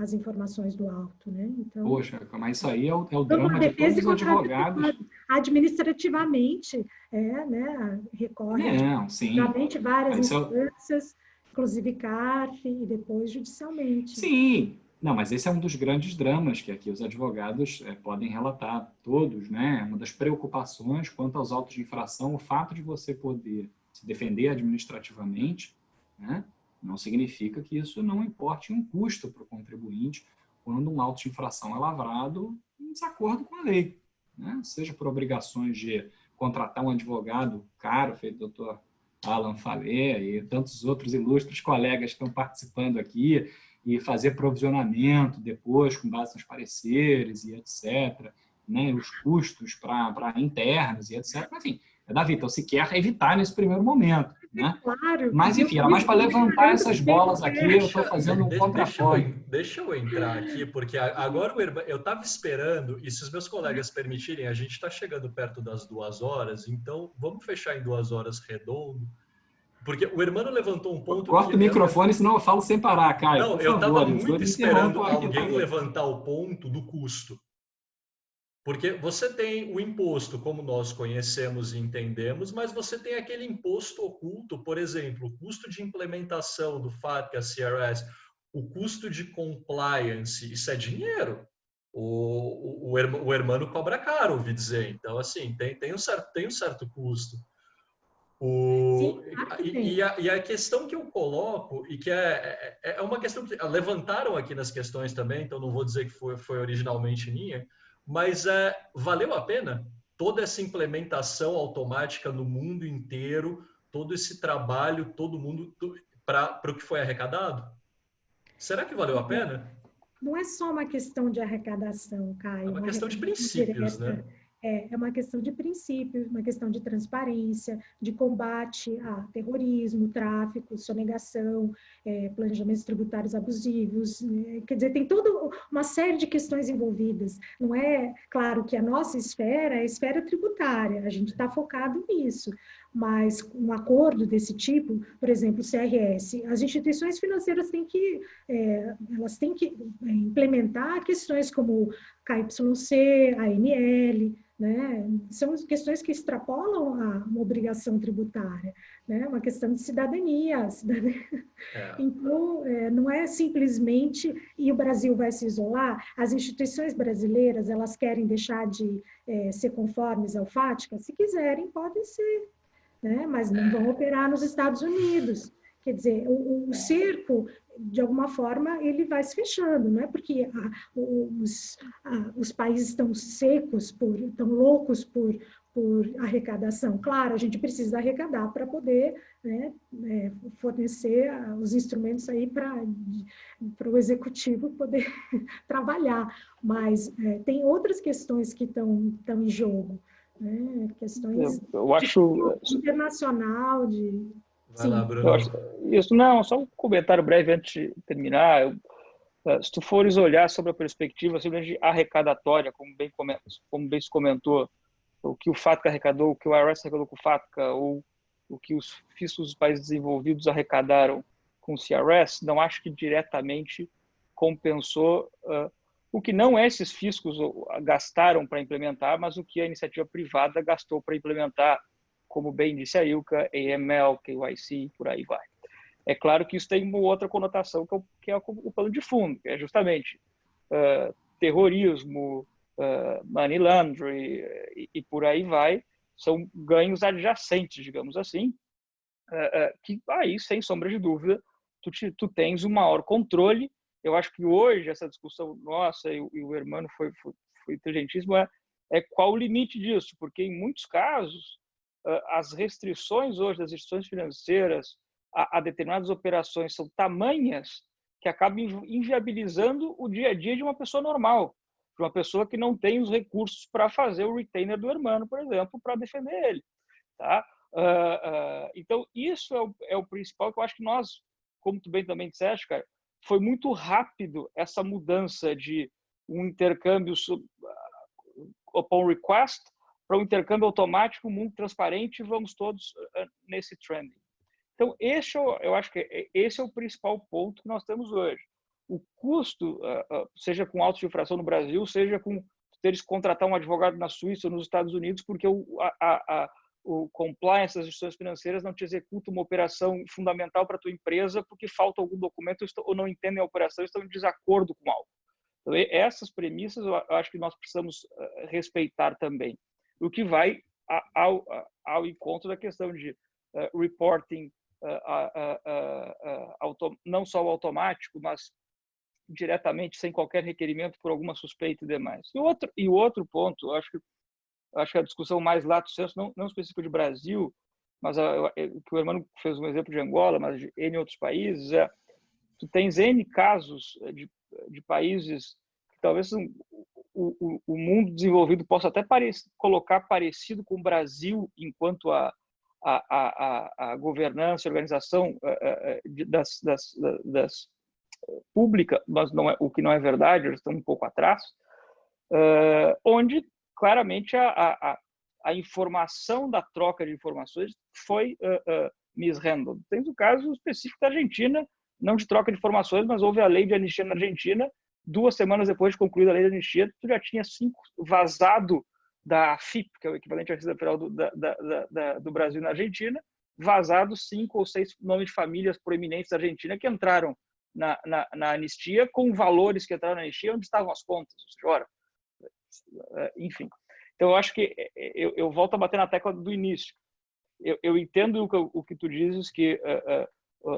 as informações do auto, né? Então, poxa, mas isso aí é o drama de todos os advogados. Administrativamente, né, recorre administrativamente várias instâncias, inclusive CARF e depois judicialmente. Sim, não, mas esse é um dos grandes dramas que aqui os advogados podem relatar, todos, né? Uma das preocupações quanto aos autos de infração, o fato de você poder se defender administrativamente, né? Não significa que isso não importe um custo para o contribuinte quando um auto de infração é lavrado em desacordo com a lei, né? Seja por obrigações de contratar um advogado caro, feito o doutor Alan Falé e tantos outros ilustres colegas que estão participando aqui, e fazer provisionamento depois com base nos pareceres e etc., né? Os custos para internos e etc. Enfim, Davi, então se quer evitar nesse primeiro momento, né? Claro. Mas enfim, era mais para levantar essas bolas aqui, eu estou fazendo um contraponto. Deixa eu entrar aqui, porque agora eu estava esperando, e se os meus colegas permitirem, a gente está chegando perto das 2 horas, então vamos fechar em 2 horas redondo, porque o Hermano levantou um ponto... Corta o microfone, senão eu falo sem parar, Caio. Não, eu estava muito esperando alguém levantar o ponto do custo. Porque você tem o imposto, como nós conhecemos e entendemos, mas você tem aquele imposto oculto, por exemplo, o custo de implementação do FATCA, CRS, o custo de compliance, isso é dinheiro. O Hermano cobra caro, ouvi dizer. Então, assim, tem um certo custo. Sim, e a questão que eu coloco, e que é uma questão que levantaram aqui nas questões também, então não vou dizer que foi originalmente minha, mas valeu a pena toda essa implementação automática no mundo inteiro, todo esse trabalho, todo mundo, para o que foi arrecadado? Será que valeu a pena? Não é só uma questão de arrecadação, Caio. É uma questão de princípios, né? É uma questão de princípios, uma questão de transparência, de combate a terrorismo, tráfico, sonegação, planejamentos tributários abusivos. Quer dizer, tem toda uma série de questões envolvidas. Não é, claro, que a nossa esfera é a esfera tributária, a gente está focado nisso. Mas um acordo desse tipo, por exemplo, o CRS, as instituições financeiras têm que implementar questões como KYC, AML, né? São questões que extrapolam uma obrigação tributária, né? Uma questão de cidadania. Então, não é simplesmente, e o Brasil vai se isolar, as instituições brasileiras, elas querem deixar de ser conformes ao FATCA? Se quiserem, podem ser, né? Mas não vão operar nos Estados Unidos. Quer dizer, o cerco, de alguma forma, ele vai se fechando, não é porque os países estão secos, estão loucos por arrecadação. Claro, a gente precisa arrecadar para poder, né, fornecer os instrumentos aí para o executivo poder trabalhar, mas tem outras questões que estão em jogo, né? Questões eu acho internacional, Vai lá, Bruno. Isso não, só um comentário breve antes de terminar. Se tu fores olhar sobre a perspectiva simplesmente arrecadatória, como bem se comentou, o que o FATCA arrecadou, o que o IRS arrecadou com o FATCA, ou o que os fiscos dos países desenvolvidos arrecadaram com o CRS, não acho que diretamente compensou o que não esses fiscos gastaram para implementar, mas o que a iniciativa privada gastou para implementar, como bem disse a Ilka, AML, KYC, por aí vai. É claro que isso tem uma outra conotação, que é o pano de fundo, que é justamente terrorismo, money laundering e por aí vai, são ganhos adjacentes, digamos assim, que aí, sem sombra de dúvida, tu tens um maior controle. Eu acho que hoje essa discussão nossa, e o Hermano foi inteligentíssimo, é qual o limite disso, porque em muitos casos as restrições hoje das instituições financeiras a determinadas operações são tamanhas que acabam inviabilizando o dia a dia de uma pessoa normal, de uma pessoa que não tem os recursos para fazer o retainer do Hermano, por exemplo, para defender ele. Tá? Então, isso é o principal, que eu acho que nós, como tu bem também disseste, cara, foi muito rápido essa mudança de um intercâmbio upon request para um intercâmbio automático, mundo transparente, vamos todos nesse trending. Então, eu acho que esse é o principal ponto que nós temos hoje. O custo, seja com autos de infração no Brasil, seja com teres que contratar um advogado na Suíça ou nos Estados Unidos, porque o compliance das instituições financeiras não te executa uma operação fundamental para a tua empresa porque falta algum documento ou não entendem a operação, estão em desacordo com algo. Então, essas premissas eu acho que nós precisamos respeitar também. O que vai ao encontro da questão de reporting, não só o automático, mas diretamente, sem qualquer requerimento por alguma suspeita e demais. E o outro ponto, eu acho que a discussão mais lato sensu, não específico de Brasil, mas que o Hermano fez um exemplo de Angola, mas de N outros países, tu tens N casos de países que talvez o mundo desenvolvido possa até colocar parecido com o Brasil enquanto a governança, a organização das pública, mas não é, o que não é verdade, eles estão um pouco atrás, onde claramente a informação da troca de informações foi mishandled. Tem o caso específico da Argentina, não de troca de informações, mas houve a lei de anistia na Argentina. 2 semanas depois de concluída a lei de anistia, tu já tinha 5 vazado da FIP, que é o equivalente à Receita Federal do Brasil na Argentina, vazado 5 ou 6 nomes de famílias proeminentes da Argentina que entraram na anistia, com valores que entraram na anistia, onde estavam as contas, ora, enfim. Então, eu acho que eu volto a bater na tecla do início. Eu entendo o que tu dizes, que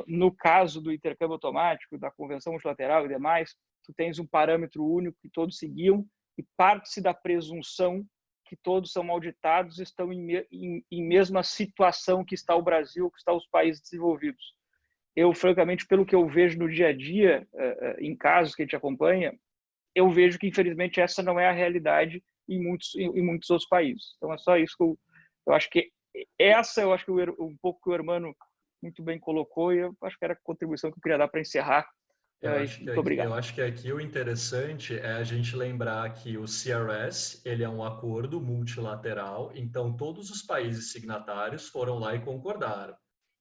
no caso do intercâmbio automático, da convenção multilateral e demais, tu tens um parâmetro único que todos seguiam e parte-se da presunção que todos são auditados e estão em mesma situação que está o Brasil, que está os países desenvolvidos. Eu, francamente, pelo que eu vejo no dia a dia, em casos que a gente acompanha, eu vejo que, infelizmente, essa não é a realidade em muitos outros países. Então, é só isso que eu acho que um pouco que o Hermano muito bem colocou, e eu acho que era a contribuição que eu queria dar para encerrar. Muito obrigado. Eu acho que aqui o interessante é a gente lembrar que o CRS ele é um acordo multilateral, então todos os países signatários foram lá e concordaram.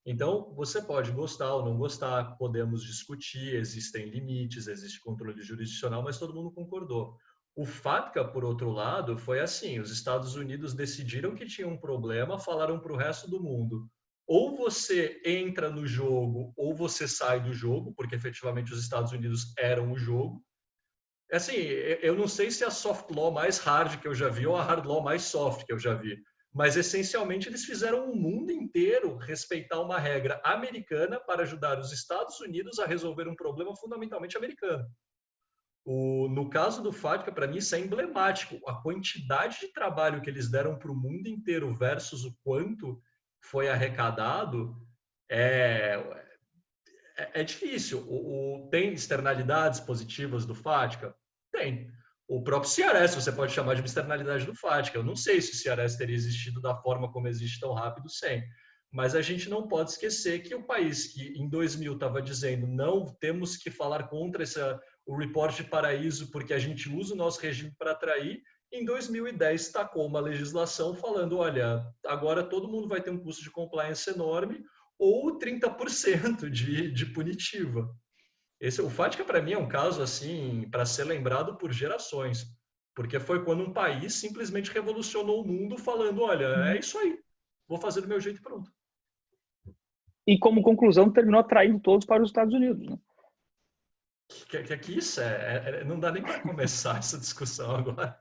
Então, você pode gostar ou não gostar, podemos discutir, existem limites, existe controle jurisdicional, mas todo mundo concordou. O FATCA, por outro lado, foi assim, os Estados Unidos decidiram que tinha um problema, falaram para o resto do mundo, ou você entra no jogo ou você sai do jogo, porque efetivamente os Estados Unidos eram o jogo. Assim, eu não sei se é a soft law mais hard que eu já vi ou a hard law mais soft que eu já vi, mas essencialmente eles fizeram o mundo inteiro respeitar uma regra americana para ajudar os Estados Unidos a resolver um problema fundamentalmente americano. No caso do FATCA, para mim, isso é emblemático. A quantidade de trabalho que eles deram para o mundo inteiro versus o quanto foi arrecadado é difícil. Tem externalidades positivas do FATCA? Tem. O próprio CRS você pode chamar de externalidade do FATCA. Eu não sei se o CRS teria existido da forma como existe tão rápido sem. Mas a gente não pode esquecer que o país que em 2000 estava dizendo não temos que falar contra o reporte de paraíso porque a gente usa o nosso regime para atrair, em 2010 tacou uma legislação falando, olha, agora todo mundo vai ter um custo de compliance enorme ou 30% de punitiva. O FATCA, para mim, é um caso assim para ser lembrado por gerações, porque foi quando um país simplesmente revolucionou o mundo falando, olha, é isso aí, vou fazer do meu jeito e pronto. E como conclusão, terminou atraindo todos para os Estados Unidos, né? Que isso não dá nem para começar essa discussão agora.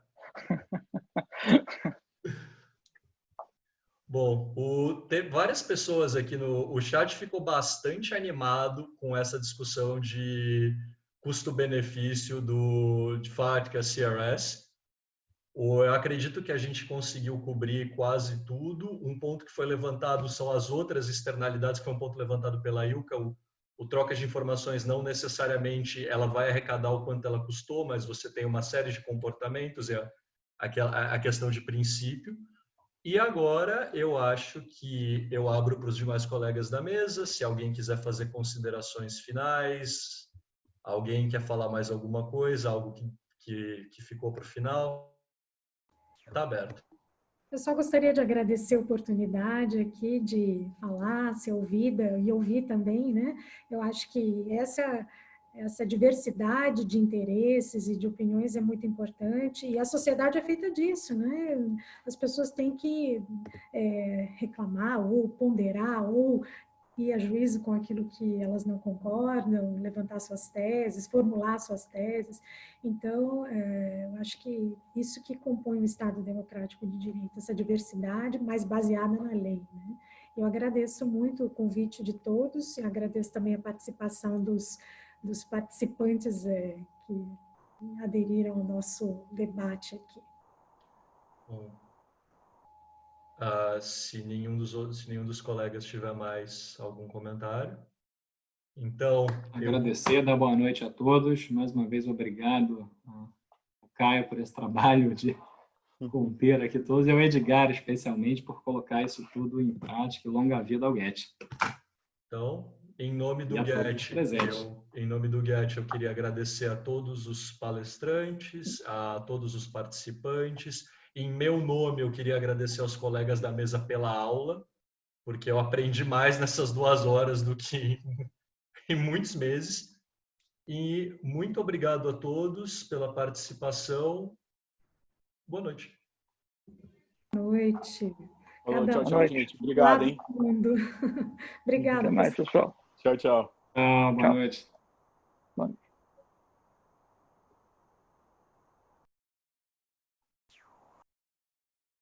Bom, várias pessoas aqui o chat ficou bastante animado com essa discussão de custo-benefício de FATCA CRS. Eu acredito que a gente conseguiu cobrir quase tudo. Um ponto que foi levantado são as outras externalidades, que foi um ponto levantado pela Ilka. O troca de informações não necessariamente ela vai arrecadar o quanto ela custou, mas você tem uma série de comportamentos, a questão de princípio. E agora eu acho que eu abro para os demais colegas da mesa, se alguém quiser fazer considerações finais, alguém quer falar mais alguma coisa, algo que ficou para o final, está aberto. Eu só gostaria de agradecer a oportunidade aqui de falar, ser ouvida e ouvir também, né? Eu acho que essa diversidade de interesses e de opiniões é muito importante, e a sociedade é feita disso, né? As pessoas têm que reclamar ou ponderar ou ir a juízo com aquilo que elas não concordam, levantar suas teses, formular suas teses. Então, eu acho que isso que compõe o Estado democrático de direito, essa diversidade, mas baseada na lei, né? Eu agradeço muito o convite de todos, e agradeço também a participação dos participantes que aderiram ao nosso debate aqui. Bom, se nenhum dos colegas tiver mais algum comentário, então... Agradecer, dar boa noite a todos. Mais uma vez, obrigado ao Caio por esse trabalho de conter aqui todos, e ao Edgar, especialmente, por colocar isso tudo em prática, e longa vida ao Guedes. Então, em nome do Guedes, eu queria agradecer a todos os palestrantes, a todos os participantes. Em meu nome, eu queria agradecer aos colegas da mesa pela aula, porque eu aprendi mais nessas 2 horas do que em muitos meses. E muito obrigado a todos pela participação. Boa noite. Boa noite. Falou, tchau, gente. Obrigado, hein? Obrigada. Até mais, pessoal. Tchau. Boa noite. Boa noite.